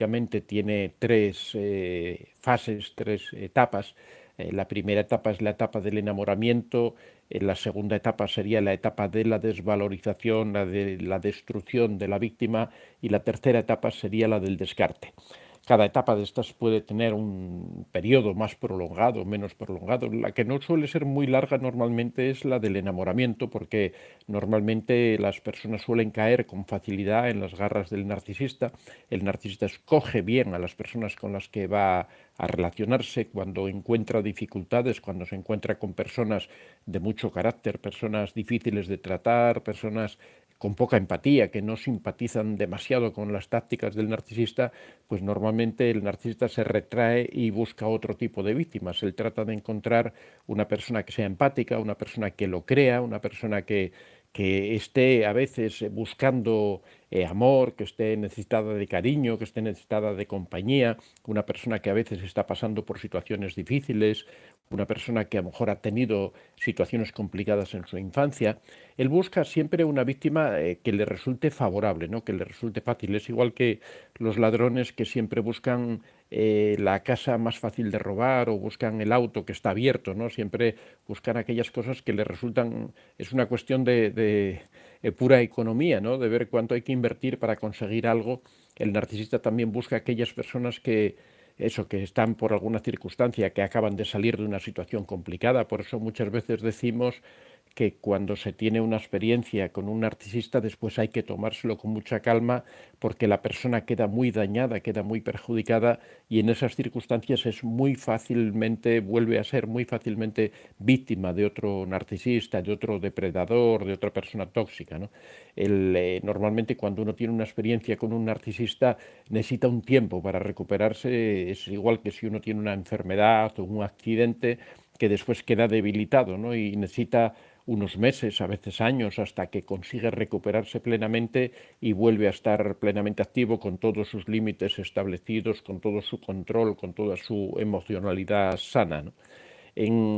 básicamente tiene tres fases, tres etapas. La primera etapa es la etapa del enamoramiento, la segunda etapa sería la etapa de la desvalorización, la de la destrucción de la víctima, y la tercera etapa sería la del descarte. Cada etapa de estas puede tener un periodo más prolongado, menos prolongado. La que no suele ser muy larga normalmente es la del enamoramiento, porque normalmente las personas suelen caer con facilidad en las garras del narcisista. El narcisista escoge bien a las personas con las que va a relacionarse cuando encuentra dificultades, cuando se encuentra con personas de mucho carácter, personas difíciles de tratar, personas con poca empatía, que no simpatizan demasiado con las tácticas del narcisista, pues normalmente el narcisista se retrae y busca otro tipo de víctimas. Él trata de encontrar una persona que sea empática, una persona que lo crea, una persona que esté a veces buscando amor, que esté necesitada de cariño, que esté necesitada de compañía, una persona que a veces está pasando por situaciones difíciles, una persona que a lo mejor ha tenido situaciones complicadas en su infancia. Él busca siempre una víctima que le resulte favorable, ¿no? Que le resulte fácil. Es igual que los ladrones que siempre buscan la casa más fácil de robar o buscan el auto que está abierto, ¿no? Siempre buscan aquellas cosas que le resultan. Es una cuestión de pura economía, ¿no? De ver cuánto hay que invertir para conseguir algo. El narcisista también busca aquellas personas que están por alguna circunstancia, que acaban de salir de una situación complicada. Por eso muchas veces decimos que cuando se tiene una experiencia con un narcisista, después hay que tomárselo con mucha calma, porque la persona queda muy dañada, queda muy perjudicada, y en esas circunstancias es muy fácilmente, vuelve a ser muy fácilmente víctima de otro narcisista, de otro depredador, de otra persona tóxica, ¿no? Normalmente cuando uno tiene una experiencia con un narcisista necesita un tiempo para recuperarse. Es igual que si uno tiene una enfermedad o un accidente que después queda debilitado, ¿no? Y necesita unos meses, a veces años, hasta que consigue recuperarse plenamente y vuelve a estar plenamente activo con todos sus límites establecidos, con todo su control, con toda su emocionalidad sana, ¿no?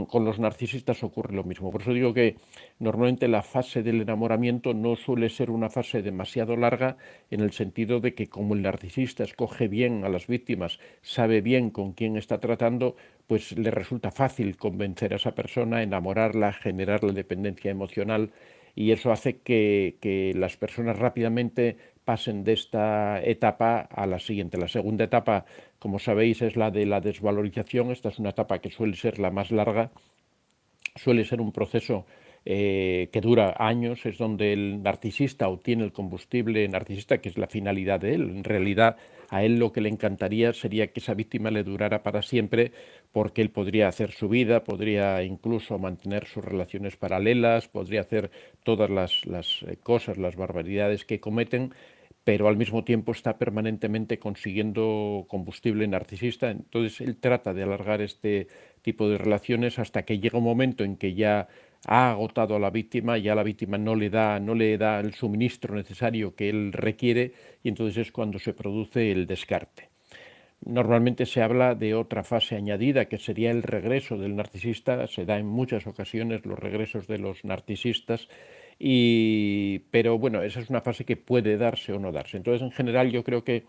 Con los narcisistas ocurre lo mismo. Por eso digo que normalmente la fase del enamoramiento no suele ser una fase demasiado larga, en el sentido de que como el narcisista escoge bien a las víctimas, sabe bien con quién está tratando, pues le resulta fácil convencer a esa persona, enamorarla, generar la dependencia emocional, y eso hace que las personas rápidamente pasen de esta etapa a la siguiente. La segunda etapa, como sabéis, es la de la desvalorización. Esta es una etapa que suele ser la más larga, suele ser un proceso que dura años, es donde el narcisista obtiene el combustible narcisista, que es la finalidad de él. En realidad, a él lo que le encantaría sería que esa víctima le durara para siempre, porque él podría hacer su vida, podría incluso mantener sus relaciones paralelas, podría hacer todas las cosas, las barbaridades que cometen, pero al mismo tiempo está permanentemente consiguiendo combustible narcisista. Entonces él trata de alargar este tipo de relaciones hasta que llega un momento en que ya ha agotado a la víctima, ya la víctima no le da el suministro necesario que él requiere, y entonces es cuando se produce el descarte. Normalmente se habla de otra fase añadida, que sería el regreso del narcisista. Se da en muchas ocasiones los regresos de los narcisistas, pero bueno, esa es una fase que puede darse o no darse. Entonces, en general, yo creo que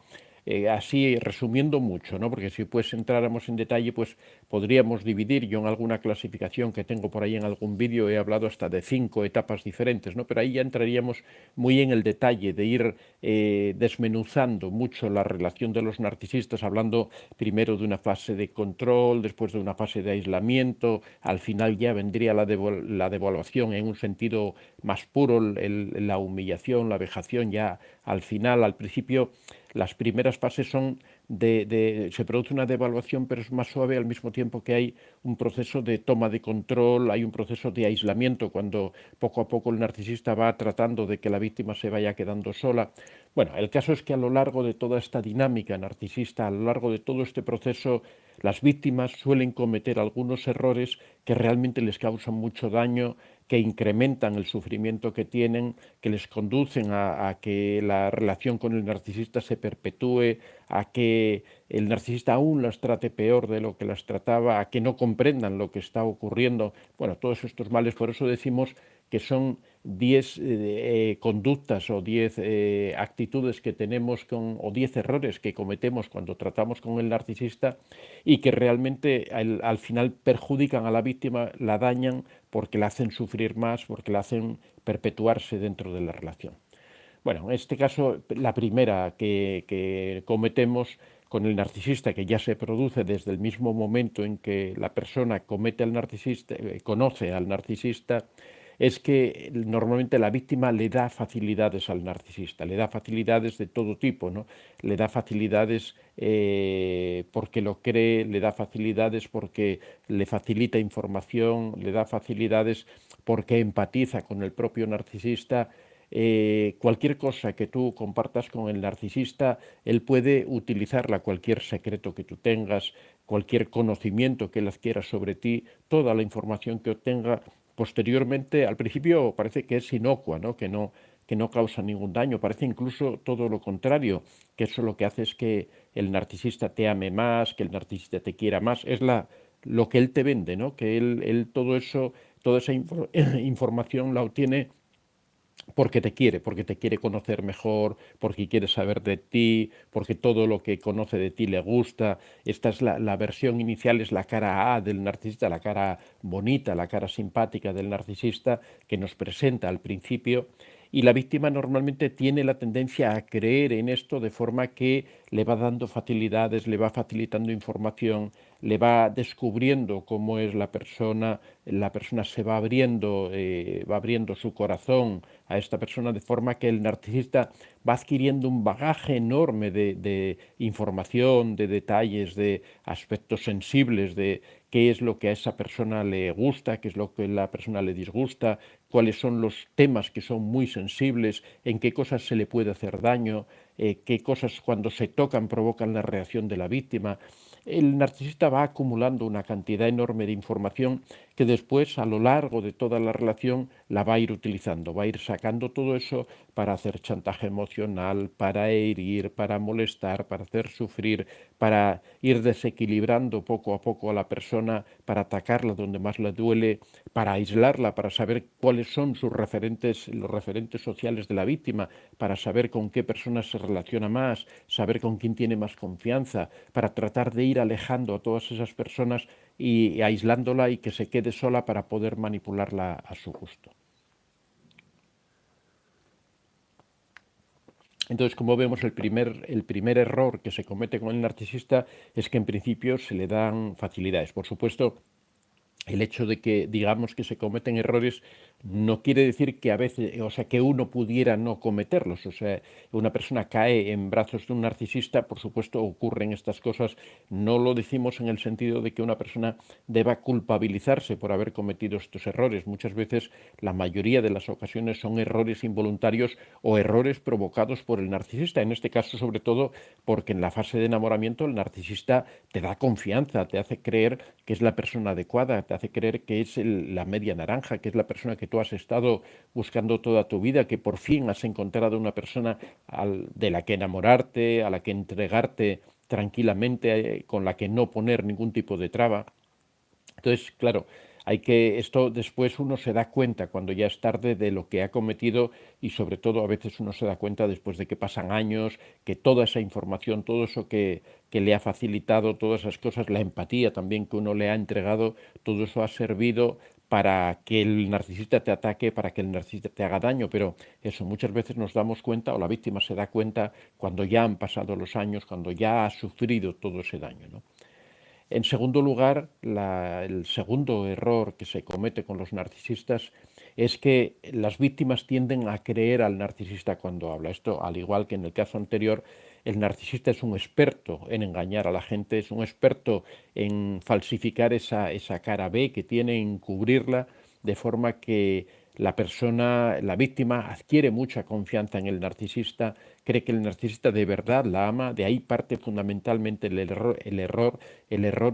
así resumiendo mucho, ¿no? Porque si pues entráramos en detalle, pues podríamos dividir. Yo en alguna clasificación que tengo por ahí en algún vídeo he hablado hasta de 5 etapas diferentes, ¿no? Pero ahí ya entraríamos muy en el detalle de ir desmenuzando mucho la relación de los narcisistas, hablando primero de una fase de control, después de una fase de aislamiento, al final ya vendría la devaluación en un sentido más puro, la humillación, la vejación, ya al final, al principio. Las primeras fases son se produce una devaluación, pero es más suave, al mismo tiempo que hay un proceso de toma de control, hay un proceso de aislamiento, cuando poco a poco el narcisista va tratando de que la víctima se vaya quedando sola. Bueno, el caso es que a lo largo de toda esta dinámica narcisista, a lo largo de todo este proceso, las víctimas suelen cometer algunos errores que realmente les causan mucho daño, que incrementan el sufrimiento que tienen, que les conducen a que la relación con el narcisista se perpetúe, a que el narcisista aún las trate peor de lo que las trataba, a que no comprendan lo que está ocurriendo. Bueno, todos estos males, por eso decimos que son 10 conductas o 10 actitudes que tenemos o 10 errores que cometemos cuando tratamos con el narcisista y que realmente al final perjudican a la víctima, la dañan porque la hacen sufrir más, porque la hacen perpetuarse dentro de la relación. Bueno, en este caso, la primera que cometemos con el narcisista, que ya se produce desde el mismo momento en que la persona comete al narcisista, conoce al narcisista, es que normalmente la víctima le da facilidades al narcisista, le da facilidades de todo tipo, ¿no? Le da facilidades porque lo cree, le da facilidades porque le facilita información, le da facilidades porque empatiza con el propio narcisista. Cualquier cosa que tú compartas con el narcisista, él puede utilizarla, cualquier secreto que tú tengas, cualquier conocimiento que él adquiera sobre ti, toda la información que obtenga posteriormente, al principio parece que es inocua, ¿no? Que no causa ningún daño, parece incluso todo lo contrario, que eso lo que hace es que el narcisista te ame más, que el narcisista te quiera más, es lo que él te vende, ¿no? Que él todo eso, toda esa información la obtiene porque te quiere conocer mejor, porque quiere saber de ti, porque todo lo que conoce de ti le gusta. Esta es la versión inicial, es la cara A del narcisista, la cara bonita, la cara simpática del narcisista que nos presenta al principio. Y la víctima normalmente tiene la tendencia a creer en esto de forma que le va dando facilidades, le va facilitando información, le va descubriendo cómo es la persona se va abriendo su corazón a esta persona de forma que el narcisista va adquiriendo un bagaje enorme de información, de detalles, de aspectos sensibles, de qué es lo que a esa persona le gusta, qué es lo que a la persona le disgusta, cuáles son los temas que son muy sensibles, en qué cosas se le puede hacer daño, qué cosas cuando se tocan provocan la reacción de la víctima. El narcisista va acumulando una cantidad enorme de información que después, a lo largo de toda la relación, la va a ir utilizando, va a ir sacando todo eso para hacer chantaje emocional, para herir, para molestar, para hacer sufrir, para ir desequilibrando poco a poco a la persona, para atacarla donde más le duele, para aislarla, para saber cuáles son sus referentes, los referentes sociales de la víctima, para saber con qué personas se relaciona más, saber con quién tiene más confianza, para tratar de ir alejando a todas esas personas y aislándola y que se quede sola para poder manipularla a su gusto. Entonces, como vemos, el primer error que se comete con el narcisista es que en principio se le dan facilidades. Por supuesto, el hecho de que digamos que se cometen errores no quiere decir que a veces, o sea, que uno pudiera no cometerlos. O sea, una persona cae en brazos de un narcisista, por supuesto ocurren estas cosas. No lo decimos en el sentido de que una persona deba culpabilizarse por haber cometido estos errores. Muchas veces, la mayoría de las ocasiones son errores involuntarios o errores provocados por el narcisista. En este caso, sobre todo, porque en la fase de enamoramiento el narcisista te da confianza, te hace creer que es la persona adecuada, te hace creer que es la media naranja, que es la persona que tú has estado buscando toda tu vida, que por fin has encontrado una persona de la que enamorarte, a la que entregarte tranquilamente, con la que no poner ningún tipo de traba. Entonces, claro, esto después uno se da cuenta cuando ya es tarde de lo que ha cometido y sobre todo a veces uno se da cuenta después de que pasan años, que toda esa información, todo eso que le ha facilitado, todas esas cosas, la empatía también que uno le ha entregado, todo eso ha servido para que el narcisista te ataque, para que el narcisista te haga daño, pero eso muchas veces nos damos cuenta o la víctima se da cuenta cuando ya han pasado los años, cuando ya ha sufrido todo ese daño, ¿no? En segundo lugar, el segundo error que se comete con los narcisistas es que las víctimas tienden a creer al narcisista cuando habla. Esto, al igual que en el caso anterior, el narcisista es un experto en engañar a la gente, es un experto en falsificar esa cara B que tiene, en cubrirla, de forma que la persona, la víctima, adquiere mucha confianza en el narcisista, cree que el narcisista de verdad la ama, de ahí parte fundamentalmente el error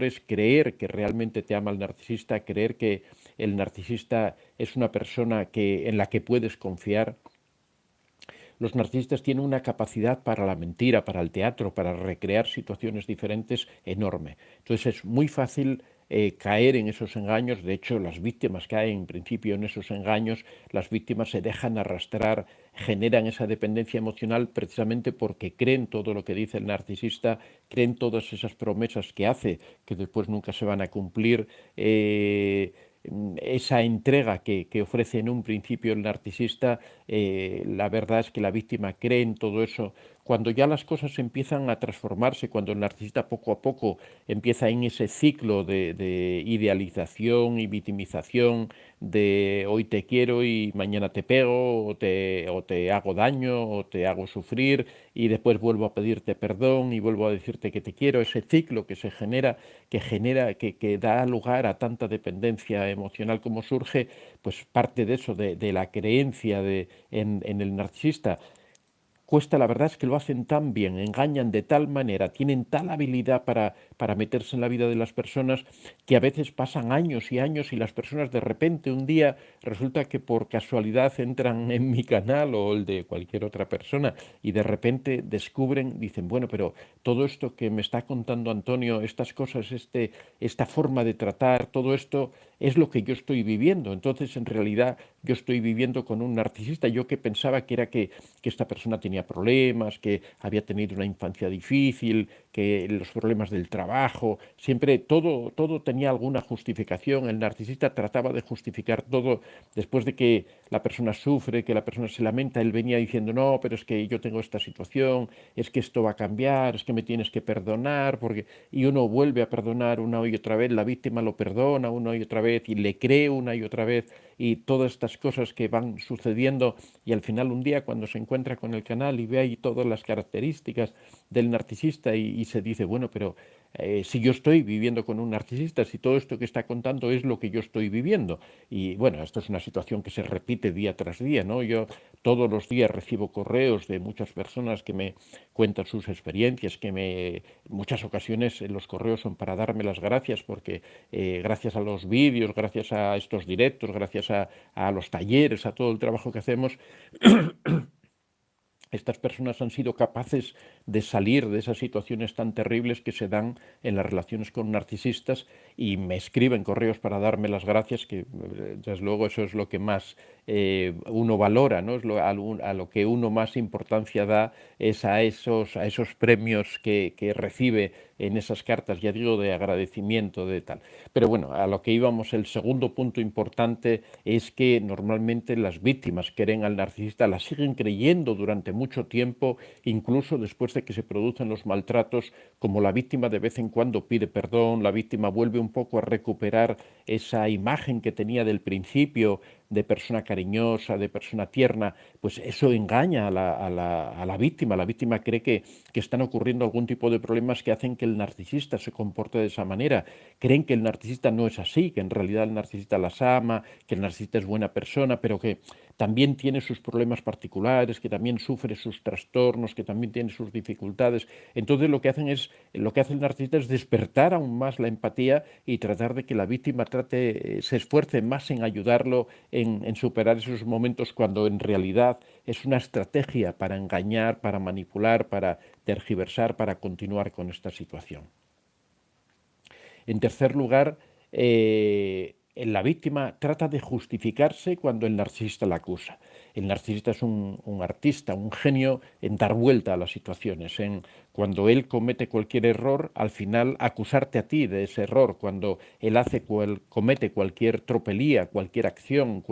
es creer que realmente te ama el narcisista, creer que el narcisista es una persona en la que puedes confiar. Los narcisistas tienen una capacidad para la mentira, para el teatro, para recrear situaciones diferentes enorme. Entonces es muy fácil caer en esos engaños. De hecho, las víctimas caen en principio en esos engaños, las víctimas se dejan arrastrar, generan esa dependencia emocional precisamente porque creen todo lo que dice el narcisista, creen todas esas promesas que hace, que después nunca se van a cumplir. Esa entrega que ofrece en un principio el narcisista, la verdad es que la víctima cree en todo eso. Cuando ya las cosas empiezan a transformarse, cuando el narcisista poco a poco empieza en ese ciclo de idealización y victimización, de hoy te quiero y mañana te pego, o te hago daño, o te hago sufrir, y después vuelvo a pedirte perdón y vuelvo a decirte que te quiero, ese ciclo que se genera, que da lugar a tanta dependencia emocional como surge, pues parte de eso, de la creencia en el narcisista. Cuesta, la verdad es que lo hacen tan bien, engañan de tal manera, tienen tal habilidad para meterse en la vida de las personas, que a veces pasan años y años y las personas de repente un día resulta que por casualidad entran en mi canal o el de cualquier otra persona y de repente descubren, dicen, bueno, pero todo esto que me está contando Antonio, estas cosas, esta forma de tratar, todo esto es lo que yo estoy viviendo. Entonces, en realidad, yo estoy viviendo con un narcisista. Yo que pensaba que era que esta persona tenía problemas, que había tenido una infancia difícil, que los problemas del trabajo, siempre todo tenía alguna justificación. El narcisista trataba de justificar todo. Después de que la persona sufre, que la persona se lamenta, él venía diciendo, no, pero es que yo tengo esta situación, es que esto va a cambiar, es que me tienes que perdonar, porque... y uno vuelve a perdonar una y otra vez, la víctima lo perdona una y otra vez y le cree una y otra vez, y todas estas cosas que van sucediendo, y al final un día cuando se encuentra con el canal y ve ahí todas las características del narcisista y se dice, bueno, pero si yo estoy viviendo con un narcisista, si todo esto que está contando es lo que yo estoy viviendo. Y bueno, esto es una situación que se repite día tras día, ¿no? Yo todos los días recibo correos de muchas personas que me cuentan sus experiencias, muchas ocasiones los correos son para darme las gracias porque gracias a los vídeos, gracias a estos directos, gracias a los talleres, a todo el trabajo que hacemos, estas personas han sido capaces de salir de esas situaciones tan terribles que se dan en las relaciones con narcisistas y me escriben correos para darme las gracias, que desde luego eso es lo que más uno valora, ¿no? Es a lo que uno más importancia da, es a esos premios que recibe en esas cartas, ya digo, de agradecimiento, de tal. Pero bueno, a lo que íbamos, el segundo punto importante es que normalmente las víctimas que creen al narcisista la siguen creyendo durante mucho tiempo, incluso después de que se producen los maltratos, como la víctima de vez en cuando pide perdón, la víctima vuelve un poco a recuperar esa imagen que tenía del principio de persona cariñosa, de persona tierna, pues eso engaña a la víctima. La víctima cree que están ocurriendo algún tipo de problemas que hacen que el narcisista se comporte de esa manera. Creen que el narcisista no es así, que en realidad el narcisista las ama, que el narcisista es buena persona, pero que también tiene sus problemas particulares, que también sufre sus trastornos, que también tiene sus dificultades. Entonces lo que hace el narcisista es despertar aún más la empatía y tratar de que la víctima se esfuerce más en ayudarlo, en superar esos momentos, cuando en realidad es una estrategia para engañar, para manipular, para tergiversar, para continuar con esta situación. En tercer lugar, la víctima trata de justificarse cuando el narcisista la acusa. El narcisista es un artista, un genio en dar vuelta a las situaciones, en cuando él comete cualquier error, al final acusarte a ti de ese error, cuando él comete cualquier tropelía, cualquier acción,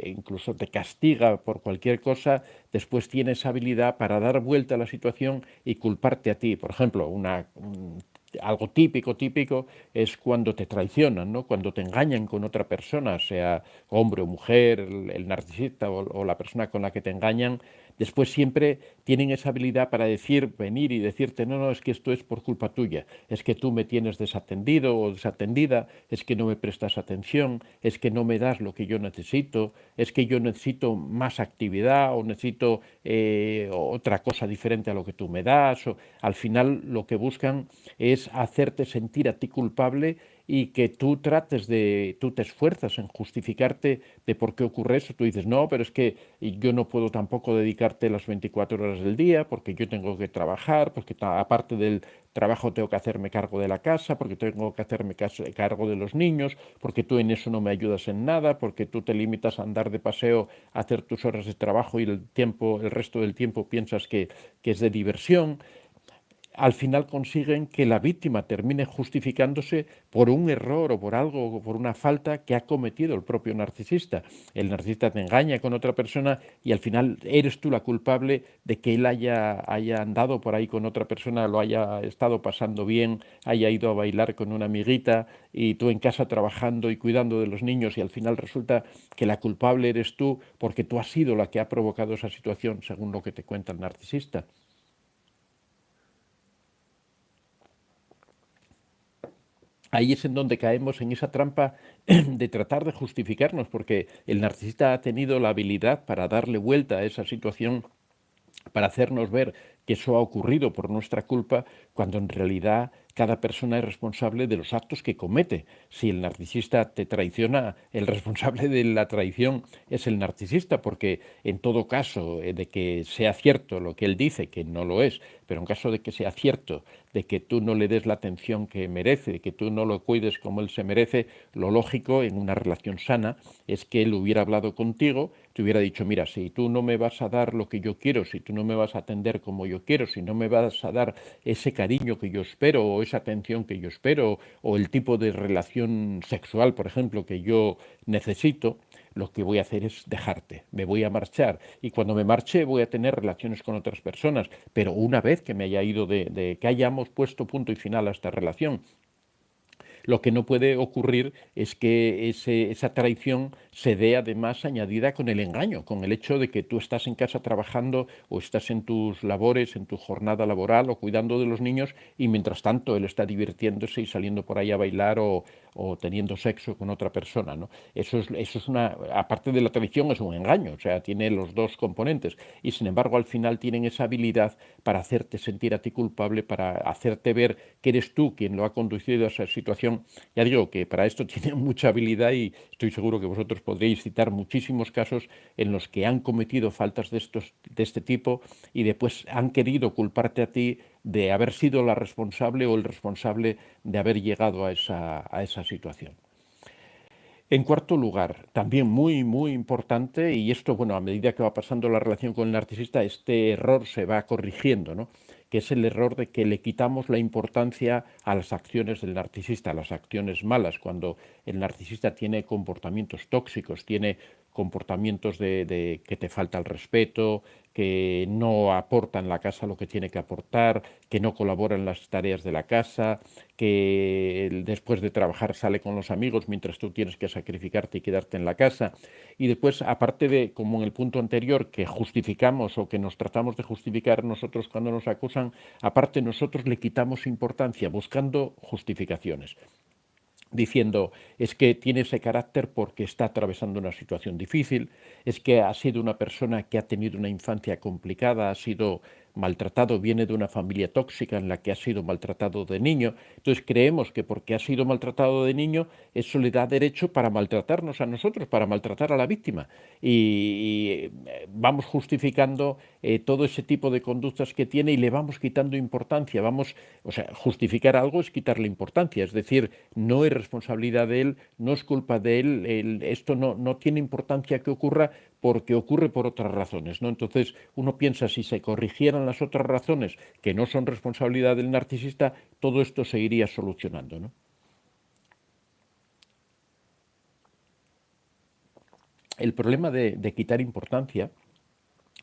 incluso te castiga por cualquier cosa, después tiene esa habilidad para dar vuelta a la situación y culparte a ti. Por ejemplo, algo típico es cuando te traicionan, ¿no? Cuando te engañan con otra persona, sea hombre o mujer, el narcisista o la persona con la que te engañan. Después siempre tienen esa habilidad para venir y decirte, no, es que esto es por culpa tuya, es que tú me tienes desatendido o desatendida, es que no me prestas atención, es que no me das lo que yo necesito, es que yo necesito más actividad o necesito otra cosa diferente a lo que tú me das. Al final lo que buscan es hacerte sentir a ti culpable y que tú te esfuerzas en justificarte de por qué ocurre eso. Tú dices, no, pero es que yo no puedo tampoco dedicarte las 24 horas del día porque yo tengo que trabajar, porque aparte del trabajo tengo que hacerme cargo de la casa, porque tengo que hacerme cargo de los niños, porque tú en eso no me ayudas en nada, porque tú te limitas a andar de paseo, a hacer tus horas de trabajo y el resto del tiempo piensas que es de diversión. Al final consiguen que la víctima termine justificándose por un error o por algo, o por una falta que ha cometido el propio narcisista. El narcisista te engaña con otra persona y al final eres tú la culpable de que él haya andado por ahí con otra persona, lo haya estado pasando bien, haya ido a bailar con una amiguita y tú en casa trabajando y cuidando de los niños y al final resulta que la culpable eres tú porque tú has sido la que ha provocado esa situación, según lo que te cuenta el narcisista. Ahí es en donde caemos en esa trampa de tratar de justificarnos, porque el narcisista ha tenido la habilidad para darle vuelta a esa situación, para hacernos ver que eso ha ocurrido por nuestra culpa, cuando en realidad cada persona es responsable de los actos que comete. Si el narcisista te traiciona, el responsable de la traición es el narcisista, porque en todo caso de que sea cierto lo que él dice, que no lo es, pero en caso de que sea cierto, de que tú no le des la atención que merece, de que tú no lo cuides como él se merece, lo lógico en una relación sana es que él hubiera hablado contigo, te hubiera dicho, mira, si tú no me vas a dar lo que yo quiero, si tú no me vas a atender como yo quiero, si no me vas a dar ese cariño que yo espero o esa atención que yo espero o el tipo de relación sexual, por ejemplo, que yo necesito, lo que voy a hacer es dejarte, me voy a marchar y cuando me marche voy a tener relaciones con otras personas, pero una vez que me haya ido de que hayamos puesto punto y final a esta relación, lo que no puede ocurrir es que esa traición se dé además añadida con el engaño, con el hecho de que tú estás en casa trabajando o estás en tus labores, en tu jornada laboral o cuidando de los niños y mientras tanto él está divirtiéndose y saliendo por ahí a bailar o teniendo sexo con otra persona, ¿no? Eso es una, aparte de la traición, es un engaño, o sea, tiene los dos componentes y sin embargo al final tienen esa habilidad para hacerte sentir a ti culpable, para hacerte ver que eres tú quien lo ha conducido a esa situación. Ya digo que para esto tienen mucha habilidad y estoy seguro que vosotros podréis citar muchísimos casos en los que han cometido faltas de este tipo y después han querido culparte a ti de haber sido la responsable o el responsable de haber llegado a esa situación. En cuarto lugar, también muy importante, y esto, bueno, a medida que va pasando la relación con el narcisista, este error se va corrigiendo, ¿no? Que es el error de que le quitamos la importancia a las acciones del narcisista, a las acciones malas, cuando el narcisista tiene comportamientos tóxicos, tiene comportamientos de que te falta el respeto, que no aporta en la casa lo que tiene que aportar, que no colabora en las tareas de la casa, que después de trabajar sale con los amigos mientras tú tienes que sacrificarte y quedarte en la casa. Y después, aparte de, como en el punto anterior, que justificamos o que nos tratamos de justificar nosotros cuando nos acusan, aparte nosotros le quitamos importancia buscando justificaciones diciendo es que tiene ese carácter porque está atravesando una situación difícil, es que ha sido una persona que ha tenido una infancia complicada, ha sido maltratado, viene de una familia tóxica en la que ha sido maltratado de niño. Entonces creemos que porque ha sido maltratado de niño, eso le da derecho para maltratarnos a nosotros, para maltratar a la víctima. Y vamos justificando todo ese tipo de conductas que tiene y le vamos quitando importancia. Vamos, o sea, justificar algo es quitarle importancia, es decir, no es responsabilidad de él, no es culpa de él, esto no tiene importancia que ocurra porque ocurre por otras razones, ¿no? Entonces uno piensa si se corrigieran las otras razones que no son responsabilidad del narcisista, todo esto se iría solucionando, ¿no? El problema de quitar importancia,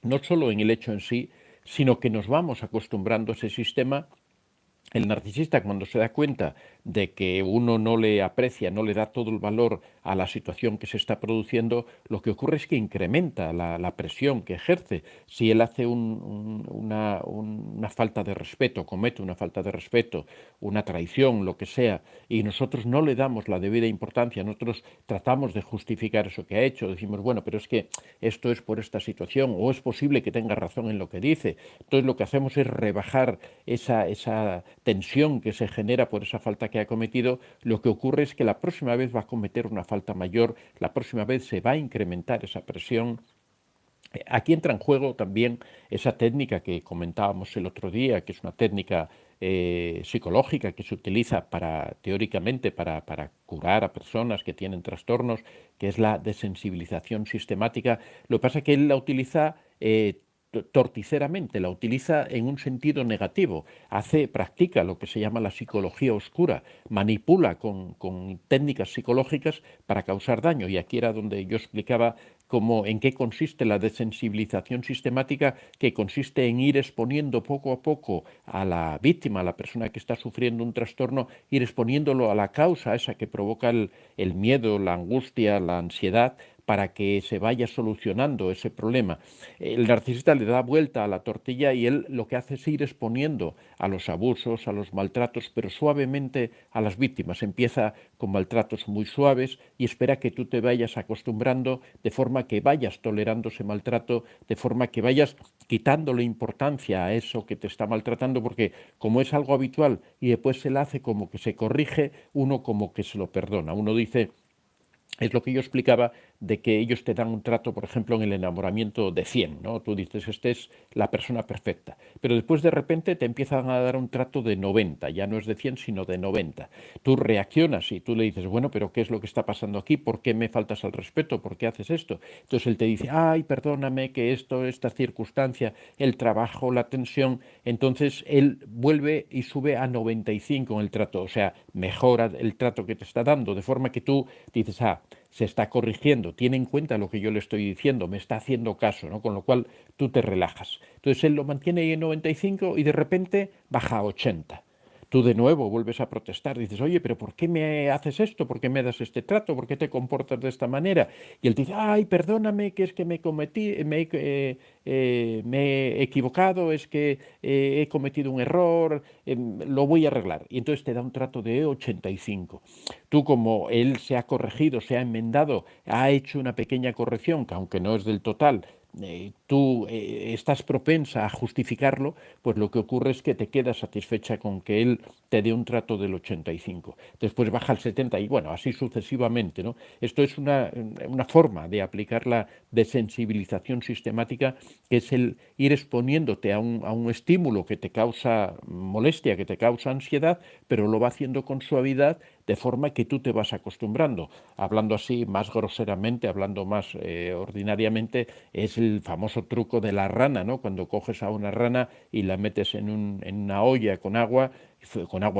no solo en el hecho en sí, sino que nos vamos acostumbrando a ese sistema. El narcisista, cuando se da cuenta de que uno no le aprecia, no le da todo el valor a la situación que se está produciendo, lo que ocurre es que incrementa la presión que ejerce. Si él hace una falta de respeto, comete una falta de respeto, una traición, lo que sea, y nosotros no le damos la debida importancia, nosotros tratamos de justificar eso que ha hecho, decimos, bueno, pero es que esto es por esta situación, o es posible que tenga razón en lo que dice. Entonces lo que hacemos es rebajar esa tensión que se genera por esa falta que ha cometido, lo que ocurre es que la próxima vez va a cometer una falta mayor, la próxima vez se va a incrementar esa presión. Aquí entra en juego también esa técnica que comentábamos el otro día, que es una técnica psicológica que se utiliza teóricamente para curar a personas que tienen trastornos, que es la desensibilización sistemática. Lo que pasa es que él la utiliza torticeramente, la utiliza en un sentido negativo, practica lo que se llama la psicología oscura, manipula con técnicas psicológicas para causar daño. Y aquí era donde yo explicaba en qué consiste la desensibilización sistemática, que consiste en ir exponiendo poco a poco a la víctima, a la persona que está sufriendo un trastorno, ir exponiéndolo a la causa esa que provoca el miedo, la angustia, la ansiedad, para que se vaya solucionando ese problema. El narcisista le da vuelta a la tortilla y él lo que hace es ir exponiendo a los abusos, a los maltratos, pero suavemente a las víctimas. Empieza con maltratos muy suaves y espera que tú te vayas acostumbrando, de forma que vayas tolerando ese maltrato, de forma que vayas quitándole importancia a eso que te está maltratando, porque como es algo habitual y después se le hace como que se corrige, uno como que se lo perdona. Uno dice... Es lo que yo explicaba de que ellos te dan un trato, por ejemplo, en el enamoramiento de 100, ¿no? Tú dices, esta es la persona perfecta, pero después de repente te empiezan a dar un trato de 90, ya no es de 100, sino de 90. Tú reaccionas y tú le dices, bueno, pero ¿qué es lo que está pasando aquí? ¿Por qué me faltas al respeto? ¿Por qué haces esto? Entonces él te dice, ay, perdóname, que esta circunstancia, el trabajo, la tensión. Entonces él vuelve y sube a 95 en el trato, o sea, mejora el trato que te está dando, de forma que tú dices, se está corrigiendo, tiene en cuenta lo que yo le estoy diciendo, me está haciendo caso, ¿no? Con lo cual tú te relajas. Entonces él lo mantiene ahí en 95 y de repente baja a 80. Tú de nuevo vuelves a protestar, dices, oye, pero ¿por qué me haces esto? ¿Por qué me das este trato? ¿Por qué te comportas de esta manera? Y él te dice, ay, perdóname, que es que me he equivocado, es que he cometido un error, lo voy a arreglar. Y entonces te da un trato de 85. Tú, como él se ha corregido, se ha enmendado, ha hecho una pequeña corrección, que aunque no es del total, tú estás propensa a justificarlo, pues lo que ocurre es que te quedas satisfecha con que él te dé un trato del 85. Después baja al 70 y bueno, así sucesivamente, ¿no? Esto es una forma de aplicar la desensibilización sistemática, que es el ir exponiéndote a un estímulo que te causa molestia, que te causa ansiedad, pero lo va haciendo con suavidad, de forma que tú te vas acostumbrando. Hablando así más groseramente, hablando más ordinariamente, es el famoso truco de la rana, ¿no? Cuando coges a una rana y la metes en una olla con agua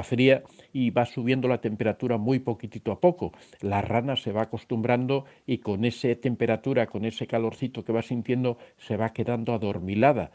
fría, y va subiendo la temperatura muy poquitito a poco. La rana se va acostumbrando y con esa temperatura, con ese calorcito que va sintiendo, se va quedando adormilada.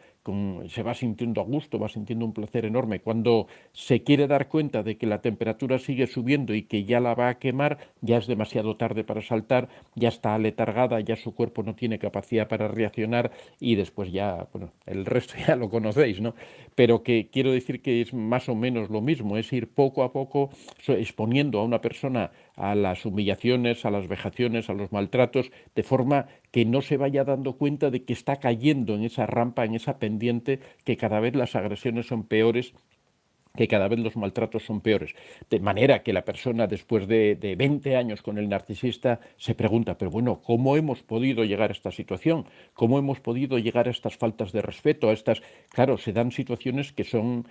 Se va sintiendo a gusto, va sintiendo un placer enorme. Cuando se quiere dar cuenta de que la temperatura sigue subiendo y que ya la va a quemar, ya es demasiado tarde para saltar, ya está aletargada, ya su cuerpo no tiene capacidad para reaccionar, y después ya, bueno, el resto ya lo conocéis, ¿no? Pero que quiero decir que es más o menos lo mismo, es ir poco a poco exponiendo a una persona a las humillaciones, a las vejaciones, a los maltratos, de forma que no se vaya dando cuenta de que está cayendo en esa rampa, en esa pendiente, que cada vez las agresiones son peores, que cada vez los maltratos son peores. De manera que la persona, después de 20 años con el narcisista, se pregunta, pero bueno, ¿cómo hemos podido llegar a esta situación? ¿Cómo hemos podido llegar a estas faltas de respeto? Claro, se dan situaciones que son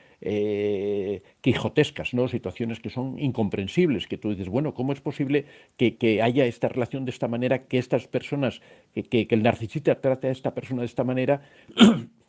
quijotescas, ¿no? Situaciones que son incomprensibles, que tú dices, bueno, ¿cómo es posible que haya esta relación de esta manera, que estas personas, que el narcisista trate a esta persona de esta manera?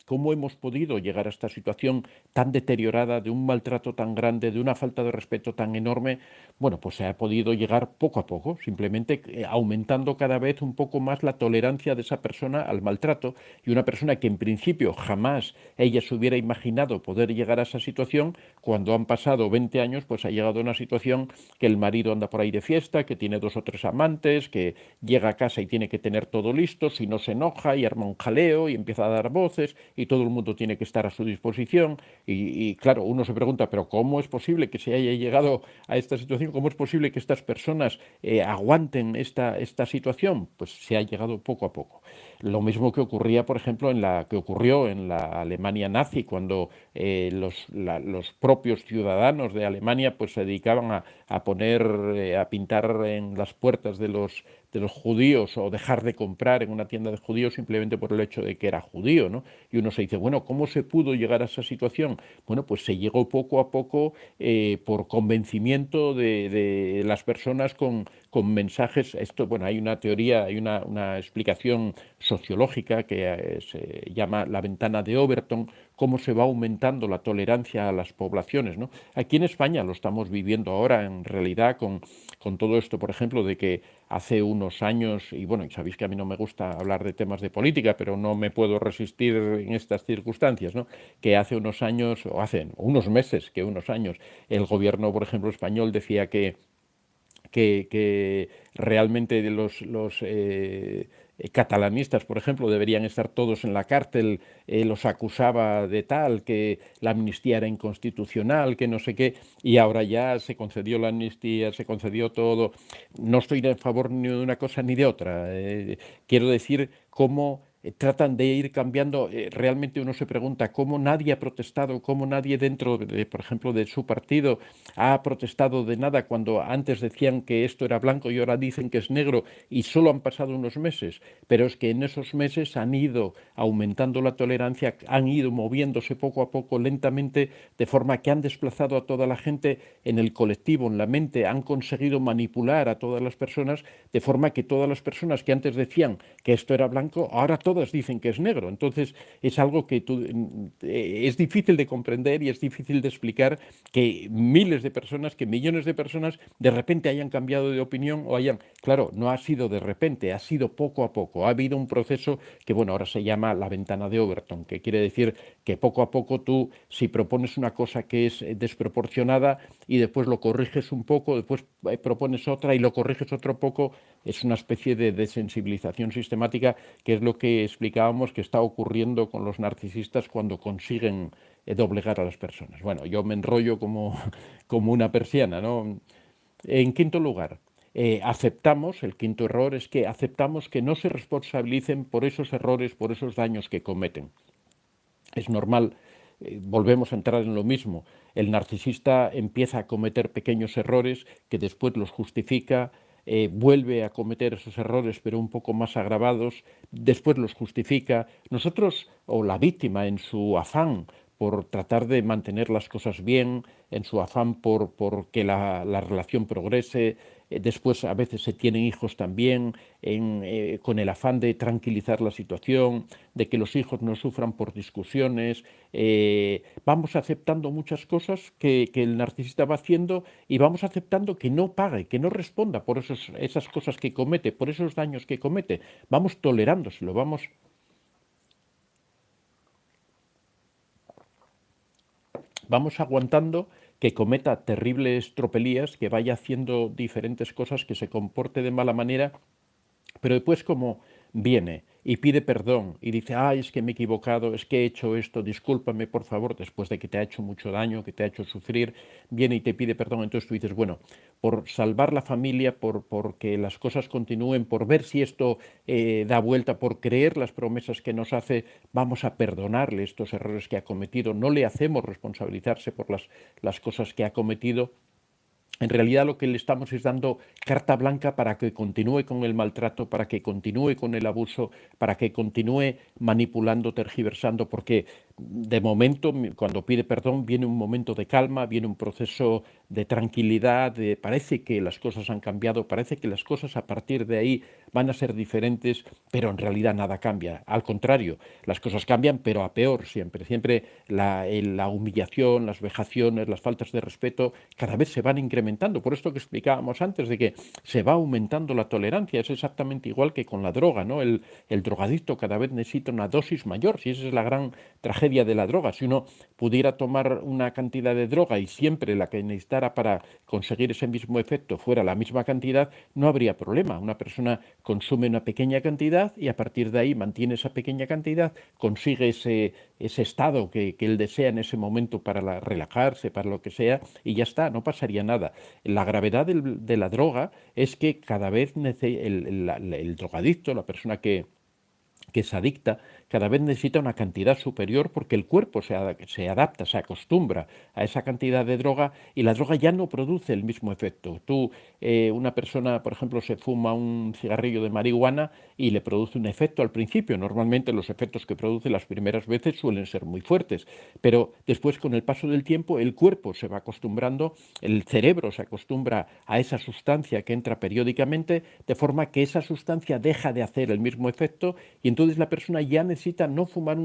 ¿Cómo hemos podido llegar a esta situación tan deteriorada, de un maltrato tan grande, de una falta de respeto tan enorme? Bueno, pues se ha podido llegar poco a poco, simplemente aumentando cada vez un poco más la tolerancia de esa persona al maltrato, y una persona que en principio jamás ella se hubiera imaginado poder llegar a esa situación, cuando han pasado 20 años, pues ha llegado a una situación que el marido anda por ahí de fiesta, que tiene 2 o 3 amantes, que llega a casa y tiene que tener todo listo, si no se enoja y arma un jaleo y empieza a dar voces, y todo el mundo tiene que estar a su disposición. Y claro, uno se pregunta, pero ¿cómo es posible que se haya llegado a esta situación? ¿Cómo es posible que estas personas aguanten esta situación? Pues se ha llegado poco a poco. Lo mismo que ocurría, por ejemplo, que ocurrió en la Alemania nazi, cuando los propios ciudadanos de Alemania pues se dedicaban a pintar en las puertas de los judíos, o dejar de comprar en una tienda de judíos simplemente por el hecho de que era judío, ¿no? Y uno se dice, bueno, ¿cómo se pudo llegar a esa situación? Bueno, pues se llegó poco a poco por convencimiento de las personas con mensajes. Esto, bueno, hay una teoría, hay una explicación sociológica que se llama la ventana de Overton, cómo se va aumentando la tolerancia a las poblaciones, ¿no? Aquí en España lo estamos viviendo ahora, en realidad, con todo esto, por ejemplo, de que hace unos años, y bueno, y sabéis que a mí no me gusta hablar de temas de política, pero no me puedo resistir en estas circunstancias, ¿no? Que hace unos años, o hace unos meses, que unos años, el gobierno, por ejemplo, español decía que realmente los catalanistas, por ejemplo, deberían estar todos en la cárcel, los acusaba de tal, que la amnistía era inconstitucional, que no sé qué, y ahora ya se concedió la amnistía, se concedió todo. No estoy a favor ni de una cosa ni de otra. Quiero decir cómo tratan de ir cambiando. Realmente uno se pregunta cómo nadie ha protestado, cómo nadie dentro, por ejemplo, de su partido ha protestado de nada, cuando antes decían que esto era blanco y ahora dicen que es negro, y solo han pasado unos meses. Pero es que en esos meses han ido aumentando la tolerancia, han ido moviéndose poco a poco, lentamente, de forma que han desplazado a toda la gente en el colectivo, en la mente, han conseguido manipular a todas las personas, de forma que todas las personas que antes decían que esto era blanco, ahora todas dicen que es negro. Entonces es algo que es difícil de comprender, y es difícil de explicar que miles de personas, que millones de personas de repente hayan cambiado de opinión, o hayan... Claro, no ha sido de repente, ha sido poco a poco. Ha habido un proceso que, bueno, ahora se llama la ventana de Overton, que quiere decir que poco a poco tú, si propones una cosa que es desproporcionada y después lo corriges un poco, después propones otra y lo corriges otro poco, es una especie de desensibilización sistemática, que es lo que explicábamos que está ocurriendo con los narcisistas cuando consiguen doblegar a las personas. Bueno, yo me enrollo como una persiana, ¿no? En quinto lugar, aceptamos, el quinto error es que aceptamos que no se responsabilicen por esos errores, por esos daños que cometen. Es normal, volvemos a entrar en lo mismo. El narcisista empieza a cometer pequeños errores que después los justifica, vuelve a cometer esos errores pero un poco más agravados, después los justifica. Nosotros, o la víctima, en su afán por tratar de mantener las cosas bien, en su afán por que la relación progrese, después a veces se tienen hijos también, con el afán de tranquilizar la situación, de que los hijos no sufran por discusiones. Vamos aceptando muchas cosas que el narcisista va haciendo, y vamos aceptando que no pague, que no responda por esas cosas que comete, por esos daños que comete. Vamos tolerándoselo, vamos aguantando que cometa terribles tropelías, que vaya haciendo diferentes cosas, que se comporte de mala manera, pero después, como viene y pide perdón y dice, ay, es que me he equivocado, es que he hecho esto, discúlpame por favor, después de que te ha hecho mucho daño, que te ha hecho sufrir, viene y te pide perdón, entonces tú dices, bueno, por salvar la familia, por que las cosas continúen, por ver si esto da vuelta, por creer las promesas que nos hace, vamos a perdonarle estos errores que ha cometido, no le hacemos responsabilizarse por las cosas que ha cometido. En realidad lo que le estamos es dando carta blanca para que continúe con el maltrato, para que continúe con el abuso, para que continúe manipulando, tergiversando, porque de momento, cuando pide perdón, viene un momento de calma, viene un proceso de tranquilidad, parece que las cosas han cambiado, parece que las cosas a partir de ahí van a ser diferentes, pero en realidad nada cambia. Al contrario, las cosas cambian, pero a peor siempre. Siempre la humillación, las vejaciones, las faltas de respeto cada vez se van incrementando. Por esto que explicábamos antes, de que se va aumentando la tolerancia. Es exactamente igual que con la droga, ¿no? El drogadicto cada vez necesita una dosis mayor, si esa es la gran tragedia tragedia de la droga. Si uno pudiera tomar una cantidad de droga y siempre la que necesitara para conseguir ese mismo efecto fuera la misma cantidad, no habría problema. Una persona consume una pequeña cantidad y a partir de ahí mantiene esa pequeña cantidad, consigue ese estado que él desea en ese momento para relajarse, para lo que sea, y ya está, no pasaría nada. La gravedad de la droga es que cada vez el drogadicto, la persona que es adicta, cada vez necesita una cantidad superior porque el cuerpo se adapta, se acostumbra a esa cantidad de droga y la droga ya no produce el mismo efecto. Una persona, por ejemplo, se fuma un cigarrillo de marihuana y le produce un efecto al principio. Normalmente los efectos que produce las primeras veces suelen ser muy fuertes, pero después con el paso del tiempo el cuerpo se va acostumbrando, el cerebro se acostumbra a esa sustancia que entra periódicamente, de forma que esa sustancia deja de hacer el mismo efecto y entonces la persona ya necesita no fumar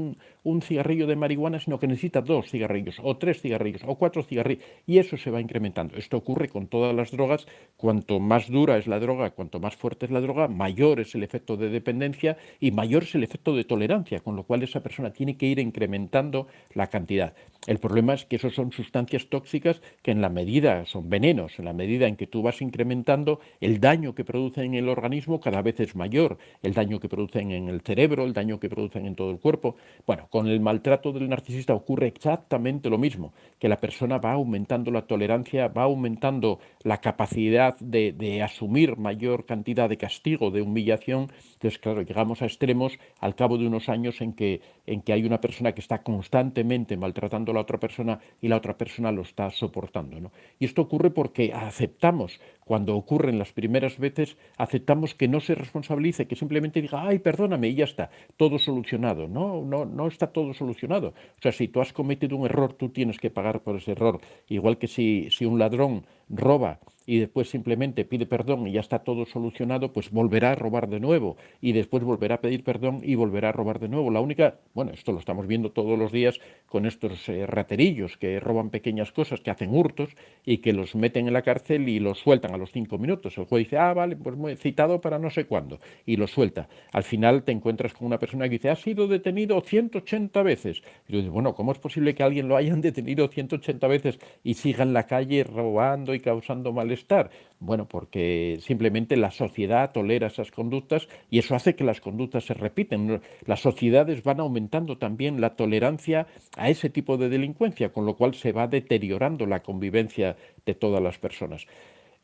un cigarrillo de marihuana, sino que necesita 2 cigarrillos, o 3 cigarrillos, o 4 cigarrillos, y eso se va incrementando. Esto ocurre con todas las drogas. Cuanto más dura es la droga, cuanto más fuerte es la droga, mayor es el efecto de dependencia y mayor es el efecto de tolerancia, con lo cual esa persona tiene que ir incrementando la cantidad. El problema es que eso son sustancias tóxicas que en la medida, son venenos, en la medida en que tú vas incrementando, el daño que producen en el organismo cada vez es mayor, el daño que producen en el cerebro, el daño que producen en todo el cuerpo. Bueno, con el maltrato del narcisista ocurre exactamente lo mismo, que la persona va aumentando la tolerancia, va aumentando la capacidad de asumir mayor cantidad de castigo, de humillación. Entonces, claro, llegamos a extremos al cabo de unos años en que hay una persona que está constantemente maltratando a la otra persona y la otra persona lo está soportando, ¿no? Y esto ocurre porque aceptamos, cuando ocurren las primeras veces, aceptamos que no se responsabilice, que simplemente diga, ay, perdóname, y ya está, todo solucionado. No, no, no está todo solucionado. O sea, si tú has cometido un error, tú tienes que pagar por ese error. Igual que si un ladrón roba y después simplemente pide perdón y ya está todo solucionado, pues volverá a robar de nuevo y después volverá a pedir perdón y volverá a robar de nuevo. La única, bueno, esto lo estamos viendo todos los días con estos raterillos que roban pequeñas cosas, que hacen hurtos y que los meten en la cárcel y los sueltan a los 5 minutos. El juez dice, ah, vale, pues muy citado para no sé cuándo, y los suelta. Al final te encuentras con una persona que dice, ha sido detenido 180 veces. Y tú dices, bueno, ¿cómo es posible que alguien lo hayan detenido 180 veces y siga en la calle robando y causando malestar? Bueno, porque simplemente la sociedad tolera esas conductas y eso hace que las conductas se repiten. Las sociedades van aumentando también la tolerancia a ese tipo de delincuencia, con lo cual se va deteriorando la convivencia de todas las personas.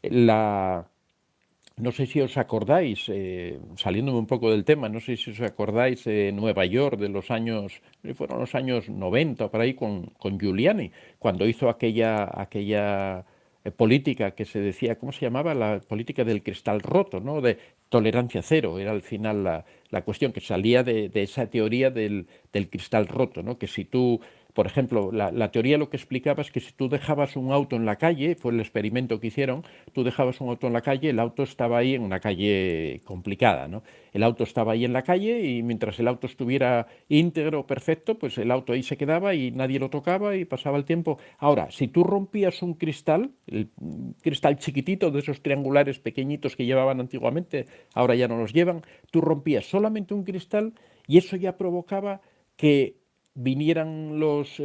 La, no sé si os acordáis, saliéndome un poco del tema, no sé si os acordáis de Nueva York de los años, fueron los años 90 por ahí con Giuliani, cuando hizo aquella política que se decía, ¿cómo se llamaba? La política del cristal roto, ¿no? De tolerancia cero, era al final la cuestión que salía de esa teoría del cristal roto, ¿no? Que si tú, por ejemplo, la teoría lo que explicaba es que si tú dejabas un auto en la calle, fue el experimento que hicieron, tú dejabas un auto en la calle, el auto estaba ahí en una calle complicada, ¿no? El auto estaba ahí en la calle y mientras el auto estuviera íntegro, perfecto, pues el auto ahí se quedaba y nadie lo tocaba y pasaba el tiempo. Ahora, si tú rompías un cristal, el cristal chiquitito de esos triangulares pequeñitos que llevaban antiguamente, ahora ya no los llevan, tú rompías solamente un cristal y eso ya provocaba que vinieran los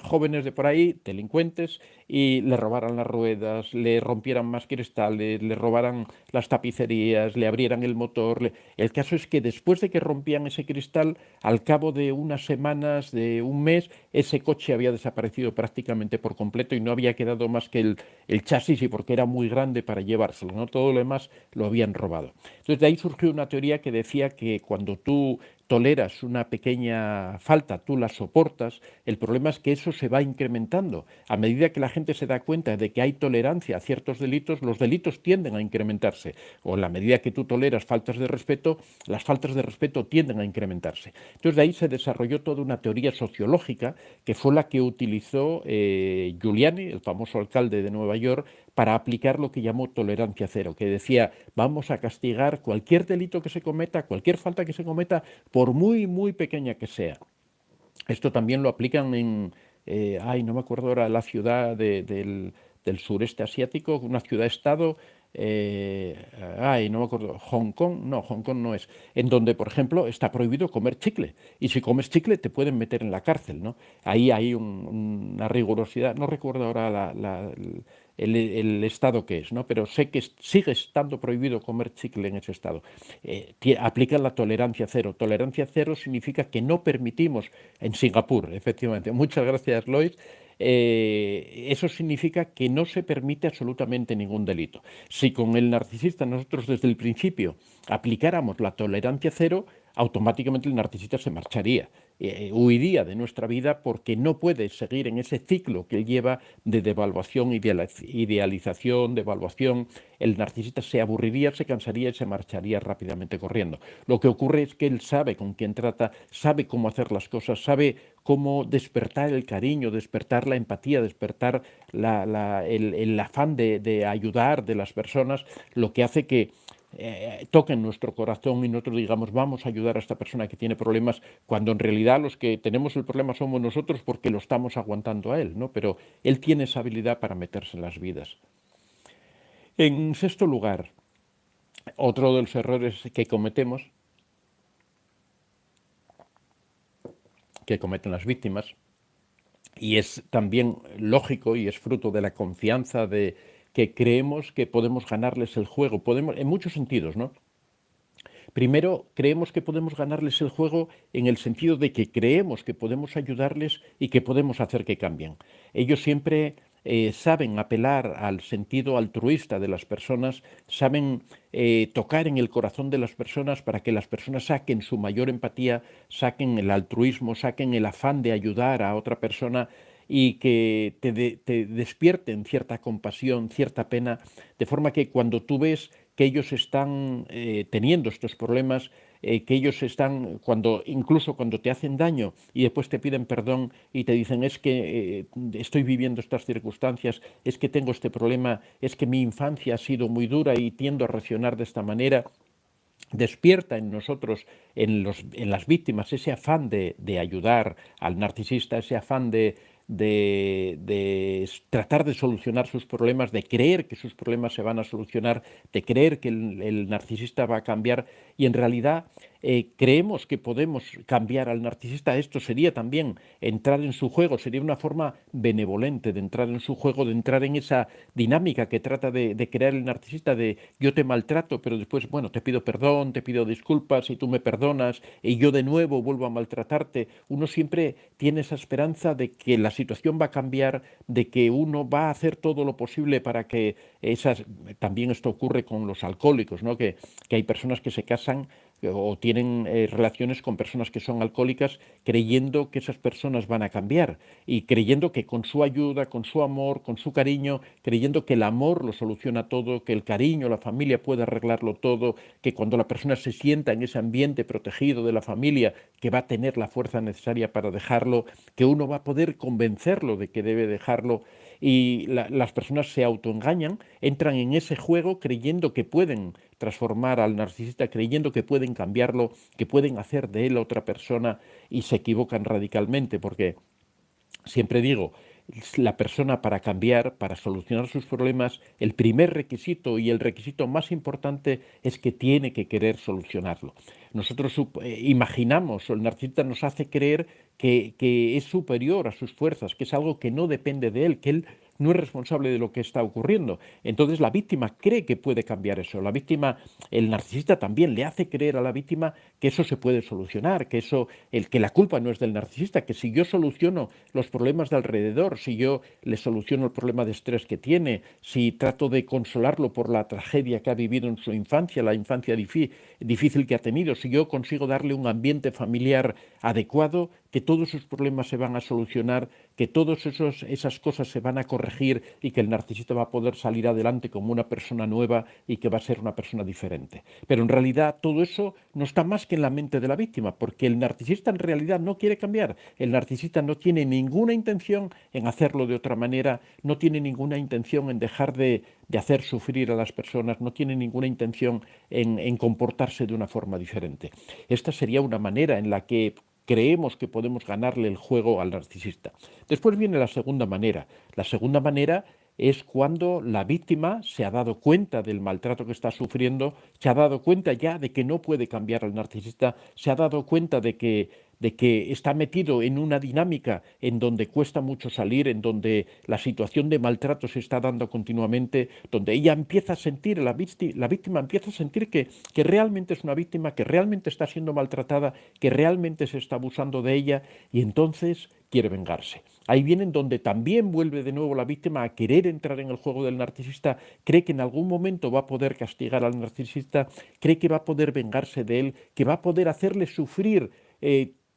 jóvenes de por ahí, delincuentes, y le robaran las ruedas, le rompieran más cristales, le robaran las tapicerías, le abrieran el motor. El caso es que después de que rompían ese cristal, al cabo de unas semanas, de un mes, ese coche había desaparecido prácticamente por completo y no había quedado más que el chasis y porque era muy grande para llevárselo, ¿no? Todo lo demás lo habían robado. Entonces de ahí surgió una teoría que decía que cuando tú toleras una pequeña falta, tú la soportas, el problema es que eso se va incrementando. A medida que la gente se da cuenta de que hay tolerancia a ciertos delitos, los delitos tienden a incrementarse. O en la medida que tú toleras faltas de respeto, las faltas de respeto tienden a incrementarse. Entonces de ahí se desarrolló toda una teoría sociológica que fue la que utilizó Giuliani, el famoso alcalde de Nueva York, para aplicar lo que llamó tolerancia cero, que decía, vamos a castigar cualquier delito que se cometa, cualquier falta que se cometa, por muy, muy pequeña que sea. Esto también lo aplican no me acuerdo ahora, la ciudad del sureste asiático, una ciudad-estado, no me acuerdo, Hong Kong no es, en donde, por ejemplo, está prohibido comer chicle. Y si comes chicle te pueden meter en la cárcel, ¿no? Ahí hay una rigurosidad, no recuerdo ahora el estado que es, ¿no? Pero sé que sigue estando prohibido comer chicle en ese estado. Aplican la tolerancia cero. Tolerancia cero significa que no permitimos, en Singapur, efectivamente. Muchas gracias, Lois. Eso significa que no se permite absolutamente ningún delito. Si con el narcisista nosotros desde el principio aplicáramos la tolerancia cero, automáticamente el narcisista se marcharía, huiría de nuestra vida porque no puede seguir en ese ciclo que él lleva de devaluación, idealización, devaluación. El narcisista se aburriría, se cansaría y se marcharía rápidamente corriendo. Lo que ocurre es que él sabe con quién trata, sabe cómo hacer las cosas, sabe cómo despertar el cariño, despertar la empatía, despertar el afán de ayudar de las personas, lo que hace que toquen nuestro corazón y nosotros digamos vamos a ayudar a esta persona que tiene problemas, cuando en realidad los que tenemos el problema somos nosotros porque lo estamos aguantando a él, ¿no? Pero él tiene esa habilidad para meterse en las vidas. En sexto lugar, otro de los errores que cometen las víctimas, y es también lógico y es fruto de la confianza de que creemos que podemos ganarles el juego, podemos en muchos sentidos, ¿no? Primero, creemos que podemos ganarles el juego en el sentido de que creemos que podemos ayudarles y que podemos hacer que cambien. Ellos siempre saben apelar al sentido altruista de las personas, saben tocar en el corazón de las personas para que las personas saquen su mayor empatía, saquen el altruismo, saquen el afán de ayudar a otra persona y que te despierten cierta compasión, cierta pena, de forma que cuando tú ves que ellos están teniendo estos problemas, que ellos están, incluso cuando te hacen daño y después te piden perdón y te dicen es que estoy viviendo estas circunstancias, es que tengo este problema, es que mi infancia ha sido muy dura y tiendo a reaccionar de esta manera, despierta en nosotros, en las víctimas, ese afán de ayudar al narcisista, ese afán de tratar de solucionar sus problemas, de creer que sus problemas se van a solucionar, de creer que el narcisista va a cambiar y en realidad creemos que podemos cambiar al narcisista. Esto sería también entrar en su juego, sería una forma benevolente de entrar en su juego, de entrar en esa dinámica que trata de crear el narcisista de yo te maltrato, pero después, bueno, te pido perdón, te pido disculpas y tú me perdonas y yo de nuevo vuelvo a maltratarte. Uno siempre tiene esa esperanza de que la situación va a cambiar, de que uno va a hacer todo lo posible para que también esto ocurre con los alcohólicos, ¿no? Que hay personas que se casan o tienen relaciones con personas que son alcohólicas creyendo que esas personas van a cambiar y creyendo que con su ayuda, con su amor, con su cariño, creyendo que el amor lo soluciona todo, que el cariño, la familia puede arreglarlo todo, que cuando la persona se sienta en ese ambiente protegido de la familia, que va a tener la fuerza necesaria para dejarlo, que uno va a poder convencerlo de que debe dejarlo y las personas se autoengañan, entran en ese juego creyendo que pueden transformar al narcisista, creyendo que pueden cambiarlo, que pueden hacer de él otra persona y se equivocan radicalmente porque siempre digo, la persona para cambiar, para solucionar sus problemas, el primer requisito y el requisito más importante es que tiene que querer solucionarlo. Nosotros imaginamos, o el narcisista nos hace creer que es superior a sus fuerzas, que es algo que no depende de él, que él no es responsable de lo que está ocurriendo. Entonces la víctima cree que puede cambiar eso. La víctima, el narcisista también le hace creer a la víctima que eso se puede solucionar, que la culpa no es del narcisista, que si yo soluciono los problemas de alrededor, si yo le soluciono el problema de estrés que tiene, si trato de consolarlo por la tragedia que ha vivido en su infancia, la infancia difícil que ha tenido, si yo consigo darle un ambiente familiar adecuado, que todos sus problemas se van a solucionar, que todas esas cosas se van a corregir y que el narcisista va a poder salir adelante como una persona nueva y que va a ser una persona diferente. Pero en realidad todo eso no está más que en la mente de la víctima, porque el narcisista en realidad no quiere cambiar. El narcisista no tiene ninguna intención en hacerlo de otra manera, no tiene ninguna intención en dejar de hacer sufrir a las personas, no tiene ninguna intención en comportarse de una forma diferente. Esta sería una manera en la que creemos que podemos ganarle el juego al narcisista. Después viene la segunda manera. La segunda manera es cuando la víctima se ha dado cuenta del maltrato que está sufriendo, se ha dado cuenta ya de que no puede cambiar al narcisista, se ha dado cuenta de que está metido en una dinámica en donde cuesta mucho salir, en donde la situación de maltrato se está dando continuamente, donde ella empieza a sentir, la víctima empieza a sentir que realmente es una víctima, que realmente está siendo maltratada, que realmente se está abusando de ella, y entonces quiere vengarse. Ahí viene donde también vuelve de nuevo la víctima a querer entrar en el juego del narcisista, cree que en algún momento va a poder castigar al narcisista, cree que va a poder vengarse de él, que va a poder hacerle sufrir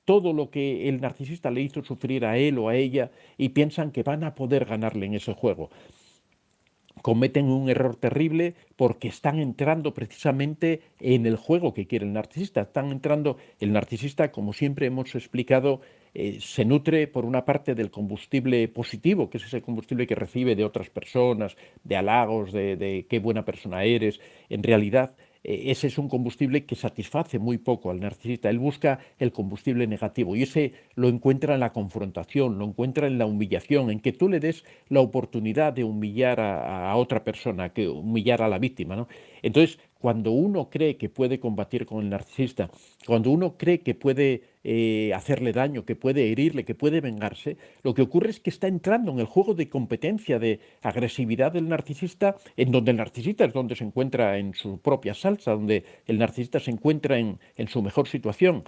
todo lo que el narcisista le hizo sufrir a él o a ella, y piensan que van a poder ganarle en ese juego. Cometen un error terrible porque están entrando precisamente en el juego que quiere el narcisista. Están entrando, el narcisista, como siempre hemos explicado, se nutre por una parte del combustible positivo, que es ese combustible que recibe de otras personas, de halagos, de qué buena persona eres. En realidad, ese es un combustible que satisface muy poco al narcisista. Él busca el combustible negativo y ese lo encuentra en la confrontación, lo encuentra en la humillación, en que tú le des la oportunidad de humillar a otra persona, que humillar a la víctima, ¿no? Entonces, cuando uno cree que puede combatir con el narcisista, cuando uno cree que puede hacerle daño, que puede herirle, que puede vengarse, lo que ocurre es que está entrando en el juego de competencia, de agresividad del narcisista, en donde el narcisista es donde se encuentra en su propia salsa, donde el narcisista se encuentra en su mejor situación.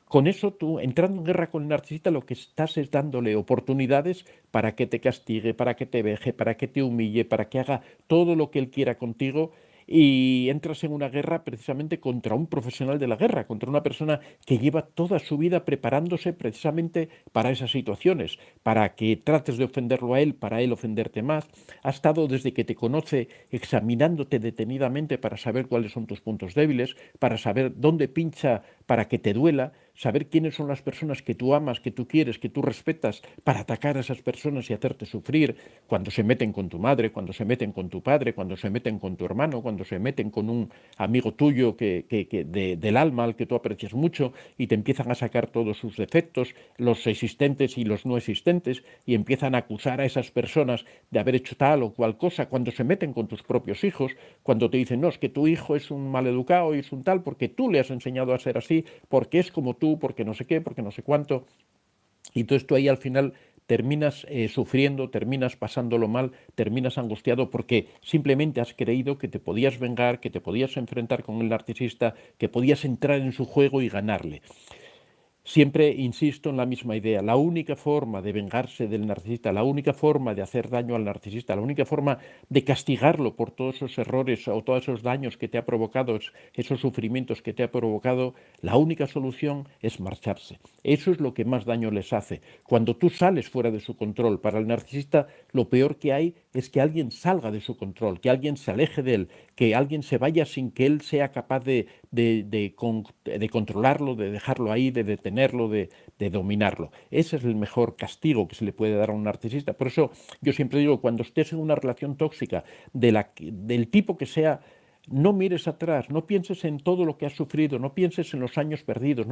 Con eso, tú, entrando en guerra con el narcisista, lo que estás es dándole oportunidades para que te castigue, para que te veje, para que te humille, para que haga todo lo que él quiera contigo, y entras en una guerra precisamente contra un profesional de la guerra, contra una persona que lleva toda su vida preparándose precisamente para esas situaciones, para que trates de ofenderlo a él, para él ofenderte más. Ha estado desde que te conoce examinándote detenidamente para saber cuáles son tus puntos débiles, para saber dónde pincha para que te duela, saber quiénes son las personas que tú amas, que tú quieres, que tú respetas, para atacar a esas personas y hacerte sufrir, cuando se meten con tu madre, cuando se meten con tu padre, cuando se meten con tu hermano, cuando se meten con un amigo tuyo del alma al que tú aprecias mucho, y te empiezan a sacar todos sus defectos, los existentes y los no existentes, y empiezan a acusar a esas personas de haber hecho tal o cual cosa, cuando se meten con tus propios hijos, cuando te dicen, no, es que tu hijo es un maleducado y es un tal porque tú le has enseñado a ser así, porque es como tú, porque no sé qué, porque no sé cuánto. Y entonces tú ahí al final terminas sufriendo, terminas pasándolo mal, terminas angustiado porque simplemente has creído que te podías vengar, que te podías enfrentar con el narcisista, que podías entrar en su juego y ganarle. Siempre insisto en la misma idea, la única forma de vengarse del narcisista, la única forma de hacer daño al narcisista, la única forma de castigarlo por todos esos errores o todos esos daños que te ha provocado, esos sufrimientos que te ha provocado, la única solución es marcharse. Eso es lo que más daño les hace. Cuando tú sales fuera de su control, para el narcisista lo peor que hay es que alguien salga de su control, que alguien se aleje de él, que alguien se vaya sin que él sea capaz de controlarlo, de dejarlo ahí, de detenerlo, de dominarlo. Ese es el mejor castigo que se le puede dar a un narcisista. Por eso yo siempre digo, cuando estés en una relación tóxica, del tipo que sea, no mires atrás, no pienses en todo lo que has sufrido, no pienses en los años perdidos,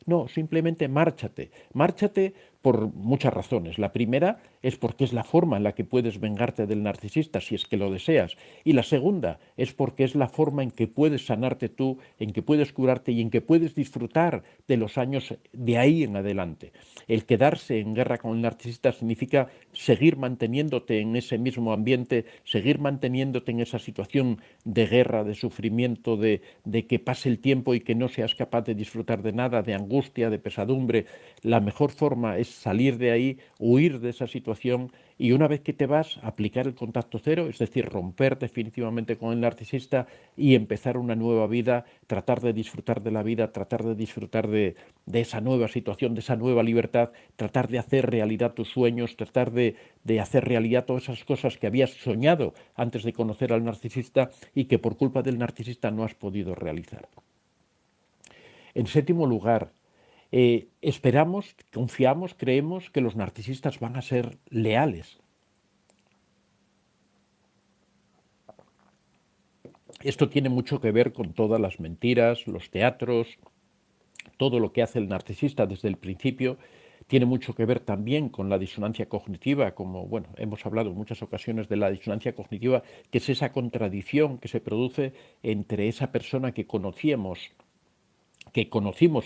no, simplemente márchate. Márchate por muchas razones. La primera es porque es la forma en la que puedes vengarte del narcisista, si es que lo deseas. Y la segunda es porque es la forma en que puedes sanarte tú, en que puedes curarte y en que puedes disfrutar de los años de ahí en adelante. El quedarse en guerra con el narcisista significa seguir manteniéndote en ese mismo ambiente, seguir manteniéndote en esa situación de guerra, de sufrimiento, de que pase el tiempo y que no seas capaz de disfrutar de nada, de angustia, de pesadumbre. La mejor forma es salir de ahí, huir de esa situación, y una vez que te vas, aplicar el contacto cero, es decir, romper definitivamente con el narcisista y empezar una nueva vida, tratar de disfrutar de la vida, tratar de disfrutar de esa nueva situación, de esa nueva libertad, tratar de hacer realidad tus sueños, tratar de hacer realidad todas esas cosas que habías soñado antes de conocer al narcisista y que por culpa del narcisista no has podido realizar. En séptimo lugar, esperamos, confiamos, creemos que los narcisistas van a ser leales. Esto tiene mucho que ver con todas las mentiras, los teatros, todo lo que hace el narcisista desde el principio. tiene mucho que ver también con la disonancia cognitiva, como bueno, hemos hablado en muchas ocasiones de la disonancia cognitiva, que es esa contradicción que se produce entre esa persona que conocimos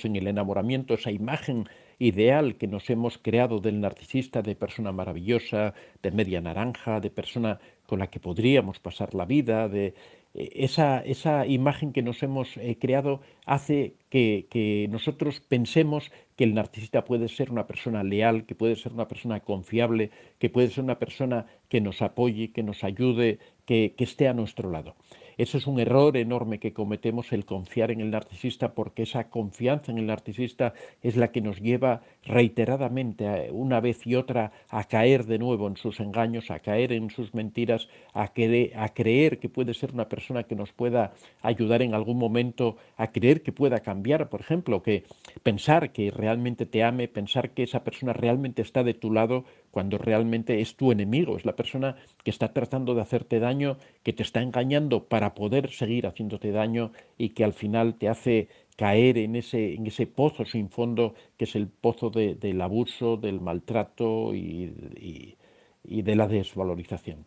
en el enamoramiento, esa imagen ideal que nos hemos creado del narcisista, de persona maravillosa, de media naranja, de persona con la que podríamos pasar la vida, de esa imagen que nos hemos creado hace que nosotros pensemos que el narcisista puede ser una persona leal, que puede ser una persona confiable, que puede ser una persona que nos apoye, que nos ayude, que esté a nuestro lado. Ese es un error enorme que cometemos, el confiar en el narcisista, porque esa confianza en el narcisista es la que nos lleva reiteradamente, una vez y otra, a caer de nuevo en sus engaños, a caer en sus mentiras, a creer que puede ser una persona que nos pueda ayudar en algún momento, a creer que pueda cambiar, por ejemplo, que pensar que realmente te ame, pensar que esa persona realmente está de tu lado cuando realmente es tu enemigo, es la persona que está tratando de hacerte daño, que te está engañando para poder seguir haciéndote daño y que al final te hace caer en ese pozo sin fondo, que es el pozo del abuso, del maltrato y de la desvalorización.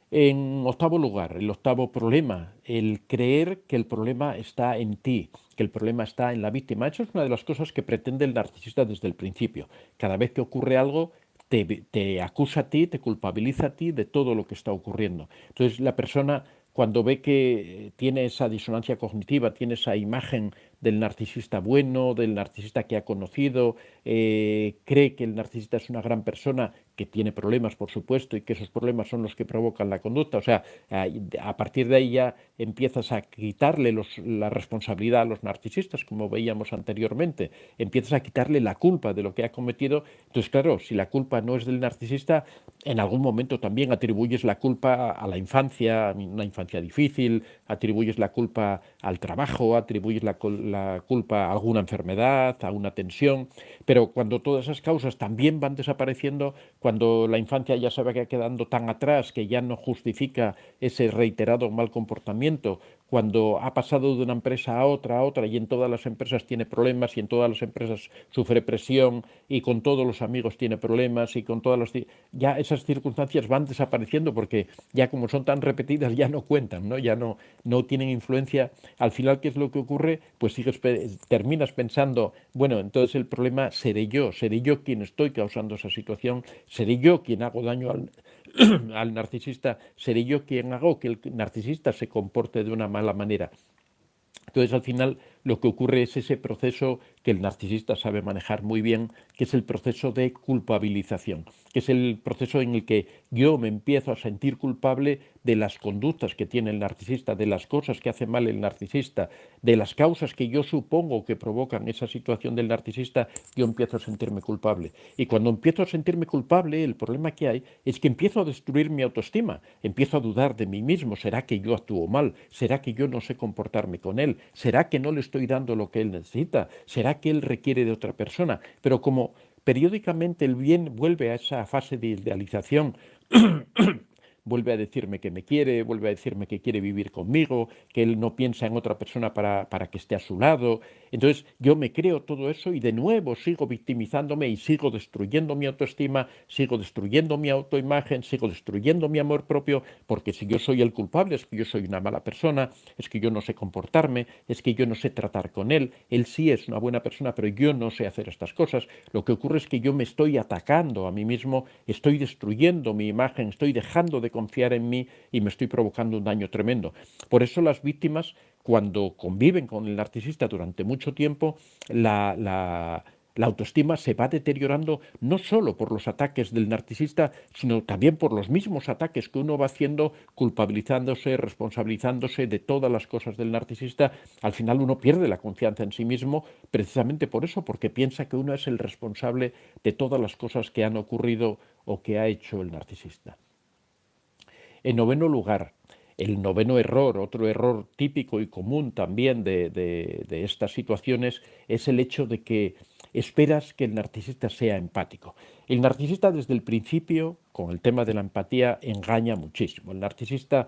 En octavo lugar, el octavo problema, el creer que el problema está en ti, que el problema está en la víctima. Eso es una de las cosas que pretende el narcisista desde el principio. Cada vez que ocurre algo, te acusa a ti, te culpabiliza a ti de todo lo que está ocurriendo. Entonces la persona, cuando ve que tiene esa disonancia cognitiva, tiene esa imagen del narcisista bueno, del narcisista que ha conocido, cree que el narcisista es una gran persona, que tiene problemas, por supuesto, y que esos problemas son los que provocan la conducta. O sea, a partir de ahí ya empiezas a quitarle la responsabilidad a los narcisistas, como veíamos anteriormente. Empiezas a quitarle la culpa de lo que ha cometido. Entonces, claro, si la culpa no es del narcisista, en algún momento también atribuyes la culpa a la infancia, una infancia difícil, atribuyes la culpa al trabajo, atribuyes la culpa a alguna enfermedad, a una tensión. Pero cuando todas esas causas también van desapareciendo, cuando la infancia ya se va quedando tan atrás que ya no justifica ese reiterado mal comportamiento, cuando ha pasado de una empresa a otra y en todas las empresas tiene problemas y en todas las empresas sufre presión y con todos los amigos tiene problemas y con todas las... Ya esas circunstancias van desapareciendo porque ya como son tan repetidas ya no cuentan, ¿no? Ya no tienen influencia. Al final, ¿qué es lo que ocurre? Pues terminas pensando, bueno, entonces el problema seré yo quien estoy causando esa situación, seré yo quien hago daño al narcisista, seré yo quien hago que el narcisista se comporte de una mala manera. Entonces, al final, lo que ocurre es ese proceso que el narcisista sabe manejar muy bien, que es el proceso de culpabilización, que es el proceso en el que yo me empiezo a sentir culpable de las conductas que tiene el narcisista, de las cosas que hace mal el narcisista, de las causas que yo supongo que provocan esa situación del narcisista, yo empiezo a sentirme culpable. Y cuando empiezo a sentirme culpable, el problema que hay es que empiezo a destruir mi autoestima, empiezo a dudar de mí mismo. ¿Será que yo actúo mal? ¿Será que yo no sé comportarme con él? ¿Será que no le estoy dando lo que él necesita? ¿Será que él requiere de otra persona? Pero como periódicamente el bien vuelve a esa fase de idealización, vuelve a decirme que me quiere, vuelve a decirme que quiere vivir conmigo, que él no piensa en otra persona para que esté a su lado. Entonces yo me creo todo eso y de nuevo sigo victimizándome y sigo destruyendo mi autoestima, sigo destruyendo mi autoimagen, sigo destruyendo mi amor propio, porque si yo soy el culpable es que yo soy una mala persona, es que yo no sé comportarme, es que yo no sé tratar con él sí es una buena persona, pero yo no sé hacer estas cosas. Lo que ocurre es que yo me estoy atacando a mí mismo, estoy destruyendo mi imagen, estoy dejando de confiar en mí y me estoy provocando un daño tremendo. Por eso las víctimas, cuando conviven con el narcisista durante mucho tiempo, la autoestima se va deteriorando no solo por los ataques del narcisista, sino también por los mismos ataques que uno va haciendo, culpabilizándose, responsabilizándose de todas las cosas del narcisista. Al final uno pierde la confianza en sí mismo precisamente por eso, porque piensa que uno es el responsable de todas las cosas que han ocurrido o que ha hecho el narcisista. En noveno lugar, el noveno error, otro error típico y común también de estas situaciones, es el hecho de que esperas que el narcisista sea empático. El narcisista desde el principio, con el tema de la empatía, engaña muchísimo. El narcisista,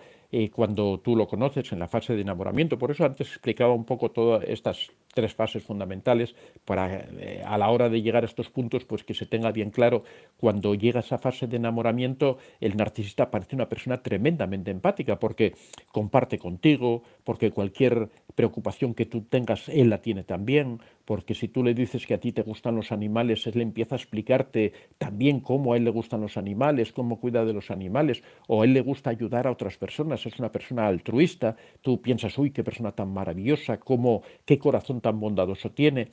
cuando tú lo conoces en la fase de enamoramiento, por eso antes explicaba un poco todas estas tres fases fundamentales para a la hora de llegar a estos puntos, pues que se tenga bien claro, cuando llega a esa fase de enamoramiento, el narcisista parece una persona tremendamente empática porque comparte contigo, porque cualquier preocupación que tú tengas, él la tiene también, porque si tú le dices que a ti te gustan los animales, él empieza a explicarte también cómo a él le gustan los animales, cómo cuida de los animales, o a él le gusta ayudar a otras personas, es una persona altruista, tú piensas, uy, qué persona tan maravillosa, cómo, qué corazón tan bondadoso tiene.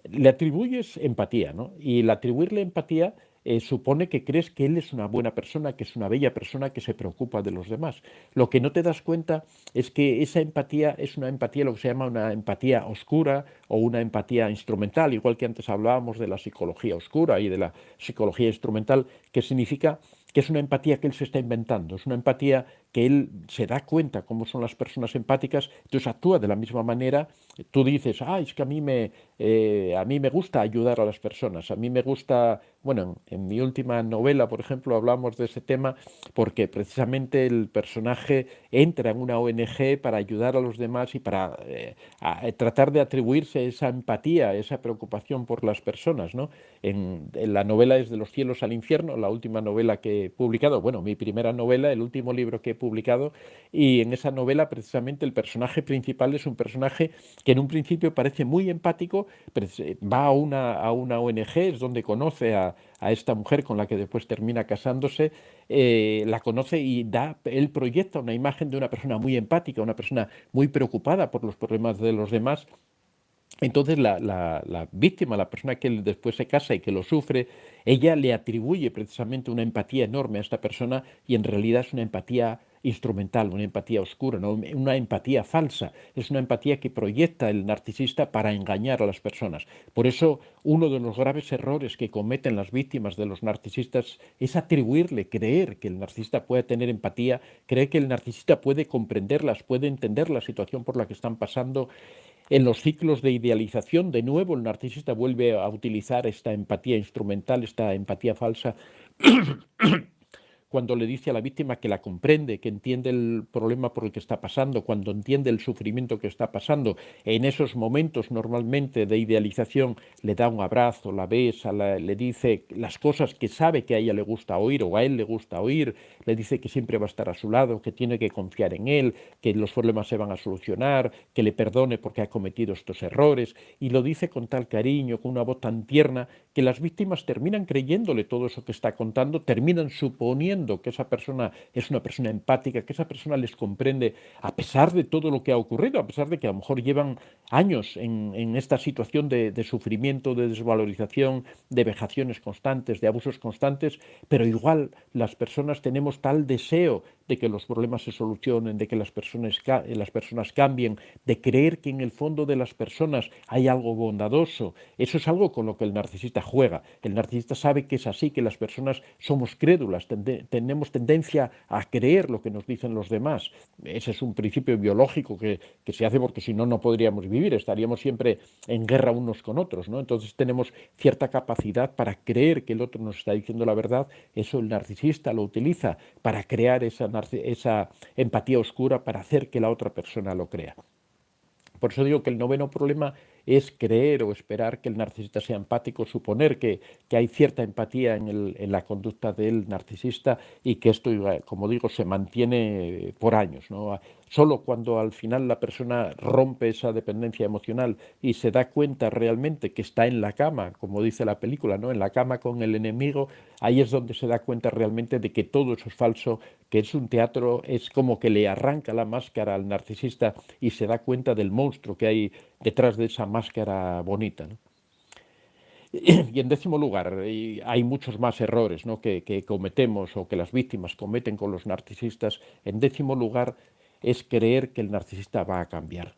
Le atribuyes empatía, ¿no? Y el atribuirle empatía supone que crees que él es una buena persona, que es una bella persona, que se preocupa de los demás. Lo que no te das cuenta es que esa empatía es una empatía, lo que se llama una empatía oscura o una empatía instrumental, igual que antes hablábamos de la psicología oscura y de la psicología instrumental, que significa que es una empatía que él se está inventando, es una empatía que él se da cuenta cómo son las personas empáticas, entonces actúa de la misma manera. Tú dices, es que a mí me gusta ayudar a las personas, a mí me gusta, bueno, en mi última novela, por ejemplo, hablamos de ese tema porque precisamente el personaje entra en una ONG para ayudar a los demás y para tratar de atribuirse esa empatía, esa preocupación por las personas, ¿no? La novela es De los cielos al infierno, la última novela que he publicado, bueno, mi primera novela, el último libro que he publicado, y en esa novela precisamente el personaje principal es un personaje que en un principio parece muy empático, va a una ONG, es donde conoce a esta mujer con la que después termina casándose, la conoce y él proyecta una imagen de una persona muy empática, una persona muy preocupada por los problemas de los demás. Entonces la víctima, la persona que después se casa y que lo sufre, ella le atribuye precisamente una empatía enorme a esta persona y en realidad es una empatía instrumental, una empatía oscura, ¿no? Una empatía falsa. Es una empatía que proyecta el narcisista para engañar a las personas. Por eso uno de los graves errores que cometen las víctimas de los narcisistas es atribuirle, creer que el narcisista puede tener empatía, creer que el narcisista puede comprenderlas, puede entender la situación por la que están pasando. En los ciclos de idealización, de nuevo, el narcisista vuelve a utilizar esta empatía instrumental, esta empatía falsa, cuando le dice a la víctima que la comprende, que entiende el problema por el que está pasando, cuando entiende el sufrimiento que está pasando. En esos momentos normalmente de idealización le da un abrazo, la besa, le dice las cosas que sabe que a ella le gusta oír o a él le gusta oír, le dice que siempre va a estar a su lado, que tiene que confiar en él, que los problemas se van a solucionar, que le perdone porque ha cometido estos errores, y lo dice con tal cariño, con una voz tan tierna, que las víctimas terminan creyéndole todo eso que está contando, terminan suponiendo que esa persona es una persona empática, que esa persona les comprende a pesar de todo lo que ha ocurrido, a pesar de que a lo mejor llevan años en esta situación de sufrimiento, de desvalorización, de vejaciones constantes, de abusos constantes, pero igual las personas tenemos tal deseo de que los problemas se solucionen, de que las personas cambien, de creer que en el fondo de las personas hay algo bondadoso. Eso es algo con lo que el narcisista juega. El narcisista sabe que es así, que las personas somos crédulas, tenemos tendencia a creer lo que nos dicen los demás. Ese es un principio biológico que se hace porque si no, no podríamos vivir, estaríamos siempre en guerra unos con otros, ¿no? Entonces tenemos cierta capacidad para creer que el otro nos está diciendo la verdad. Eso el narcisista lo utiliza para crear esa empatía oscura, para hacer que la otra persona lo crea. Por eso digo que el noveno problema es creer o esperar que el narcisista sea empático, suponer que hay cierta empatía en la conducta del narcisista y que esto, como digo, se mantiene por años, ¿no? Solo cuando al final la persona rompe esa dependencia emocional y se da cuenta realmente que está en la cama, como dice la película, ¿no? En la cama con el enemigo, ahí es donde se da cuenta realmente de que todo eso es falso, que es un teatro, es como que le arranca la máscara al narcisista y se da cuenta del monstruo que hay detrás de esa máscara bonita, ¿no? Y en décimo lugar, hay muchos más errores, ¿no? que cometemos o que las víctimas cometen con los narcisistas. En décimo lugar es creer que el narcisista va a cambiar.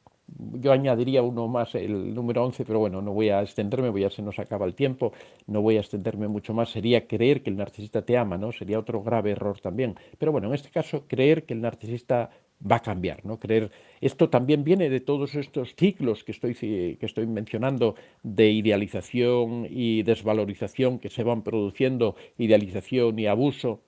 Yo añadiría uno más, el número 11, pero bueno, no voy a extenderme, ya se nos acaba el tiempo, no voy a extenderme mucho más. Sería creer que el narcisista te ama, ¿no? Sería otro grave error también. Pero bueno, en este caso, creer que el narcisista va a cambiar, ¿no? Creer, esto también viene de todos estos ciclos que estoy mencionando de idealización y desvalorización que se van produciendo, idealización y abuso,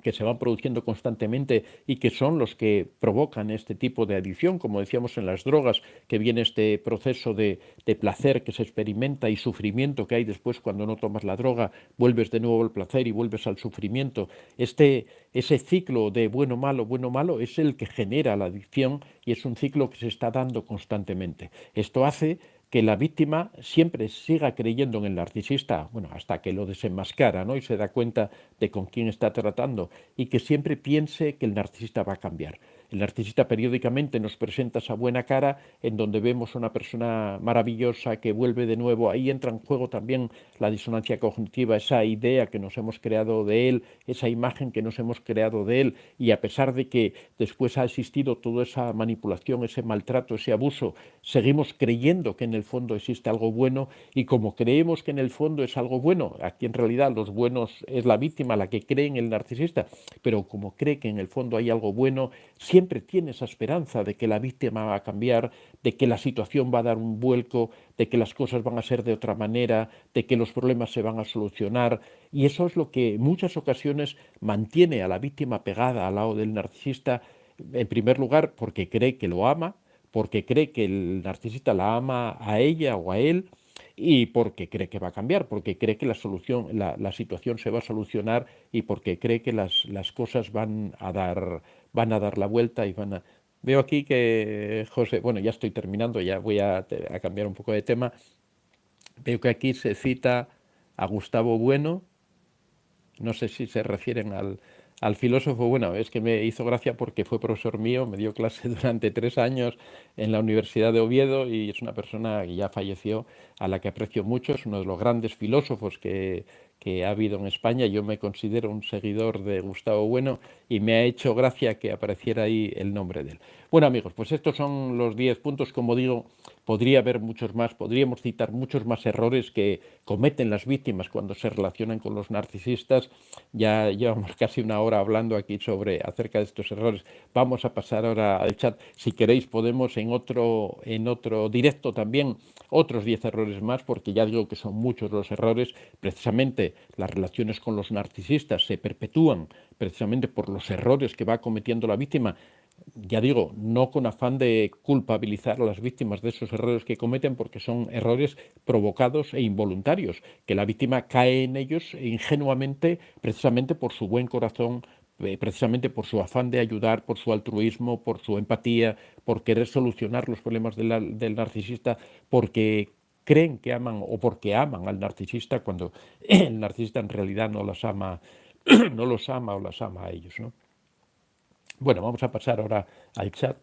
que se van produciendo constantemente y que son los que provocan este tipo de adicción, como decíamos en las drogas, que viene este proceso de placer que se experimenta y sufrimiento que hay después cuando no tomas la droga, vuelves de nuevo al placer y vuelves al sufrimiento. Ese ciclo de bueno, malo, es el que genera la adicción y es un ciclo que se está dando constantemente. Esto hace que la víctima siempre siga creyendo en el narcisista, bueno, hasta que lo desenmascara, ¿no? Y se da cuenta de con quién está tratando y que siempre piense que el narcisista va a cambiar. El narcisista periódicamente nos presenta esa buena cara en donde vemos una persona maravillosa que vuelve de nuevo. Ahí entra en juego también la disonancia cognitiva, esa idea que nos hemos creado de él, esa imagen que nos hemos creado de él, y a pesar de que después ha existido toda esa manipulación, ese maltrato, ese abuso, seguimos creyendo que en el fondo existe algo bueno, y como creemos que en el fondo es algo bueno, aquí en realidad los buenos es la víctima la que cree en el narcisista, pero como cree que en el fondo hay algo bueno, siempre tiene esa esperanza de que la víctima va a cambiar, de que la situación va a dar un vuelco, de que las cosas van a ser de otra manera, de que los problemas se van a solucionar, y eso es lo que en muchas ocasiones mantiene a la víctima pegada al lado del narcisista, en primer lugar porque cree que lo ama, porque cree que el narcisista la ama a ella o a él, y porque cree que va a cambiar, porque cree que la situación se va a solucionar, y porque cree que las cosas van a dar la vuelta y van a... Veo aquí que José, bueno, ya estoy terminando, ya voy a cambiar un poco de tema. Veo que aquí se cita a Gustavo Bueno, no sé si se refieren al filósofo. Bueno, es que me hizo gracia porque fue profesor mío, me dio clase durante 3 años en la Universidad de Oviedo, y es una persona que ya falleció, a la que aprecio mucho, es uno de los grandes filósofos que ha habido en España. Yo me considero un seguidor de Gustavo Bueno y me ha hecho gracia que apareciera ahí el nombre de él. Bueno, amigos, pues estos son los 10 puntos. Como digo, podría haber muchos más, podríamos citar muchos más errores que cometen las víctimas cuando se relacionan con los narcisistas. Ya llevamos casi una hora hablando aquí acerca de estos errores. Vamos a pasar ahora al chat. Si queréis podemos en otro directo también otros 10 errores más, porque ya digo que son muchos los errores. Precisamente las relaciones con los narcisistas se perpetúan precisamente por los errores que va cometiendo la víctima. Ya digo, no con afán de culpabilizar a las víctimas de esos errores que cometen, porque son errores provocados e involuntarios, que la víctima cae en ellos ingenuamente, precisamente por su buen corazón, precisamente por su afán de ayudar, por su altruismo, por su empatía, por querer solucionar los problemas del narcisista, porque creen que aman o porque aman al narcisista, cuando el narcisista en realidad no las ama, no los ama o las ama a ellos, ¿no? Bueno, vamos a pasar ahora al chat.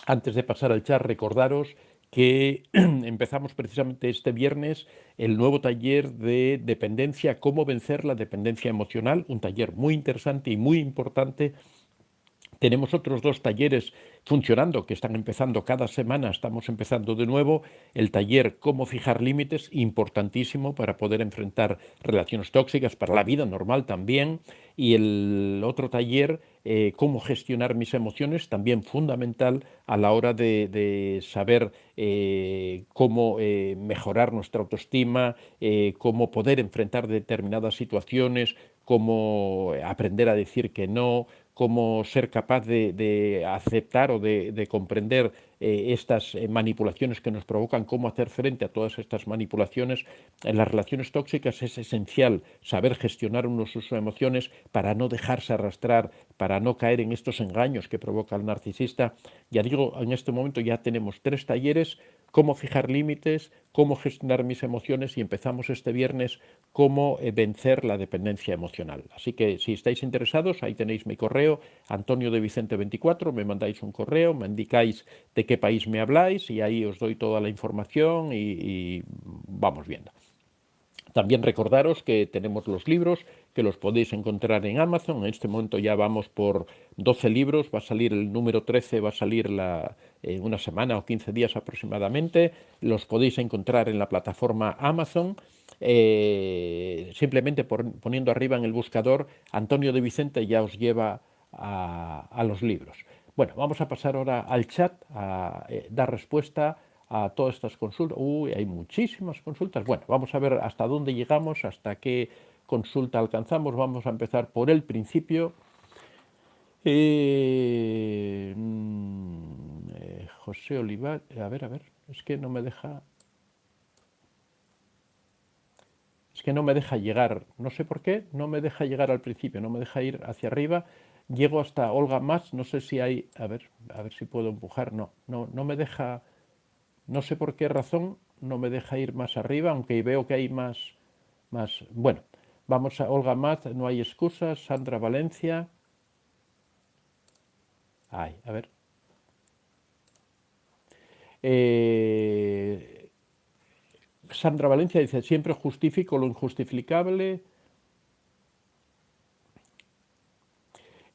Antes de pasar al chat, recordaros que empezamos precisamente este viernes el nuevo taller de dependencia, cómo vencer la dependencia emocional, un taller muy interesante y muy importante. Tenemos otros 2 talleres funcionando que están empezando cada semana, estamos empezando de nuevo. El taller Cómo fijar límites, importantísimo para poder enfrentar relaciones tóxicas, para la vida normal también. Y el otro taller, Cómo gestionar mis emociones, también fundamental a la hora de saber cómo mejorar nuestra autoestima, cómo poder enfrentar determinadas situaciones, cómo aprender a decir que no, cómo ser capaz de aceptar o de comprender estas manipulaciones que nos provocan, cómo hacer frente a todas estas manipulaciones. En las relaciones tóxicas es esencial saber gestionar sus emociones para no dejarse arrastrar, para no caer en estos engaños que provoca el narcisista. Ya digo, en este momento ya tenemos 3 talleres: cómo fijar límites, cómo gestionar mis emociones, y empezamos este viernes cómo vencer la dependencia emocional. Así que si estáis interesados, ahí tenéis mi correo, Antonio de Vicente 24, me mandáis un correo, me indicáis de qué país me habláis y ahí os doy toda la información y vamos viendo. También recordaros que tenemos los libros, que los podéis encontrar en Amazon. En este momento ya vamos por 12 libros, va a salir el número 13, va a salir en una semana o 15 días aproximadamente. Los podéis encontrar en la plataforma Amazon. Simplemente poniendo arriba en el buscador Antonio de Vicente ya os lleva a los libros. Bueno, vamos a pasar ahora al chat, a dar respuesta a todas estas consultas. Uy, hay muchísimas consultas. Bueno, vamos a ver hasta dónde llegamos, hasta qué consulta alcanzamos. Vamos a empezar por el principio. José Olivar, a ver, es que no me deja... Es que no me deja llegar, no sé por qué, no me deja llegar al principio, no me deja ir hacia arriba. Llego hasta Olga Más, no sé si hay, a ver si puedo empujar, no me deja, no sé por qué razón, no me deja ir más arriba, aunque veo que hay más, bueno, vamos a Olga Más, no hay excusas, Sandra Valencia, a ver. Sandra Valencia dice, siempre justifico lo injustificable.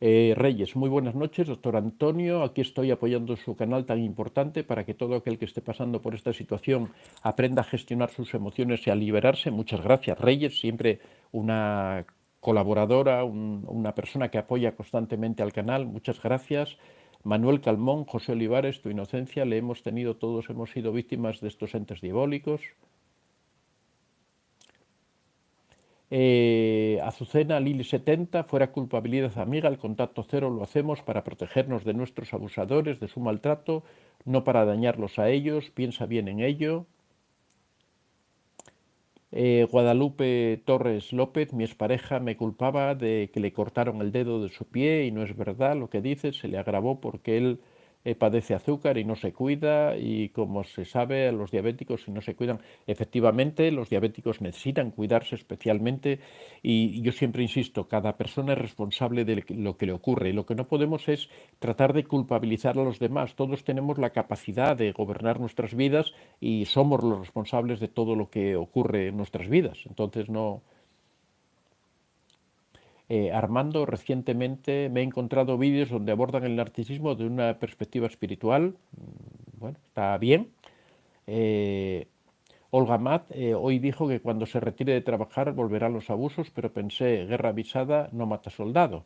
Reyes, muy buenas noches, doctor Antonio. Aquí estoy apoyando su canal tan importante para que todo aquel que esté pasando por esta situación aprenda a gestionar sus emociones y a liberarse. Muchas gracias, Reyes, siempre una colaboradora, una persona que apoya constantemente al canal. Muchas gracias. Manuel Calmón, José Olivares, tu inocencia, le hemos tenido, todos hemos sido víctimas de estos entes diabólicos. Azucena Lili 70, fuera culpabilidad amiga, el contacto cero lo hacemos para protegernos de nuestros abusadores, de su maltrato, no para dañarlos a ellos, piensa bien en ello. Guadalupe Torres López, mi expareja me culpaba de que le cortaron el dedo de su pie y no es verdad lo que dice, se le agravó porque él padece azúcar y no se cuida, y como se sabe, a los diabéticos, si no se cuidan, efectivamente los diabéticos necesitan cuidarse especialmente, y yo siempre insisto, cada persona es responsable de lo que le ocurre, y lo que no podemos es tratar de culpabilizar a los demás. Todos tenemos la capacidad de gobernar nuestras vidas y somos los responsables de todo lo que ocurre en nuestras vidas. Entonces no... Armando, recientemente me he encontrado vídeos donde abordan el narcisismo de una perspectiva espiritual. Bueno, está bien. Olga Matt hoy dijo que cuando se retire de trabajar volverán los abusos, pero pensé, guerra avisada no mata soldado.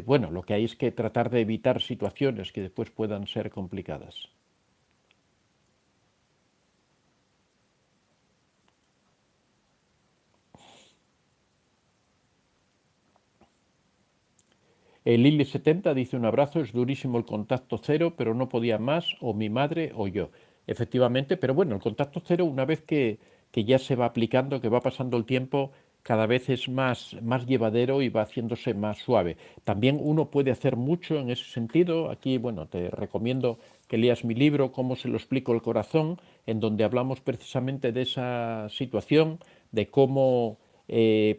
Bueno, lo que hay es que tratar de evitar situaciones que después puedan ser complicadas. Lili 70 dice, un abrazo, es durísimo el contacto cero, pero no podía más, o mi madre o yo. Efectivamente, pero bueno, el contacto cero, una vez que ya se va aplicando, que va pasando el tiempo, cada vez es más llevadero y va haciéndose más suave. También uno puede hacer mucho en ese sentido. Aquí, bueno, te recomiendo que leas mi libro, Cómo se lo explico el corazón, en donde hablamos precisamente de esa situación, de cómo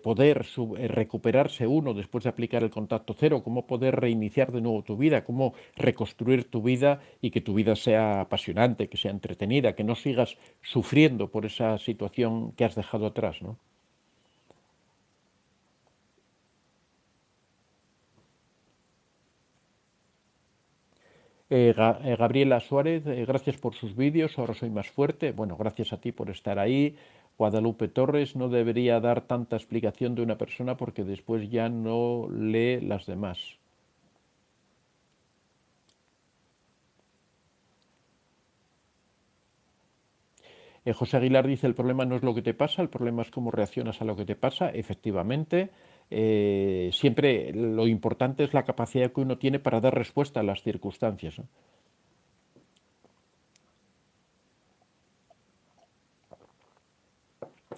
poder recuperarse uno después de aplicar el contacto cero, cómo poder reiniciar de nuevo tu vida, cómo reconstruir tu vida y que tu vida sea apasionante, que sea entretenida, que no sigas sufriendo por esa situación que has dejado atrás, ¿no? Gabriela Suárez, gracias por sus vídeos, ahora soy más fuerte. Bueno, gracias a ti por estar ahí. Guadalupe Torres, no debería dar tanta explicación de una persona porque después ya no lee las demás. José Aguilar dice, el problema no es lo que te pasa, el problema es cómo reaccionas a lo que te pasa. Efectivamente, siempre lo importante es la capacidad que uno tiene para dar respuesta a las circunstancias, ¿no?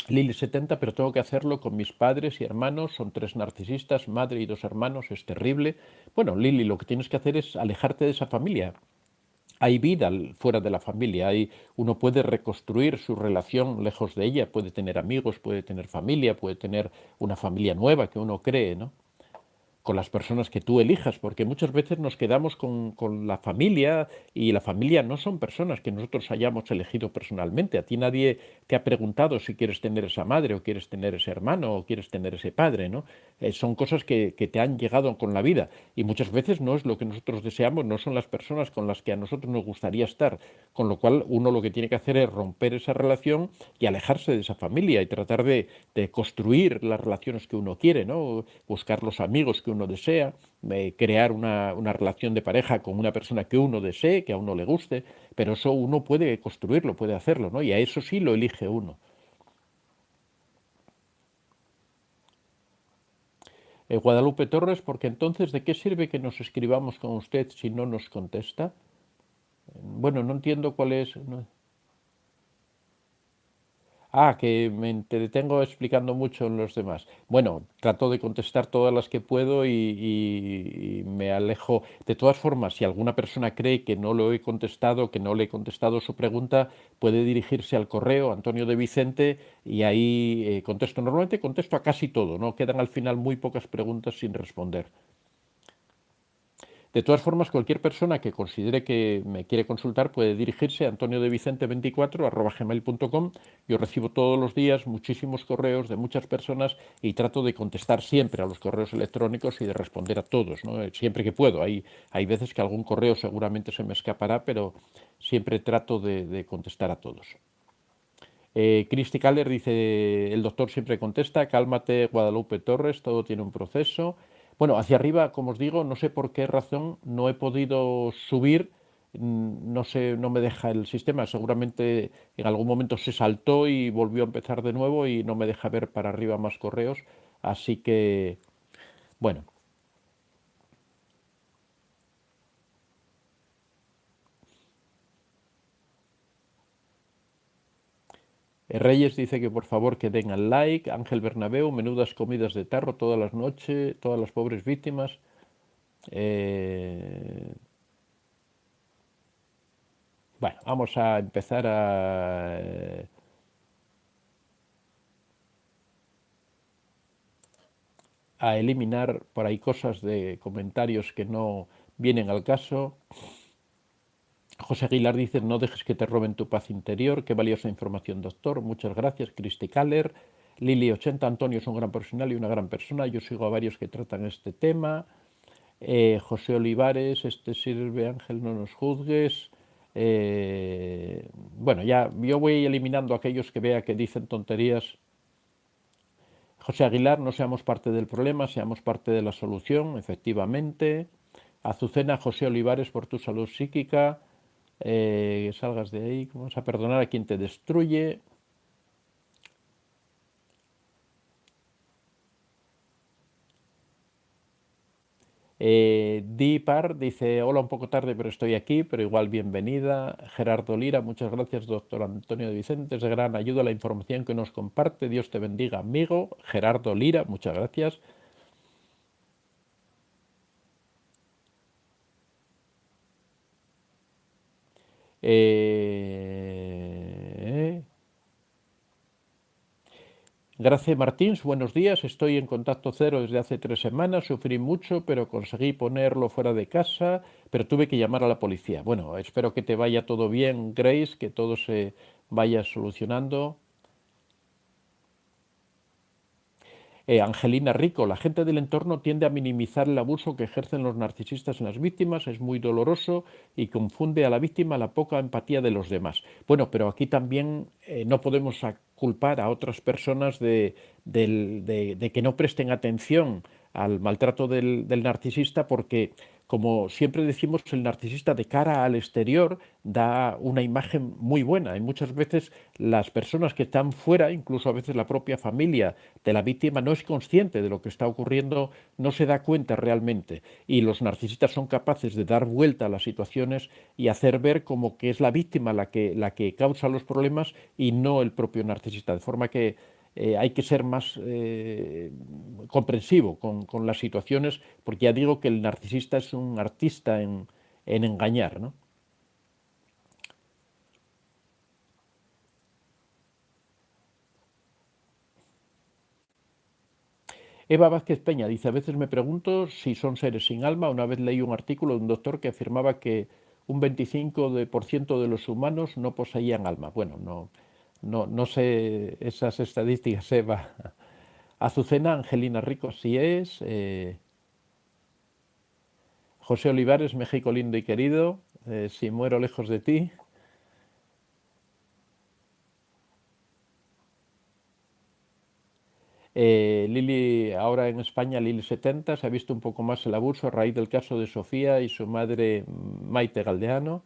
Lili 70, pero tengo que hacerlo con mis padres y hermanos, son 3 narcisistas, madre y 2 hermanos, es terrible. Bueno, Lili, lo que tienes que hacer es alejarte de esa familia. Hay vida fuera de la familia, uno puede reconstruir su relación lejos de ella, puede tener amigos, puede tener familia, puede tener una familia nueva que uno cree, ¿no? Con las personas que tú elijas, porque muchas veces nos quedamos con la familia, y la familia no son personas que nosotros hayamos elegido personalmente. A ti nadie te ha preguntado si quieres tener esa madre o quieres tener ese hermano o quieres tener ese padre, ¿no? Son cosas que te han llegado con la vida, y muchas veces no es lo que nosotros deseamos, no son las personas con las que a nosotros nos gustaría estar, con lo cual uno lo que tiene que hacer es romper esa relación y alejarse de esa familia y tratar de construir las relaciones que uno quiere, ¿no? Buscar los amigos que uno desea, crear una relación de pareja con una persona que uno desee, que a uno le guste, pero eso uno puede construirlo, puede hacerlo, ¿no? Y a eso sí lo elige uno. Guadalupe Torres, porque entonces, ¿de qué sirve que nos escribamos con usted si no nos contesta? Bueno, no entiendo cuál es. Que me entretengo explicando mucho en los demás. Bueno, trato de contestar todas las que puedo y me alejo. De todas formas, si alguna persona cree que no lo he contestado, que no le he contestado su pregunta, puede dirigirse al correo Antonio de Vicente y ahí contesto. Normalmente contesto a casi todo, ¿no? Quedan al final muy pocas preguntas sin responder. De todas formas, cualquier persona que considere que me quiere consultar puede dirigirse a antoniodevicente24@gmail.com. Yo recibo todos los días muchísimos correos de muchas personas y trato de contestar siempre a los correos electrónicos y de responder a todos, ¿no? Siempre que puedo. Hay veces que algún correo seguramente se me escapará, pero siempre trato de contestar a todos. Cristi Caller dice, el doctor siempre contesta, cálmate Guadalupe Torres, todo tiene un proceso. Bueno, hacia arriba, como os digo, no sé por qué razón no he podido subir, no sé, no me deja el sistema, seguramente en algún momento se saltó y volvió a empezar de nuevo y no me deja ver para arriba más correos, así que, bueno. Reyes dice que por favor que den al like. Ángel Bernabeu, menudas comidas de tarro todas las noches, todas las pobres víctimas. Eh, bueno, vamos a empezar a eliminar por ahí cosas de comentarios que no vienen al caso. José Aguilar dice, no dejes que te roben tu paz interior. Qué valiosa información, doctor. Muchas gracias. Cristi Caller. Lili80, Antonio es un gran profesional y una gran persona. Yo sigo a varios que tratan este tema. José Olivares, este sirve, Ángel, no nos juzgues. Bueno, ya yo voy eliminando aquellos que vea que dicen tonterías. José Aguilar, no seamos parte del problema, seamos parte de la solución, efectivamente. Azucena, José Olivares, por tu salud psíquica. Salgas de ahí, vamos a perdonar a quien te destruye. Dipar dice, hola, un poco tarde, pero estoy aquí, pero igual bienvenida. Gerardo Lira, muchas gracias, doctor Antonio de Vicente, es de gran ayuda la información que nos comparte. Dios te bendiga, amigo. Gerardo Lira, muchas gracias. Gracia Martins, buenos días. Estoy en contacto cero desde hace 3 semanas. Sufrí mucho, pero conseguí ponerlo fuera de casa, pero tuve que llamar a la policía. Bueno, espero que te vaya todo bien, Grace, que todo se vaya solucionando. Angelina Rico, la gente del entorno tiende a minimizar el abuso que ejercen los narcisistas en las víctimas, es muy doloroso y confunde a la víctima la poca empatía de los demás. Bueno, pero aquí también no podemos culpar a otras personas de que no presten atención al maltrato del narcisista porque, como siempre decimos, el narcisista de cara al exterior da una imagen muy buena y muchas veces las personas que están fuera, incluso a veces la propia familia de la víctima, no es consciente de lo que está ocurriendo, no se da cuenta realmente y los narcisistas son capaces de dar vuelta a las situaciones y hacer ver como que es la víctima la que causa los problemas y no el propio narcisista, de forma que hay que ser más comprensivo con las situaciones, porque ya digo que el narcisista es un artista en engañar, ¿no? Eva Vázquez Peña dice, a veces me pregunto si son seres sin alma. Una vez leí un artículo de un doctor que afirmaba que un 25% de los humanos no poseían alma. Bueno, no sé esas estadísticas, Eva. Azucena, Angelina Rico, sí es. José Olivares, México lindo y querido. Si muero lejos de ti. Lili, ahora en España, Lili 70, se ha visto un poco más el abuso a raíz del caso de Sofía y su madre Maite Galdeano.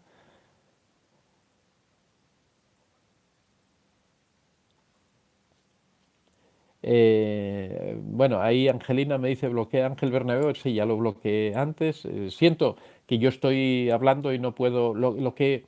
Bueno, ahí Angelina me dice bloquea Ángel Bernabéu, sí, ya lo bloqueé antes. Siento que yo estoy hablando y no puedo. Lo que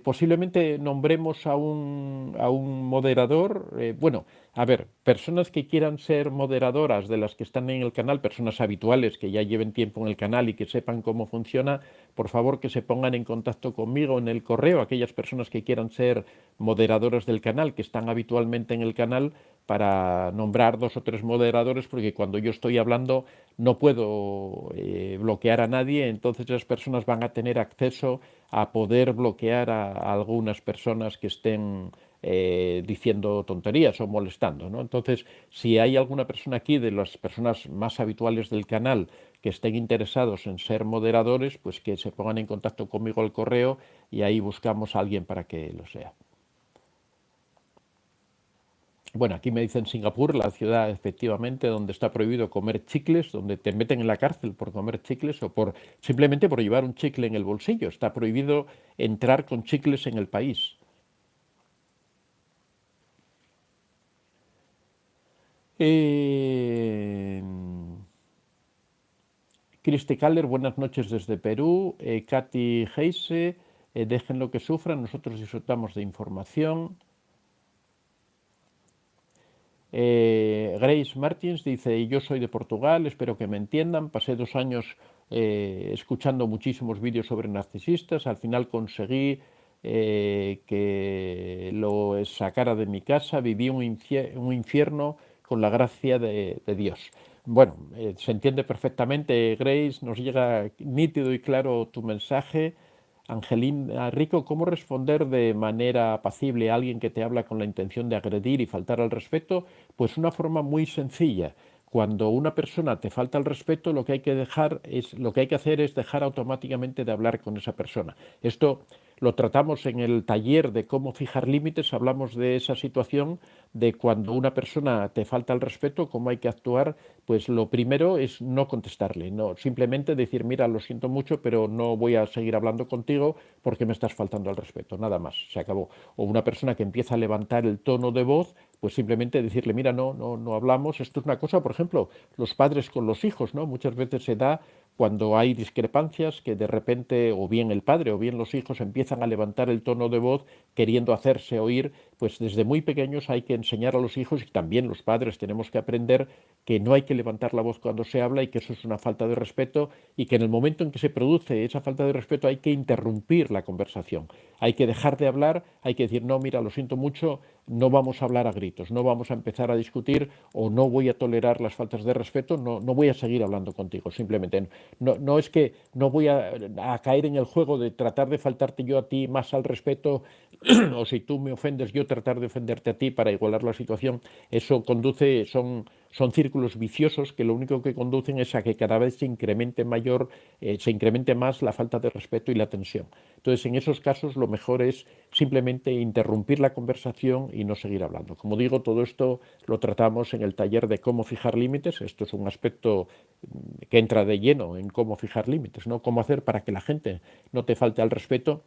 posiblemente nombremos a un moderador. Bueno, a ver, personas que quieran ser moderadoras de las que están en el canal, personas habituales que ya lleven tiempo en el canal y que sepan cómo funciona, por favor que se pongan en contacto conmigo en el correo, aquellas personas que quieran ser moderadoras del canal, que están habitualmente en el canal, para nombrar dos o tres moderadores, porque cuando yo estoy hablando no puedo bloquear a nadie, entonces esas personas van a tener acceso a poder bloquear a algunas personas que estén diciendo tonterías o molestando, ¿no? Entonces, si hay alguna persona aquí de las personas más habituales del canal que estén interesados en ser moderadores, pues que se pongan en contacto conmigo al correo y ahí buscamos a alguien para que lo sea. Bueno, aquí me dicen Singapur, la ciudad efectivamente donde está prohibido comer chicles, donde te meten en la cárcel por comer chicles o por simplemente por llevar un chicle en el bolsillo. Está prohibido entrar con chicles en el país. Eh, Cristi Kaller, buenas noches desde Perú. Katy Heise, déjenlo que sufran, nosotros disfrutamos de información. Grace Martins dice, yo soy de Portugal, espero que me entiendan, pasé 2 años escuchando muchísimos vídeos sobre narcisistas, al final conseguí que lo sacara de mi casa, viví un infierno con la gracia de Dios. Bueno, se entiende perfectamente, Grace, nos llega nítido y claro tu mensaje. Angelina Rico, ¿cómo responder de manera apacible a alguien que te habla con la intención de agredir y faltar al respeto? Pues una forma muy sencilla. Cuando una persona te falta el respeto, lo que hay que hacer es dejar automáticamente de hablar con esa persona. Esto lo tratamos en el taller de cómo fijar límites, hablamos de esa situación de cuando una persona te falta el respeto, cómo hay que actuar. Pues lo primero es no contestarle, no simplemente decir, mira, lo siento mucho, pero no voy a seguir hablando contigo porque me estás faltando al respeto, nada más, se acabó. O una persona que empieza a levantar el tono de voz, pues simplemente decirle, mira, no hablamos. Esto es una cosa, por ejemplo, los padres con los hijos, ¿no? Muchas veces se da cuando hay discrepancias que de repente o bien el padre o bien los hijos empiezan a levantar el tono de voz queriendo hacerse oír. Pues desde muy pequeños hay que enseñar a los hijos, y también los padres tenemos que aprender, que no hay que levantar la voz cuando se habla y que eso es una falta de respeto, y que en el momento en que se produce esa falta de respeto hay que interrumpir la conversación. Hay que dejar de hablar, hay que decir, no, mira, lo siento mucho, no vamos a hablar a gritos, no vamos a empezar a discutir o no voy a tolerar las faltas de respeto, no voy a seguir hablando contigo, simplemente. No es que no voy a caer en el juego de tratar de faltarte yo a ti más al respeto o si tú me ofendes yo tratar de ofenderte a ti para igualar la situación. Eso conduce, son círculos viciosos que lo único que conducen es a que cada vez se incremente más la falta de respeto y la tensión. Entonces, en esos casos lo mejor es simplemente interrumpir la conversación y no seguir hablando. Como digo, todo esto lo tratamos en el taller de cómo fijar límites. Esto es un aspecto que entra de lleno en cómo fijar límites, ¿no? Cómo hacer para que la gente no te falte al respeto,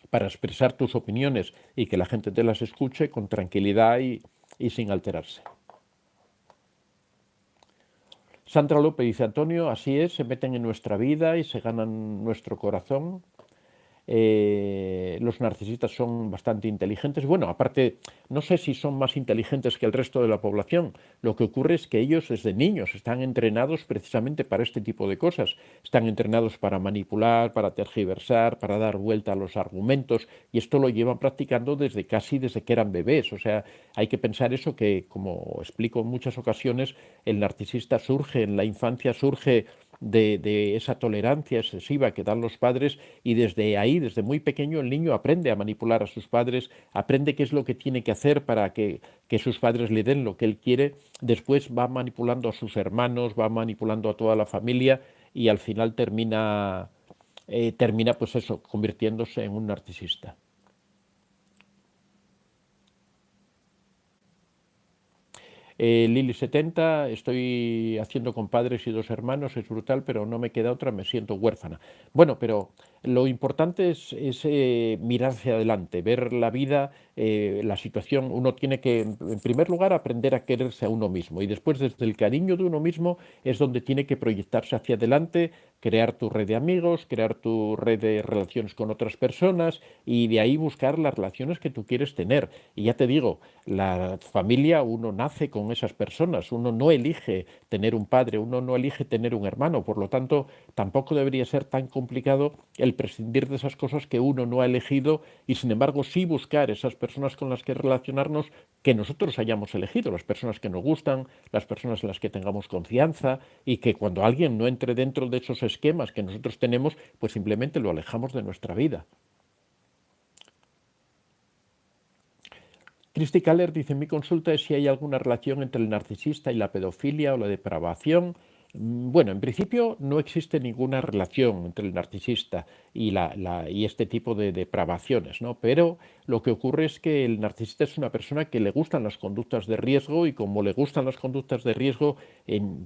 para expresar tus opiniones y que la gente te las escuche con tranquilidad y sin alterarse. Sandra López dice, Antonio, así es, se meten en nuestra vida y se ganan nuestro corazón. Los narcisistas son bastante inteligentes. Bueno, aparte, no sé si son más inteligentes que el resto de la población. Lo que ocurre es que ellos desde niños están entrenados precisamente para este tipo de cosas. Están entrenados para manipular, para tergiversar, para dar vuelta a los argumentos, y esto lo llevan practicando desde que eran bebés. O sea, hay que pensar eso, que como explico en muchas ocasiones, el narcisista surge en la infancia, surge de esa tolerancia excesiva que dan los padres, y desde ahí, desde muy pequeño, el niño aprende a manipular a sus padres, aprende qué es lo que tiene que hacer para que sus padres le den lo que él quiere. Después va manipulando a sus hermanos, va manipulando a toda la familia, y al final termina pues eso, convirtiéndose en un narcisista. Lili70, estoy haciendo con padres y 2 hermanos, es brutal, pero no me queda otra, me siento huérfana. Bueno, pero lo importante es mirar hacia adelante, ver la vida, la situación. Uno tiene que, en primer lugar, aprender a quererse a uno mismo y después, desde el cariño de uno mismo, es donde tiene que proyectarse hacia adelante, crear tu red de amigos, crear tu red de relaciones con otras personas y de ahí buscar las relaciones que tú quieres tener. Y ya te digo, la familia, uno nace con esas personas, uno no elige tener un padre, uno no elige tener un hermano, por lo tanto, tampoco debería ser tan complicado el prescindir de esas cosas que uno no ha elegido y, sin embargo, sí buscar esas personas con las que relacionarnos que nosotros hayamos elegido, las personas que nos gustan, las personas en las que tengamos confianza y que cuando alguien no entre dentro de esos esquemas que nosotros tenemos, pues simplemente lo alejamos de nuestra vida. Christy Kaller dice, mi consulta es si hay alguna relación entre el narcisista y la pedofilia o la depravación. Bueno, en principio no existe ninguna relación entre el narcisista y este tipo de depravaciones, ¿no? Pero lo que ocurre es que el narcisista es una persona que le gustan las conductas de riesgo y como le gustan las conductas de riesgo,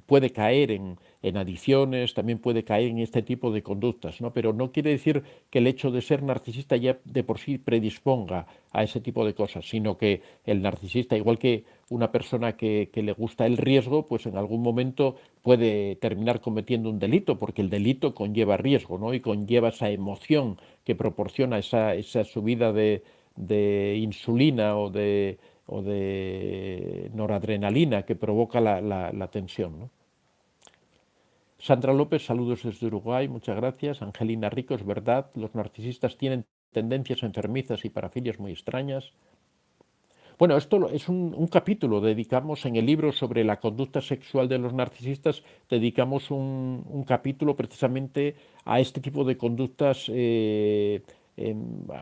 puede caer en adicciones, también puede caer en este tipo de conductas, ¿no? Pero no quiere decir que el hecho de ser narcisista ya de por sí predisponga a ese tipo de cosas, sino que el narcisista, igual que una persona que le gusta el riesgo, pues en algún momento puede terminar cometiendo un delito, porque el delito conlleva riesgo, ¿no? Y conlleva esa emoción que proporciona esa subida de insulina o de noradrenalina que provoca la tensión, ¿no? Sandra López, saludos desde Uruguay, muchas gracias. Angelina Rico, es verdad, los narcisistas tienen tendencias enfermizas y parafilias muy extrañas. Bueno, esto es un capítulo, dedicamos en el libro sobre la conducta sexual de los narcisistas, dedicamos un capítulo precisamente a este tipo de conductas,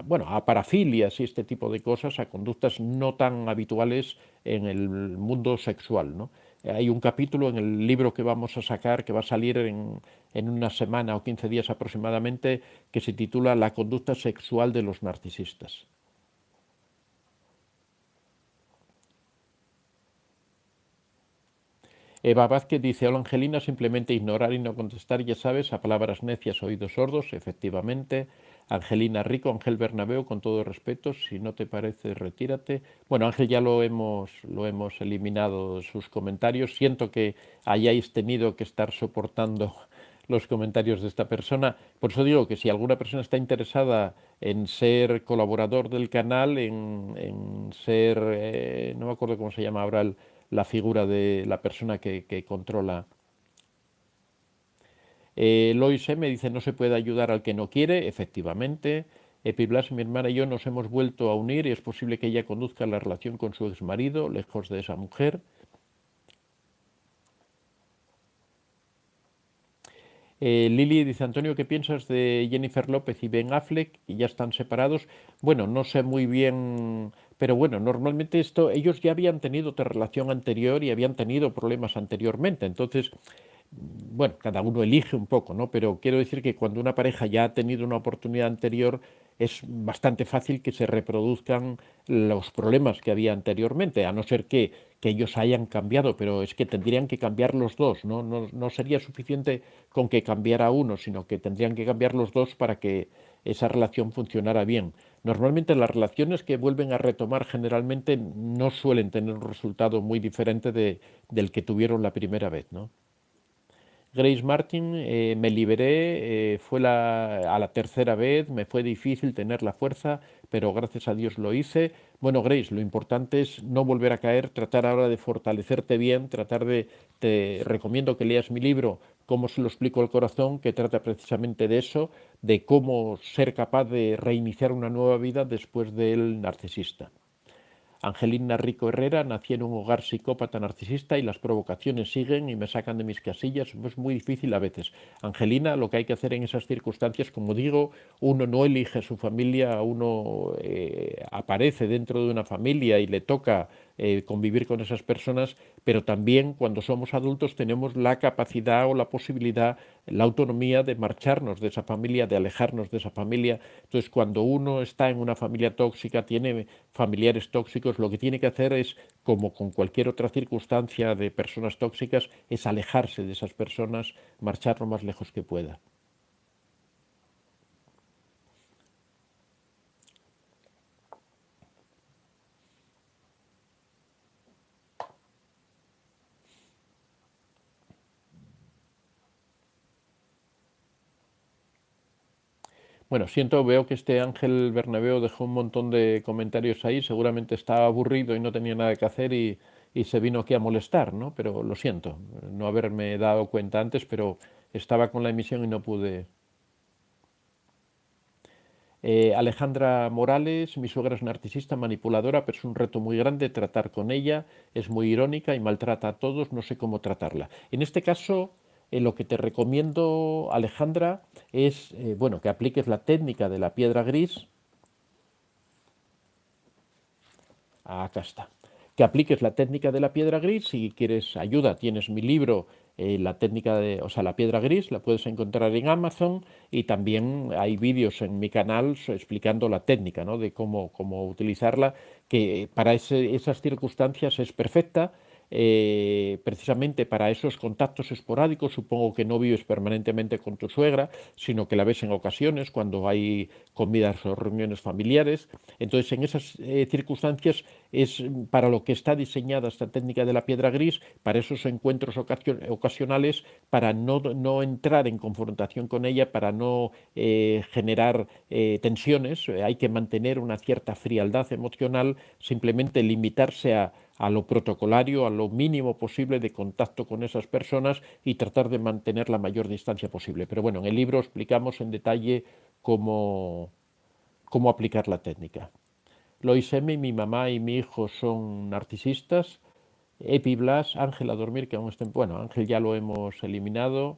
bueno, a parafilias y este tipo de cosas, a conductas no tan habituales en el mundo sexual, ¿no? Hay un capítulo en el libro que vamos a sacar, que va a salir en una semana o 15 días aproximadamente, que se titula La conducta sexual de los narcisistas. Eva Vázquez dice, hola Angelina, simplemente ignorar y no contestar, ya sabes, a palabras necias, oídos sordos, efectivamente. Angelina Rico, Ángel Bernabeu, con todo respeto, si no te parece, retírate. Bueno, Ángel ya lo hemos eliminado de sus comentarios. Siento que hayáis tenido que estar soportando los comentarios de esta persona. Por eso digo que si alguna persona está interesada en ser colaborador del canal, en ser, no me acuerdo cómo se llama ahora la figura de la persona que controla. Lois M. dice, no se puede ayudar al que no quiere, efectivamente. Epiblas, mi hermana y yo nos hemos vuelto a unir y es posible que ella conduzca la relación con su exmarido, lejos de esa mujer. Lili dice, Antonio, ¿qué piensas de Jennifer López y Ben Affleck? Y ya están separados. Bueno, no sé muy bien, pero bueno, normalmente ellos ya habían tenido otra relación anterior y habían tenido problemas anteriormente. Entonces, bueno, cada uno elige un poco, ¿no? Pero quiero decir que cuando una pareja ya ha tenido una oportunidad anterior, es bastante fácil que se reproduzcan los problemas que había anteriormente, a no ser que ellos hayan cambiado, pero es que tendrían que cambiar los dos, ¿no? No sería suficiente con que cambiara uno, sino que tendrían que cambiar los dos para que esa relación funcionara bien. Normalmente las relaciones que vuelven a retomar generalmente no suelen tener un resultado muy diferente del que tuvieron la primera vez, ¿no? Grace Martin, me liberé, fue a la tercera vez, me fue difícil tener la fuerza, pero gracias a Dios lo hice. Bueno, Grace, lo importante es no volver a caer, tratar ahora de fortalecerte bien, te recomiendo que leas mi libro, Cómo se lo explico al corazón, que trata precisamente de eso, de cómo ser capaz de reiniciar una nueva vida después del narcisista. Angelina Rico Herrera, nací en un hogar psicópata narcisista y las provocaciones siguen y me sacan de mis casillas. Es muy difícil a veces. Angelina, lo que hay que hacer en esas circunstancias, como digo, uno no elige su familia, uno aparece dentro de una familia y le toca convivir con esas personas, pero también cuando somos adultos tenemos la capacidad o la posibilidad, la autonomía de marcharnos de esa familia, de alejarnos de esa familia. Entonces, cuando uno está en una familia tóxica, tiene familiares tóxicos, lo que tiene que hacer es, como con cualquier otra circunstancia de personas tóxicas, es alejarse de esas personas, marchar lo más lejos que pueda. Bueno, siento, veo que este Ángel Bernabéu dejó un montón de comentarios ahí, seguramente estaba aburrido y no tenía nada que hacer y se vino aquí a molestar, ¿no? Pero lo siento, no haberme dado cuenta antes, pero estaba con la emisión y no pude. Alejandra Morales, mi suegra es narcisista, manipuladora, pero es un reto muy grande tratar con ella, es muy irónica y maltrata a todos, no sé cómo tratarla. En este caso, lo que te recomiendo, Alejandra, es bueno, que apliques la técnica de la piedra gris. Acá está. Que apliques la técnica de la piedra gris. Si quieres ayuda, tienes mi libro, la técnica de, o sea, la piedra gris, la puedes encontrar en Amazon y también hay vídeos en mi canal explicando la técnica, ¿no? De cómo utilizarla, que para esas circunstancias es perfecta. Precisamente para esos contactos esporádicos, supongo que no vives permanentemente con tu suegra, sino que la ves en ocasiones cuando hay comidas o reuniones familiares. Entonces, en esas circunstancias es para lo que está diseñada esta técnica de la piedra gris, para esos encuentros ocasionales, para no entrar en confrontación con ella, para no generar tensiones. Hay que mantener una cierta frialdad emocional, simplemente limitarse a lo protocolario, a lo mínimo posible de contacto con esas personas y tratar de mantener la mayor distancia posible. Pero bueno, en el libro explicamos en detalle cómo aplicar la técnica. Lois M., mi mamá y mi hijo son narcisistas. Epi Blas, Ángel a dormir, que aún estén. Bueno, Ángel ya lo hemos eliminado.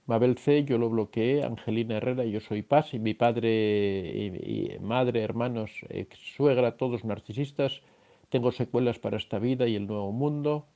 Mabel C., yo lo bloqueé. Angelina Herrera, yo soy Paz. Y mi padre y madre, hermanos, ex suegra, todos narcisistas. Tengo secuelas para esta vida y el nuevo mundo.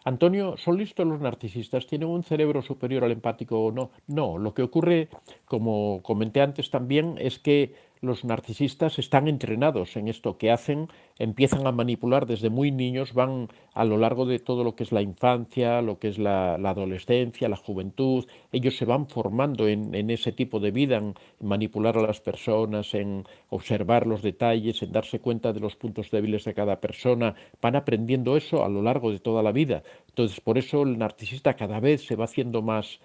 Antonio, ¿son listos los narcisistas? ¿Tienen un cerebro superior al empático o no? No, lo que ocurre, como comenté antes también, es que los narcisistas están entrenados en esto que hacen, empiezan a manipular desde muy niños, van a lo largo de todo lo que es la infancia, lo que es la adolescencia, la juventud, ellos se van formando en ese tipo de vida, en manipular a las personas, en observar los detalles, en darse cuenta de los puntos débiles de cada persona, van aprendiendo eso a lo largo de toda la vida. Entonces, por eso el narcisista cada vez se va haciendo más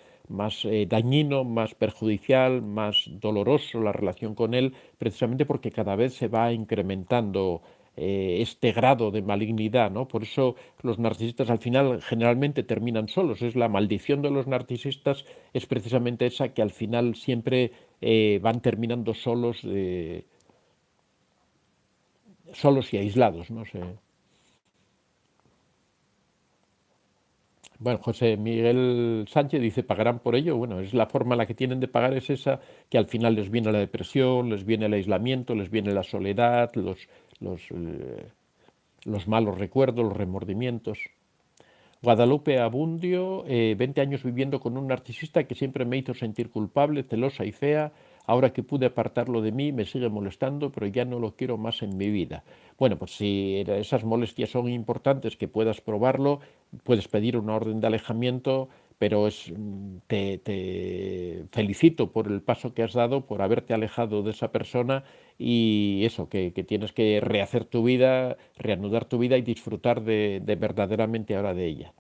dañino, más perjudicial, más doloroso la relación con él, precisamente porque cada vez se va incrementando este grado de malignidad, ¿no? Por eso los narcisistas al final generalmente terminan solos. Es la maldición de los narcisistas, es precisamente esa que al final siempre van terminando solos y aislados, no sé. Bueno, José Miguel Sánchez dice, ¿pagarán por ello? Bueno, es la forma en la que tienen de pagar es esa, que al final les viene la depresión, les viene el aislamiento, les viene la soledad, los, eh, los malos recuerdos, los remordimientos. Guadalupe Abundio, 20 años viviendo con un narcisista que siempre me hizo sentir culpable, celosa y fea. Ahora que pude apartarlo de mí, me sigue molestando, pero ya no lo quiero más en mi vida. Bueno, pues si esas molestias son importantes, que puedas probarlo, puedes pedir una orden de alejamiento, pero te felicito por el paso que has dado, por haberte alejado de esa persona y eso, que tienes que rehacer tu vida, reanudar tu vida y disfrutar de verdaderamente ahora de ella.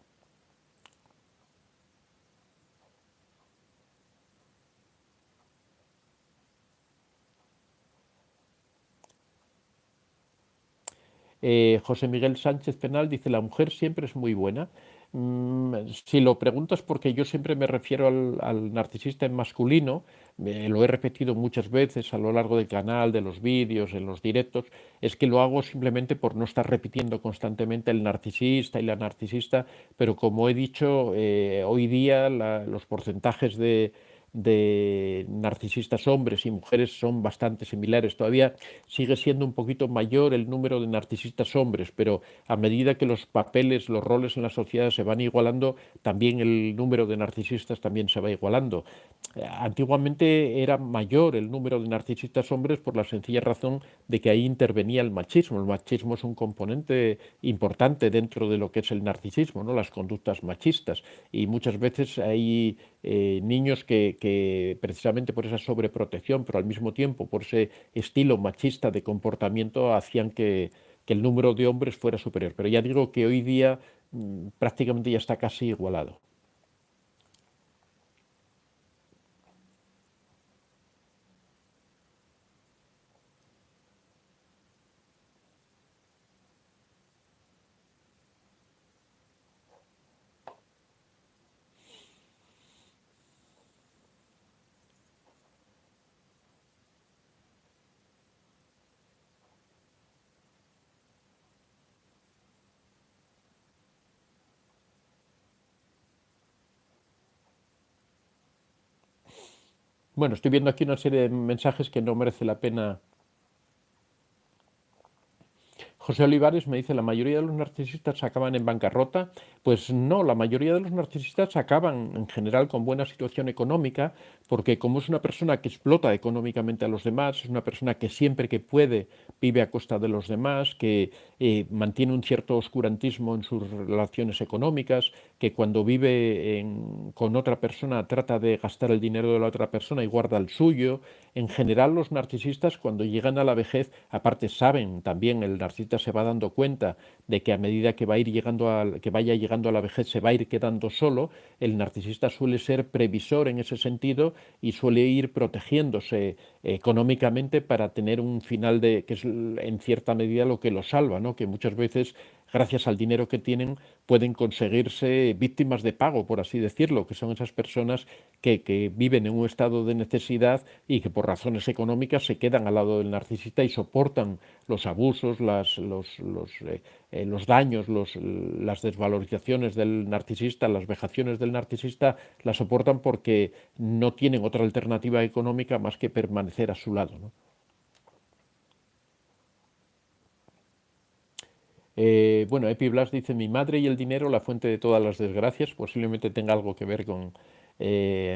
José Miguel Sánchez Penal dice, la mujer siempre es muy buena. Si lo preguntas porque yo siempre me refiero al narcisista en masculino, lo he repetido muchas veces a lo largo del canal, de los vídeos, en los directos, es que lo hago simplemente por no estar repitiendo constantemente el narcisista y la narcisista, pero como he dicho, hoy día los porcentajes de narcisistas hombres y mujeres son bastante similares. Todavía sigue siendo un poquito mayor el número de narcisistas hombres, pero a medida que los papeles, los roles en la sociedad se van igualando, también el número de narcisistas también se va igualando. Antiguamente era mayor el número de narcisistas hombres por la sencilla razón de que ahí intervenía el machismo. El machismo es un componente importante dentro de lo que es el narcisismo, ¿no? Las conductas machistas. Y muchas veces hay niños que precisamente por esa sobreprotección, pero al mismo tiempo por ese estilo machista de comportamiento, hacían que el número de hombres fuera superior. Pero ya digo que hoy día prácticamente ya está casi igualado. Bueno, estoy viendo aquí una serie de mensajes que no merece la pena. José Olivares me dice, ¿la mayoría de los narcisistas acaban en bancarrota? Pues no, la mayoría de los narcisistas acaban en general con buena situación económica, porque como es una persona que explota económicamente a los demás, es una persona que siempre que puede vive a costa de los demás, que mantiene un cierto oscurantismo en sus relaciones económicas, que cuando vive con otra persona trata de gastar el dinero de la otra persona y guarda el suyo. En general, los narcisistas cuando llegan a la vejez, aparte saben también, el narcisista se va dando cuenta de que a medida que va a ir llegando que vaya llegando a la vejez se va a ir quedando solo. El narcisista suele ser previsor en ese sentido y suele ir protegiéndose económicamente para tener un final que es en cierta medida lo que lo salva, ¿no? Que muchas veces gracias al dinero que tienen, pueden conseguirse víctimas de pago, por así decirlo, que son esas personas que viven en un estado de necesidad y que por razones económicas se quedan al lado del narcisista y soportan los abusos, los daños, las desvalorizaciones del narcisista, las vejaciones del narcisista, las soportan porque no tienen otra alternativa económica más que permanecer a su lado, ¿no? Bueno, Epiblas dice, mi madre y el dinero, la fuente de todas las desgracias, posiblemente tenga algo que ver con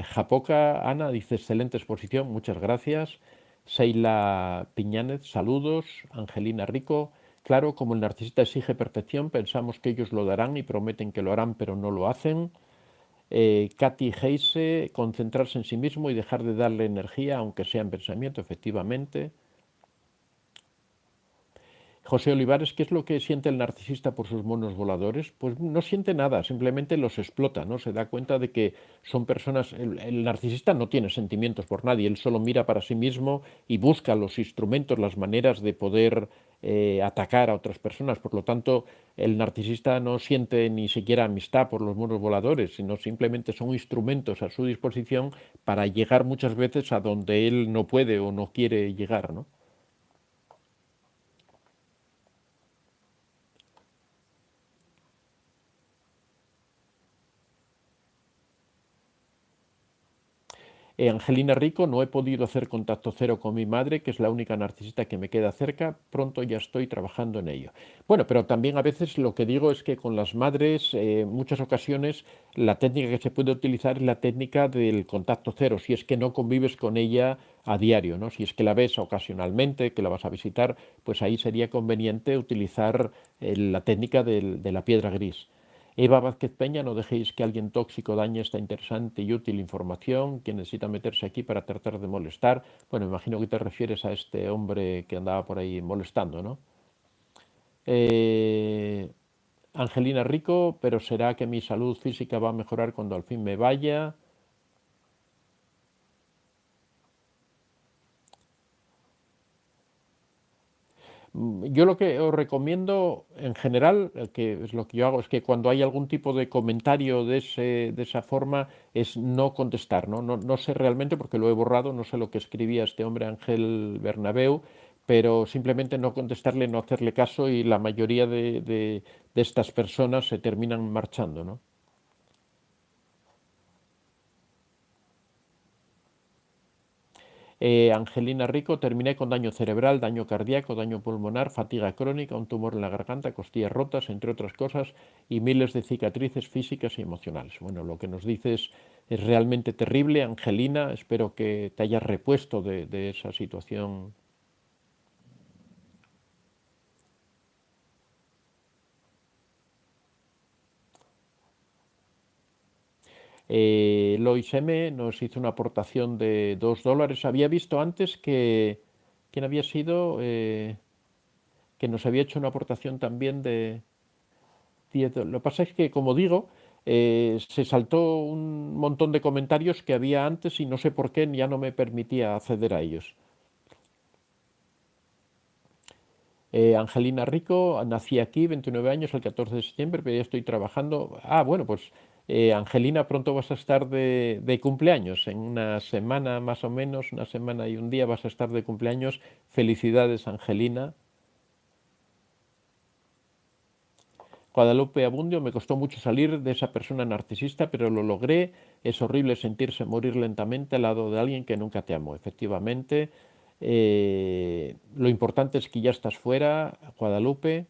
Japoca. Ana dice, excelente exposición, muchas gracias. Seila Piñánez, saludos. Angelina Rico, claro, como el narcisista exige perfección, pensamos que ellos lo darán y prometen que lo harán, pero no lo hacen. Katy Heise, concentrarse en sí mismo y dejar de darle energía, aunque sea en pensamiento, efectivamente. José Olivares, ¿qué es lo que siente el narcisista por sus monos voladores? Pues no siente nada, simplemente los explota, ¿no? Se da cuenta de que son personas. El narcisista no tiene sentimientos por nadie, él solo mira para sí mismo y busca los instrumentos, las maneras de poder atacar a otras personas. Por lo tanto, el narcisista no siente ni siquiera amistad por los monos voladores, sino simplemente son instrumentos a su disposición para llegar muchas veces a donde él no puede o no quiere llegar, ¿no? Angelina Rico, no he podido hacer contacto cero con mi madre, que es la única narcisista que me queda cerca. Pronto ya estoy trabajando en ello. Bueno, pero también a veces lo que digo es que con las madres, en muchas ocasiones, la técnica que se puede utilizar es la técnica del contacto cero, si es que no convives con ella a diario, ¿no? Si es que la ves ocasionalmente, que la vas a visitar, pues ahí sería conveniente utilizar la técnica de la piedra gris. Eva Vázquez Peña, no dejéis que alguien tóxico dañe esta interesante y útil información. Quien necesita meterse aquí para tratar de molestar. Bueno, me imagino que te refieres a este hombre que andaba por ahí molestando, ¿no? Eh, Angelina Rico, pero será que mi salud física va a mejorar cuando al fin me vaya. Yo lo que os recomiendo en general, que es lo que yo hago, es que cuando hay algún tipo de comentario de esa forma, es no contestar, ¿no? No, no sé realmente, porque lo he borrado, no sé lo que escribía este hombre Ángel Bernabeu, pero simplemente no contestarle, no hacerle caso y la mayoría de estas personas se terminan marchando, ¿no? Angelina Rico, terminé con daño cerebral, daño cardíaco, daño pulmonar, fatiga crónica, un tumor en la garganta, costillas rotas, entre otras cosas, y miles de cicatrices físicas y emocionales. Bueno, lo que nos dices es realmente terrible, Angelina. Espero que te hayas repuesto de esa situación. Lois M. nos hizo una aportación de $2. Había visto antes que... ¿Quién había sido? Que nos había hecho una aportación también de 10. Lo que pasa es que, como digo, se saltó un montón de comentarios que había antes y no sé por qué ya no me permitía acceder a ellos. Angelina Rico, nací aquí, 29 años, el 14 de septiembre, pero ya estoy trabajando. Ah, bueno, pues Angelina, pronto vas a estar de cumpleaños, en una semana más o menos, una semana y un día vas a estar de cumpleaños. Felicidades, Angelina. Guadalupe Abundio, me costó mucho salir de esa persona narcisista, pero lo logré. Es horrible sentirse morir lentamente al lado de alguien que nunca te amó. Efectivamente, lo importante es que ya estás fuera, Guadalupe.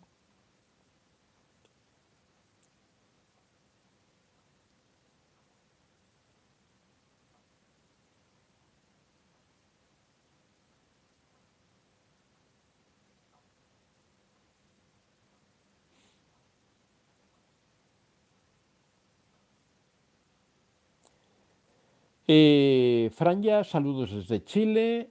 Franja, saludos desde Chile.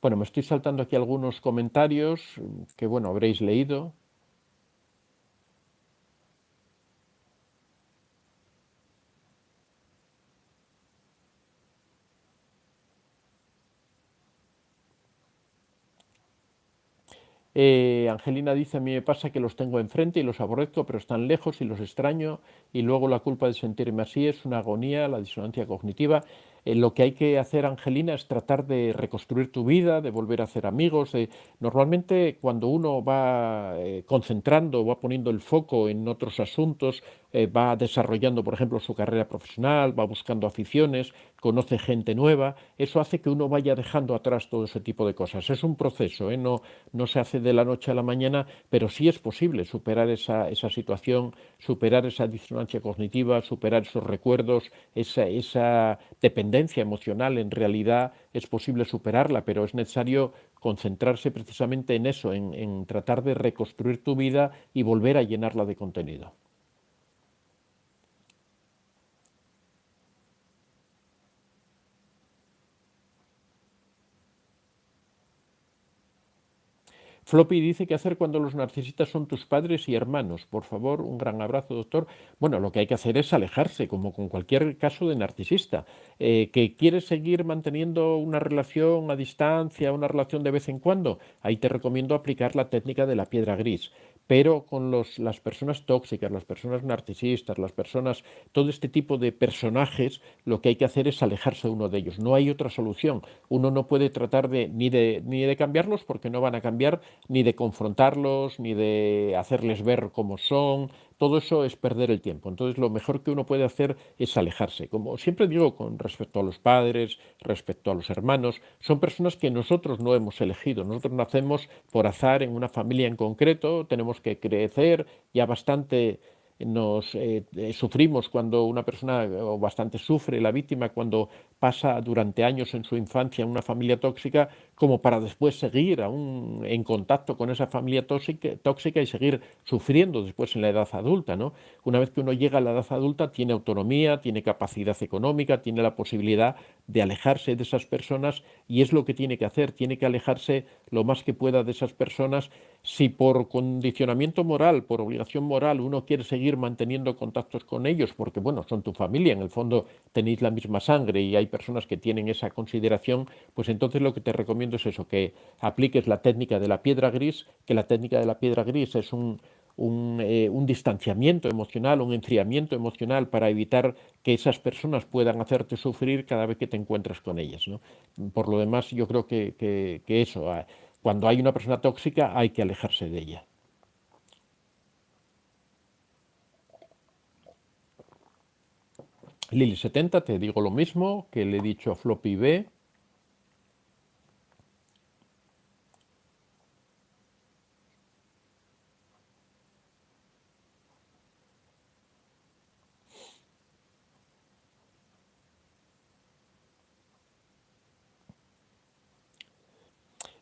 Bueno, me estoy saltando aquí algunos comentarios que, bueno, habréis leído. Angelina dice, a mí me pasa que los tengo enfrente y los aborrezco, pero están lejos y los extraño, y luego la culpa de sentirme así es una agonía, la disonancia cognitiva. Lo que hay que hacer, Angelina, es tratar de reconstruir tu vida, de volver a hacer amigos. Normalmente cuando uno va concentrando, va poniendo el foco en otros asuntos, va desarrollando, por ejemplo, su carrera profesional, va buscando aficiones, conoce gente nueva, eso hace que uno vaya dejando atrás todo ese tipo de cosas. Es un proceso, ¿eh? No, no se hace de la noche a la mañana, pero sí es posible superar esa situación, superar esa disonancia cognitiva, superar esos recuerdos, esa dependencia emocional. En realidad es posible superarla, pero es necesario concentrarse precisamente en eso, en tratar de reconstruir tu vida y volver a llenarla de contenido. Floppy dice qué hacer cuando los narcisistas son tus padres y hermanos. Por favor, un gran abrazo, doctor. Bueno, lo que hay que hacer es alejarse, como con cualquier caso de narcisista. ¿Que quieres seguir manteniendo una relación a distancia, una relación de vez en cuando? Ahí te recomiendo aplicar la técnica de la piedra gris. Pero con las personas tóxicas, las personas narcisistas, las personas, todo este tipo de personajes, lo que hay que hacer es alejarse uno de ellos. No hay otra solución. Uno no puede tratar ni de cambiarlos, porque no van a cambiar, ni de confrontarlos, ni de hacerles ver cómo son. Todo eso es perder el tiempo. Entonces, lo mejor que uno puede hacer es alejarse. Como siempre digo, con respecto a los padres, respecto a los hermanos, son personas que nosotros no hemos elegido. Nosotros nacemos por azar en una familia en concreto, tenemos que crecer ya bastante. Sufrimos cuando una persona, o bastante sufre la víctima cuando pasa durante años en su infancia en una familia tóxica, como para después seguir aún en contacto con esa familia tóxica y seguir sufriendo después en la edad adulta, ¿no? Una vez que uno llega a la edad adulta, tiene autonomía, tiene capacidad económica, tiene la posibilidad de alejarse de esas personas, y es lo que tiene que hacer, tiene que alejarse lo más que pueda de esas personas. Si por condicionamiento moral, por obligación moral, uno quiere seguir manteniendo contactos con ellos, porque bueno, son tu familia, en el fondo tenéis la misma sangre y hay personas que tienen esa consideración, pues entonces lo que te recomiendo es eso, que apliques la técnica de la piedra gris, que la técnica de la piedra gris es un distanciamiento emocional, un enfriamiento emocional para evitar que esas personas puedan hacerte sufrir cada vez que te encuentras con ellas, ¿no? Por lo demás, yo creo que eso, cuando hay una persona tóxica hay que alejarse de ella. Lili70, te digo lo mismo que le he dicho a Floppy B.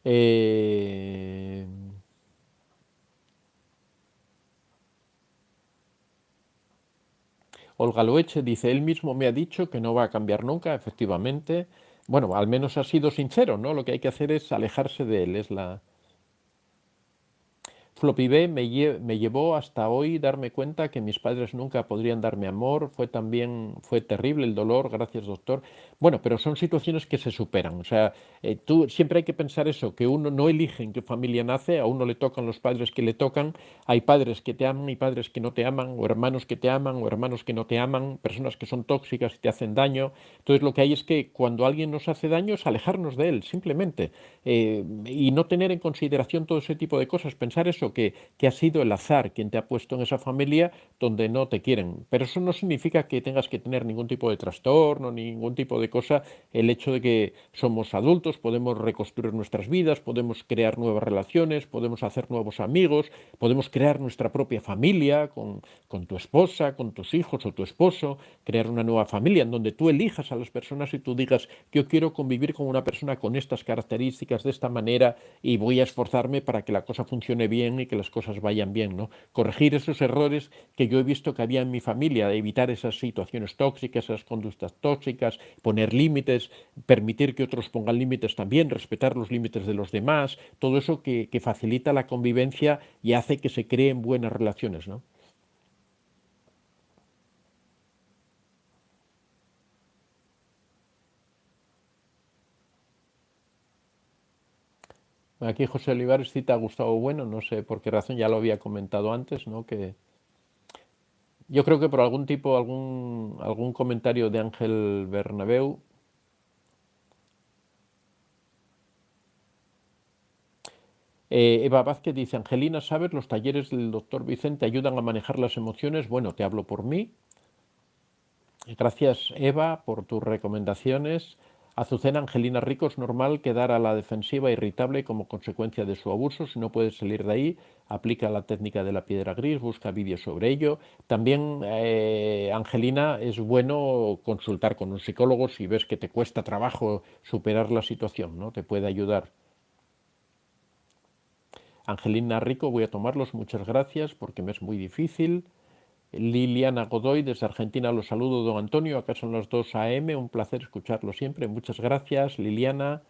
Eh, Olga Loeche dice, él mismo me ha dicho que no va a cambiar nunca, efectivamente. Bueno, al menos ha sido sincero, ¿no? Lo que hay que hacer es alejarse de él, es la, Floppy B me llevó hasta hoy darme cuenta que mis padres nunca podrían darme amor, fue terrible el dolor, gracias doctor. Bueno, pero son situaciones que se superan, o sea, tú siempre hay que pensar eso, que uno no elige en qué familia nace, a uno le tocan los padres que le tocan, hay padres que te aman y padres que no te aman, o hermanos que te aman, o hermanos que no te aman, personas que son tóxicas y te hacen daño. Entonces lo que hay es que cuando alguien nos hace daño es alejarnos de él, simplemente, y no tener en consideración todo ese tipo de cosas, pensar eso, que ha sido el azar quien te ha puesto en esa familia donde no te quieren. Pero eso no significa que tengas que tener ningún tipo de trastorno, ningún tipo de cosa. El hecho de que somos adultos, podemos reconstruir nuestras vidas, podemos crear nuevas relaciones, podemos hacer nuevos amigos, podemos crear nuestra propia familia con tu esposa, con tus hijos o tu esposo, crear una nueva familia en donde tú elijas a las personas y tú digas, yo quiero convivir con una persona con estas características, de esta manera, y voy a esforzarme para que la cosa funcione bien y que las cosas vayan bien, ¿no? Corregir esos errores que yo he visto que había en mi familia, evitar esas situaciones tóxicas, esas conductas tóxicas, poner límites, permitir que otros pongan límites también, respetar los límites de los demás, todo eso que facilita la convivencia y hace que se creen buenas relaciones, ¿no? Aquí José Olivares cita a Gustavo Bueno, no sé por qué razón, ya lo había comentado antes, ¿no? Que yo creo que por algún comentario de Ángel Bernabeu. Eva Vázquez dice, Angelina, ¿sabes? Los talleres del doctor Vicente ayudan a manejar las emociones. Bueno, te hablo por mí. Gracias, Eva, por tus recomendaciones. Azucena Angelina Rico, es normal quedar a la defensiva irritable como consecuencia de su abuso. Si no puedes salir de ahí, aplica la técnica de la piedra gris, busca vídeos sobre ello. También, Angelina, es bueno consultar con un psicólogo si ves que te cuesta trabajo superar la situación, ¿no? Te puede ayudar. Angelina Rico, voy a tomarlos, muchas gracias, porque me es muy difícil. Liliana Godoy, desde Argentina, los saludo, don Antonio, acá son las 2 a.m., un placer escucharlo siempre, muchas gracias, Liliana.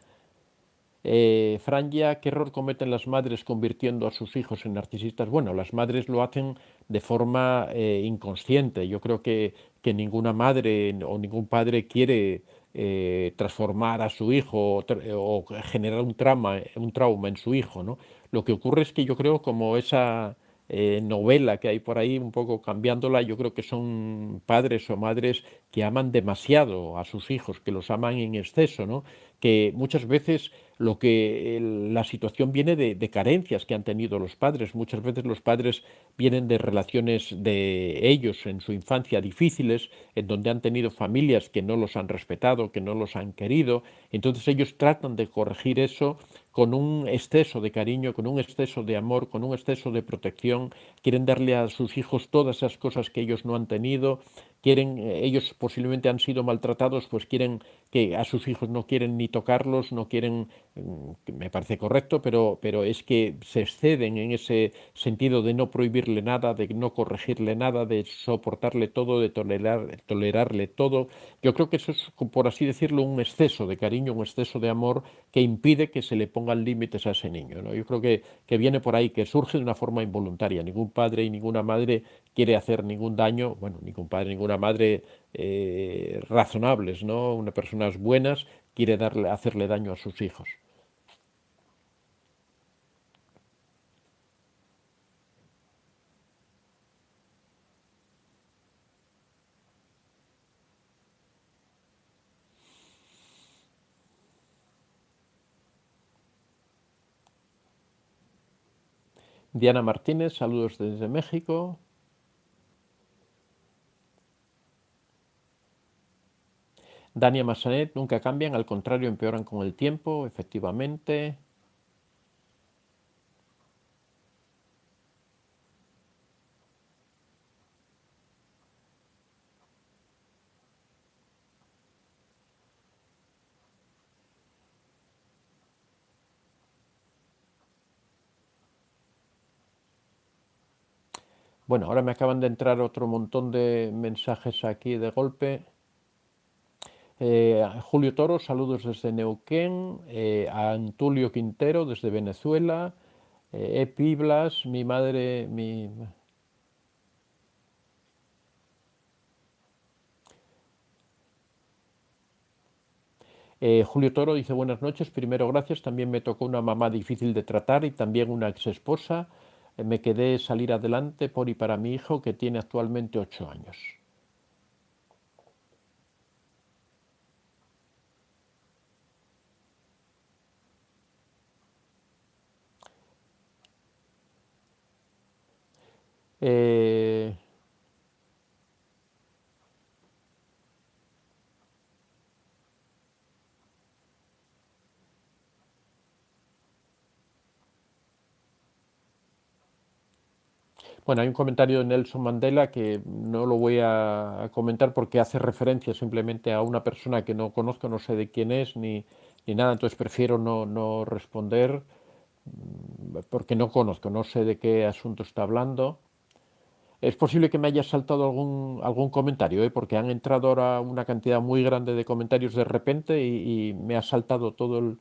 Franja, ¿qué error cometen las madres convirtiendo a sus hijos en narcisistas? Bueno, las madres lo hacen de forma inconsciente. Yo creo que ninguna madre o ningún padre quiere transformar a su hijo o generar un trauma en su hijo, ¿no? Lo que ocurre es que yo creo como esa novela que hay por ahí, un poco cambiándola, yo creo que son padres o madres que aman demasiado a sus hijos, que los aman en exceso, ¿no? Que muchas veces la situación viene de carencias que han tenido los padres. Muchas veces los padres vienen de relaciones de ellos en su infancia difíciles, en donde han tenido familias que no los han respetado, que no los han querido. Entonces ellos tratan de corregir eso con un exceso de cariño, con un exceso de amor, con un exceso de protección. Quieren darle a sus hijos todas esas cosas que ellos no han tenido, quieren, ellos posiblemente han sido maltratados, pues quieren que a sus hijos no quieren ni tocarlos, no quieren, que me parece correcto, pero es que se exceden en ese sentido de no prohibirle nada, de no corregirle nada, de soportarle todo, de tolerarle todo. Yo creo que eso es, por así decirlo, un exceso de cariño, un exceso de amor que impide que se le pongan límites a ese niño, ¿no? Yo creo que viene por ahí, que surge de una forma involuntaria. Ningún padre y ninguna madre quiere hacer ningún daño, bueno, ningún padre, ninguna madre razonables, ¿no? Una personas buenas quiere hacerle daño a sus hijos. Diana Martínez, saludos desde México. Dania Massanet, nunca cambian, al contrario, empeoran con el tiempo, efectivamente. Bueno, ahora me acaban de entrar otro montón de mensajes aquí de golpe. Julio Toro, saludos desde Neuquén. A Antulio Quintero, desde Venezuela. Epi Blas, mi madre, Julio Toro dice buenas noches, primero gracias, también me tocó una mamá difícil de tratar y también una ex esposa. Me quedé salir adelante por y para mi hijo que tiene actualmente 8 años. Eh, bueno, hay un comentario de Nelson Mandela que no lo voy a comentar porque hace referencia simplemente a una persona que no conozco, no sé de quién es ni nada, entonces prefiero no responder porque no conozco, no sé de qué asunto está hablando. Es posible que me haya saltado algún comentario, ¿eh? Porque han entrado ahora una cantidad muy grande de comentarios de repente y me ha saltado todo el...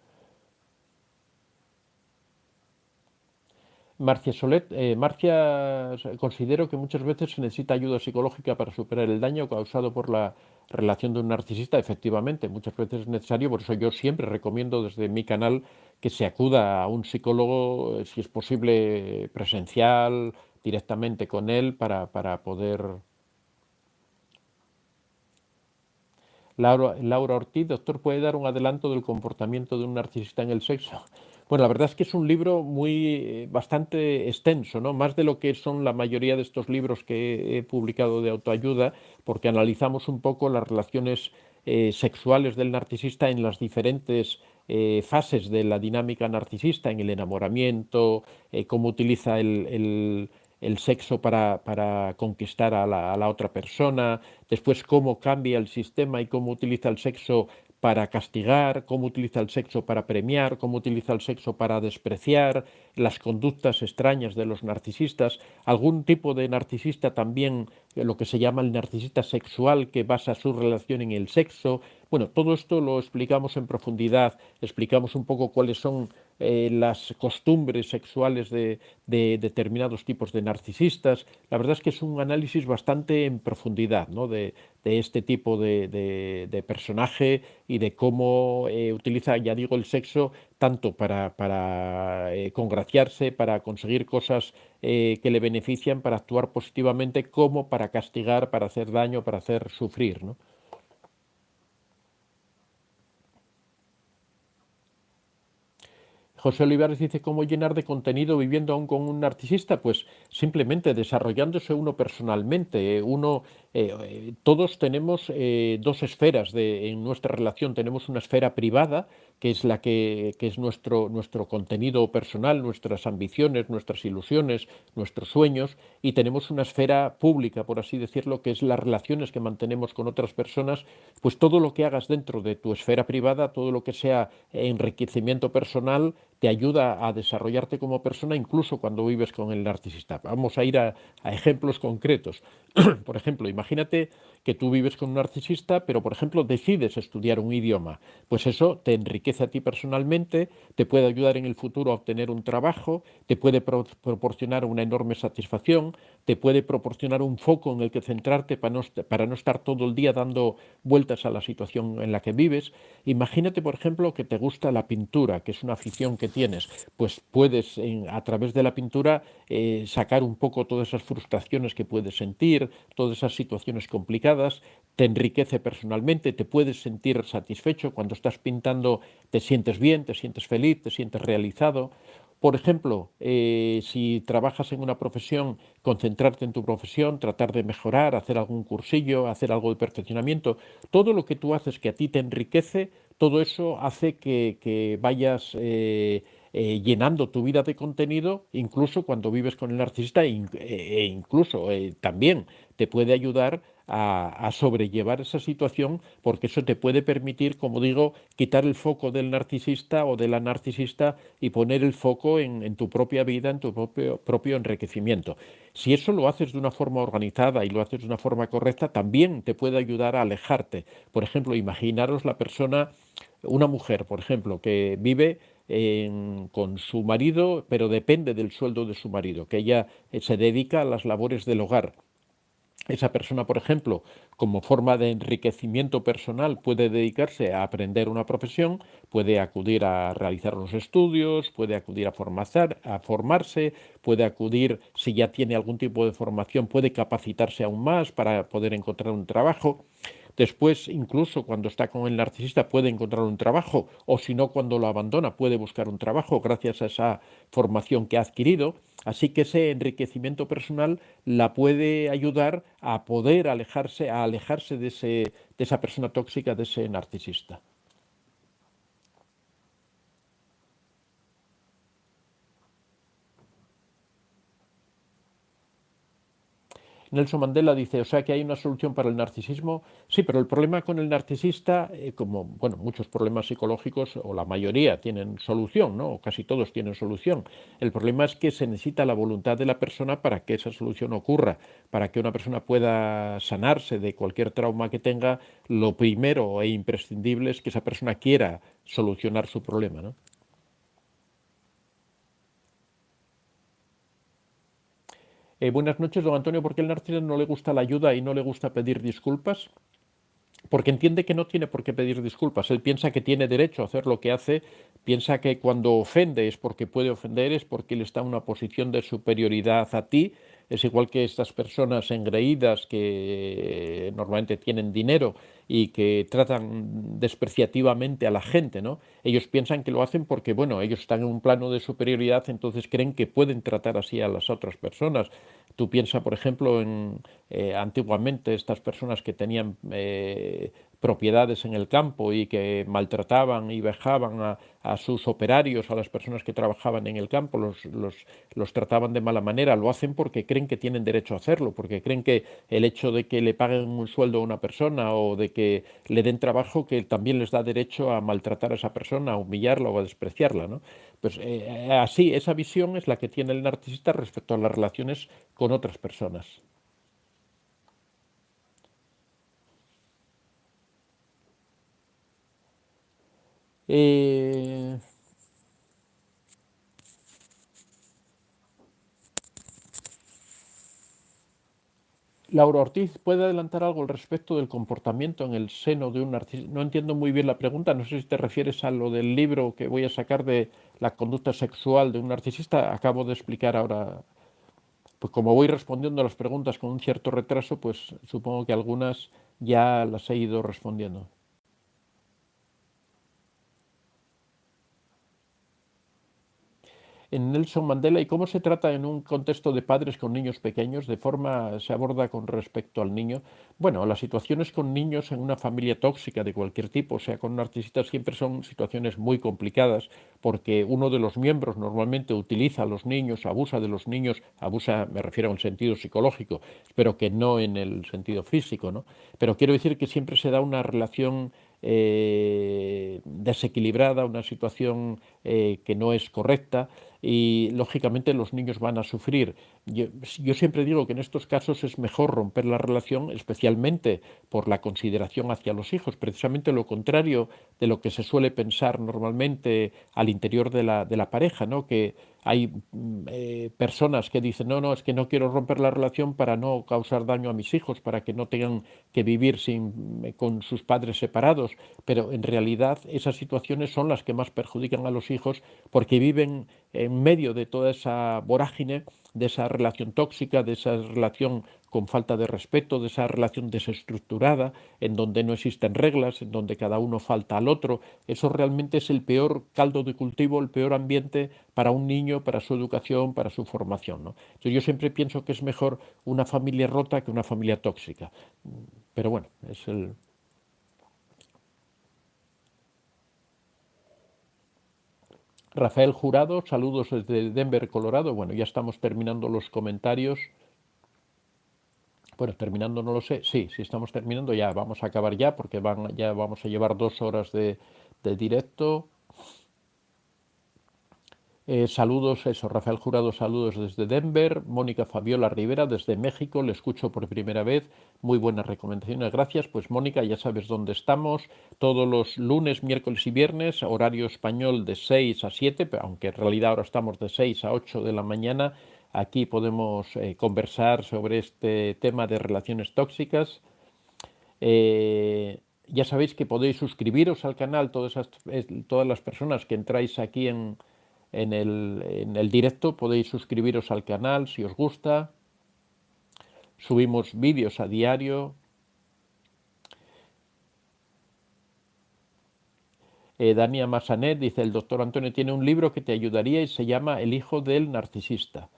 Marcia Solet, Marcia, considero que muchas veces se necesita ayuda psicológica para superar el daño causado por la relación de un narcisista. Efectivamente, muchas veces es necesario, por eso yo siempre recomiendo desde mi canal que se acuda a un psicólogo, si es posible, presencial, directamente con él, para poder... Laura Ortiz, doctor, ¿puede dar un adelanto del comportamiento de un narcisista en el sexo? Bueno, la verdad es que es un libro bastante extenso, ¿no? Más de lo que son la mayoría de estos libros que he publicado de autoayuda, porque analizamos un poco las relaciones sexuales del narcisista en las diferentes fases de la dinámica narcisista, en el enamoramiento, cómo utiliza el sexo para conquistar a la otra persona, después cómo cambia el sistema y cómo utiliza el sexo para castigar, cómo utiliza el sexo para premiar, cómo utiliza el sexo para despreciar, las conductas extrañas de los narcisistas, algún tipo de narcisista también, lo que se llama el narcisista sexual, que basa su relación en el sexo. Bueno, todo esto lo explicamos en profundidad, explicamos un poco cuáles son las costumbres sexuales de determinados tipos de narcisistas. La verdad es que es un análisis bastante en profundidad, ¿no? De este tipo de personaje y de cómo utiliza, ya digo, el sexo tanto para congraciarse, para conseguir cosas que le benefician, para actuar positivamente, como para castigar, para hacer daño, para hacer sufrir, ¿no? José Olivares dice, ¿cómo llenar de contenido viviendo aún con un narcisista? Pues simplemente desarrollándose uno personalmente. Todos tenemos dos esferas en nuestra relación. Tenemos una esfera privada, que es que es nuestro contenido personal, nuestras ambiciones, nuestras ilusiones, nuestros sueños, y tenemos una esfera pública, por así decirlo, que es las relaciones que mantenemos con otras personas. Pues todo lo que hagas dentro de tu esfera privada, todo lo que sea enriquecimiento personal, te ayuda a desarrollarte como persona, incluso cuando vives con el narcisista. Vamos a ir a ejemplos concretos. Por ejemplo, imagínate que tú vives con un narcisista, pero por ejemplo decides estudiar un idioma. Pues eso te enriquece a ti personalmente, te puede ayudar en el futuro a obtener un trabajo, te puede proporcionar una enorme satisfacción, te puede proporcionar un foco en el que centrarte para no estar todo el día dando vueltas a la situación en la que vives. Imagínate, por ejemplo, que te gusta la pintura, que es una afición que tienes, pues puedes a través de la pintura sacar un poco todas esas frustraciones que puedes sentir, todas esas situaciones complicadas, te enriquece personalmente, te puedes sentir satisfecho cuando estás pintando, te sientes bien, te sientes feliz, te sientes realizado. Por ejemplo, si trabajas en una profesión, concentrarte en tu profesión, tratar de mejorar, hacer algún cursillo, hacer algo de perfeccionamiento, todo lo que tú haces que a ti te enriquece, todo eso hace que vayas llenando tu vida de contenido, incluso cuando vives con el narcisista, incluso también te puede ayudar a sobrellevar esa situación, porque eso te puede permitir, como digo, quitar el foco del narcisista o de la narcisista y poner el foco en tu propia vida, en tu propio enriquecimiento. Si eso lo haces de una forma organizada y lo haces de una forma correcta, también te puede ayudar a alejarte. Por ejemplo, imaginaros la persona, una mujer, por ejemplo, que vive con su marido, pero depende del sueldo de su marido, que ella se dedica a las labores del hogar. Esa persona, por ejemplo, como forma de enriquecimiento personal, puede dedicarse a aprender una profesión, puede acudir a realizar unos estudios, puede acudir a formarse, puede acudir, si ya tiene algún tipo de formación, puede capacitarse aún más para poder encontrar un trabajo. Después, incluso cuando está con el narcisista, puede encontrar un trabajo, o si no, cuando lo abandona, puede buscar un trabajo gracias a esa formación que ha adquirido. Así que ese enriquecimiento personal la puede ayudar a poder alejarse de esa persona tóxica, de ese narcisista. Nelson Mandela dice, o sea que hay una solución para el narcisismo. Sí, pero el problema con el narcisista, como bueno, muchos problemas psicológicos, o la mayoría tienen solución, ¿no? O casi todos tienen solución. El problema es que se necesita la voluntad de la persona para que esa solución ocurra, para que una persona pueda sanarse de cualquier trauma que tenga. Lo primero e imprescindible es que esa persona quiera solucionar su problema, ¿no? Buenas noches, don Antonio. ¿Por qué el narcisista no le gusta la ayuda y no le gusta pedir disculpas? Porque entiende que no tiene por qué pedir disculpas. Él piensa que tiene derecho a hacer lo que hace, piensa que cuando ofende es porque puede ofender, es porque él está en una posición de superioridad a ti. Es igual que estas personas engreídas que normalmente tienen dinero y que tratan despreciativamente a la gente, ¿no? Ellos piensan que lo hacen porque, bueno, ellos están en un plano de superioridad, entonces creen que pueden tratar así a las otras personas. Tú piensas, por ejemplo, en antiguamente estas personas que tenían propiedades en el campo y que maltrataban y vejaban a sus operarios, a las personas que trabajaban en el campo, los trataban de mala manera, lo hacen porque creen que tienen derecho a hacerlo, porque creen que el hecho de que le paguen un sueldo a una persona o de que le den trabajo, que también les da derecho a maltratar a esa persona, a humillarla o a despreciarla, ¿no? Pues así, esa visión es la que tiene el narcisista respecto a las relaciones con otras personas. Eh, Laura Ortiz, ¿puede adelantar algo al respecto del comportamiento en el seno de un narcisista? No entiendo muy bien la pregunta, no sé si te refieres a lo del libro que voy a sacar de la conducta sexual de un narcisista. Acabo de explicar ahora, pues como voy respondiendo a las preguntas con un cierto retraso, pues supongo que algunas ya las he ido respondiendo. en Nelson Mandela y cómo se trata en un contexto de padres con niños pequeños, de forma se aborda con respecto al niño. Bueno, las situaciones con niños en una familia tóxica de cualquier tipo, o sea, con narcisistas, siempre son situaciones muy complicadas porque uno de los miembros normalmente utiliza a los niños, abusa de los niños, abusa, me refiero a un sentido psicológico, pero que no en el sentido físico, ¿no? Pero quiero decir que siempre se da una relación desequilibrada, una situación que no es correcta y lógicamente los niños van a sufrir. Yo siempre digo que en estos casos es mejor romper la relación, especialmente por la consideración hacia los hijos, precisamente lo contrario de lo que se suele pensar normalmente al interior de la pareja, ¿no? Que hay personas que dicen, no, no, es que no quiero romper la relación para no causar daño a mis hijos, para que no tengan que vivir con sus padres separados, pero en realidad esas situaciones son las que más perjudican a los hijos porque viven en medio de toda esa vorágine, de esa relación tóxica, de esa relación con falta de respeto, de esa relación desestructurada, en donde no existen reglas, en donde cada uno falta al otro. Eso realmente es el peor caldo de cultivo, el peor ambiente para un niño, para su educación, para su formación, ¿no? Entonces yo siempre pienso que es mejor una familia rota que una familia tóxica. Pero bueno, es el... Rafael Jurado, saludos desde Denver, Colorado. Bueno, ya estamos terminando los comentarios. Bueno, terminando no lo sé. Sí, sí estamos terminando ya. Vamos a acabar ya porque ya vamos a llevar 2 horas de directo. Saludos, eso, Rafael Jurado, saludos desde Denver. Mónica Fabiola Rivera desde México, le escucho por primera vez. Muy buenas recomendaciones, gracias. Pues Mónica, ya sabes dónde estamos. Todos los lunes, miércoles y viernes, horario español de 6 a 7, aunque en realidad ahora estamos de 6 a 8 de la mañana. Aquí podemos conversar sobre este tema de relaciones tóxicas. Ya sabéis que podéis suscribiros al canal, todas las personas que entráis aquí en el directo, podéis suscribiros al canal si os gusta. Subimos vídeos a diario. Dania Massanet dice, el doctor Antonio tiene un libro que te ayudaría y se llama El hijo del narcisista.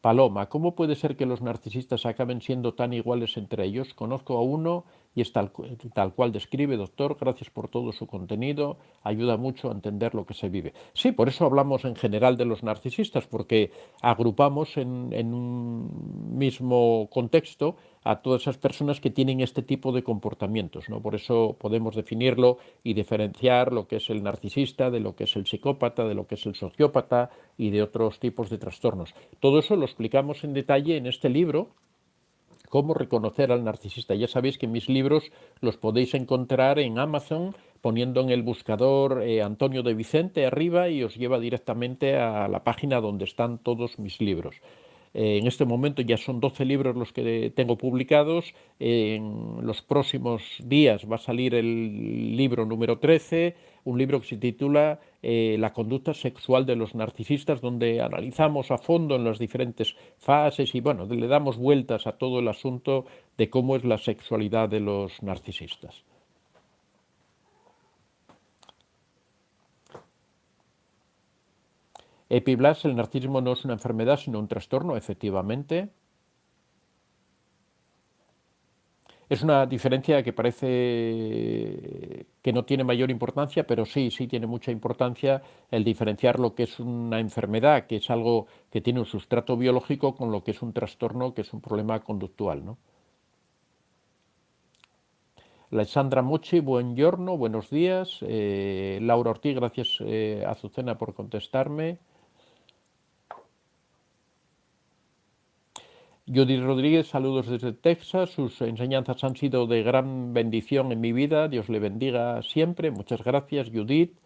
Paloma, ¿cómo puede ser que los narcisistas acaben siendo tan iguales entre ellos? Conozco a uno y es tal cual describe, doctor, gracias por todo su contenido, ayuda mucho a entender lo que se vive. Sí, por eso hablamos en general de los narcisistas, porque agrupamos en un mismo contexto a todas esas personas que tienen este tipo de comportamientos, ¿no? Por eso podemos definirlo y diferenciar lo que es el narcisista de lo que es el psicópata, de lo que es el sociópata y de otros tipos de trastornos. Todo eso lo explicamos en detalle en este libro, Cómo reconocer al narcisista. Ya sabéis que mis libros los podéis encontrar en Amazon poniendo en el buscador Antonio de Vicente arriba y os lleva directamente a la página donde están todos mis libros. En este momento ya son 12 libros los que tengo publicados. En los próximos días va a salir el libro número 13, un libro que se titula La conducta sexual de los narcisistas, donde analizamos a fondo en las diferentes fases y bueno, le damos vueltas a todo el asunto de cómo es la sexualidad de los narcisistas. Epiblas, el narcisismo no es una enfermedad, sino un trastorno, efectivamente. Es una diferencia que parece que no tiene mayor importancia, pero sí, sí tiene mucha importancia el diferenciar lo que es una enfermedad, que es algo que tiene un sustrato biológico, con lo que es un trastorno, que es un problema conductual, ¿no? Alessandra Mucci, buongiorno, buenos días. Laura Ortiz, gracias Azucena por contestarme. Judith Rodríguez, saludos desde Texas. Sus enseñanzas han sido de gran bendición en mi vida. Dios le bendiga siempre. Muchas gracias, Judith.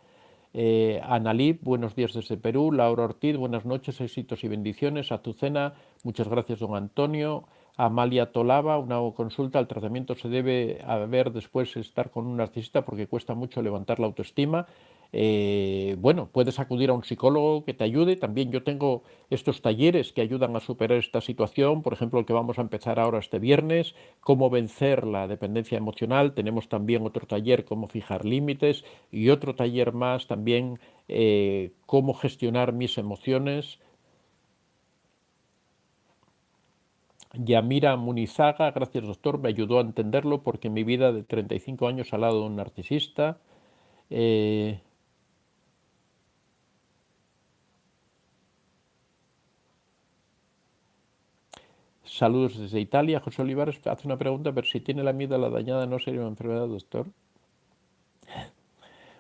Analip, buenos días desde Perú. Laura Ortiz, buenas noches, éxitos y bendiciones. Azucena, muchas gracias, don Antonio. Amalia Tolava, una consulta. El tratamiento se debe haber después estar con un narcisista porque cuesta mucho levantar la autoestima. Bueno, puedes acudir a un psicólogo que te ayude. También yo tengo estos talleres que ayudan a superar esta situación, por ejemplo, el que vamos a empezar ahora este viernes, cómo vencer la dependencia emocional. Tenemos también otro taller, cómo fijar límites, y otro taller más también cómo gestionar mis emociones. Yamira Munizaga, gracias doctor, me ayudó a entenderlo porque mi vida de 35 años al lado de un narcisista. Eh, Saludos desde Italia. José Olivares hace una pregunta, pero si tiene la amígdala dañada no sería una enfermedad, doctor.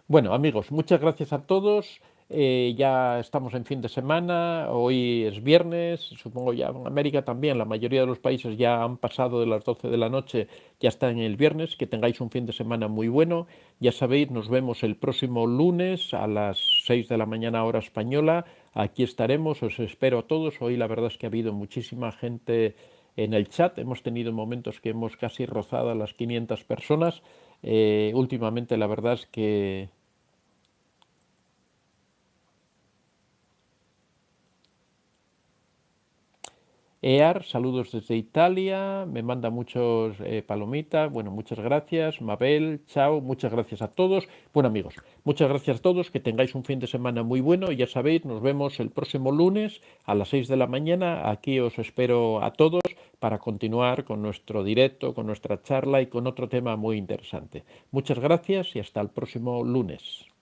Bueno, amigos, muchas gracias a todos. Ya estamos en fin de semana, hoy es viernes, supongo ya en América también, la mayoría de los países ya han pasado de las 12 de la noche, ya está en el viernes, que tengáis un fin de semana muy bueno. Ya sabéis, nos vemos el próximo lunes a las 6 de la mañana hora española. Aquí estaremos, os espero a todos. Hoy la verdad es que ha habido muchísima gente en el chat, hemos tenido momentos que hemos casi rozado a las 500 personas. Últimamente la verdad es que EAR, saludos desde Italia, me manda muchos palomitas, bueno, muchas gracias, Mabel, chao, muchas gracias a todos. Bueno amigos, muchas gracias a todos, que tengáis un fin de semana muy bueno y ya sabéis, nos vemos el próximo lunes a las 6 de la mañana, aquí os espero a todos para continuar con nuestro directo, con nuestra charla y con otro tema muy interesante. Muchas gracias y hasta el próximo lunes.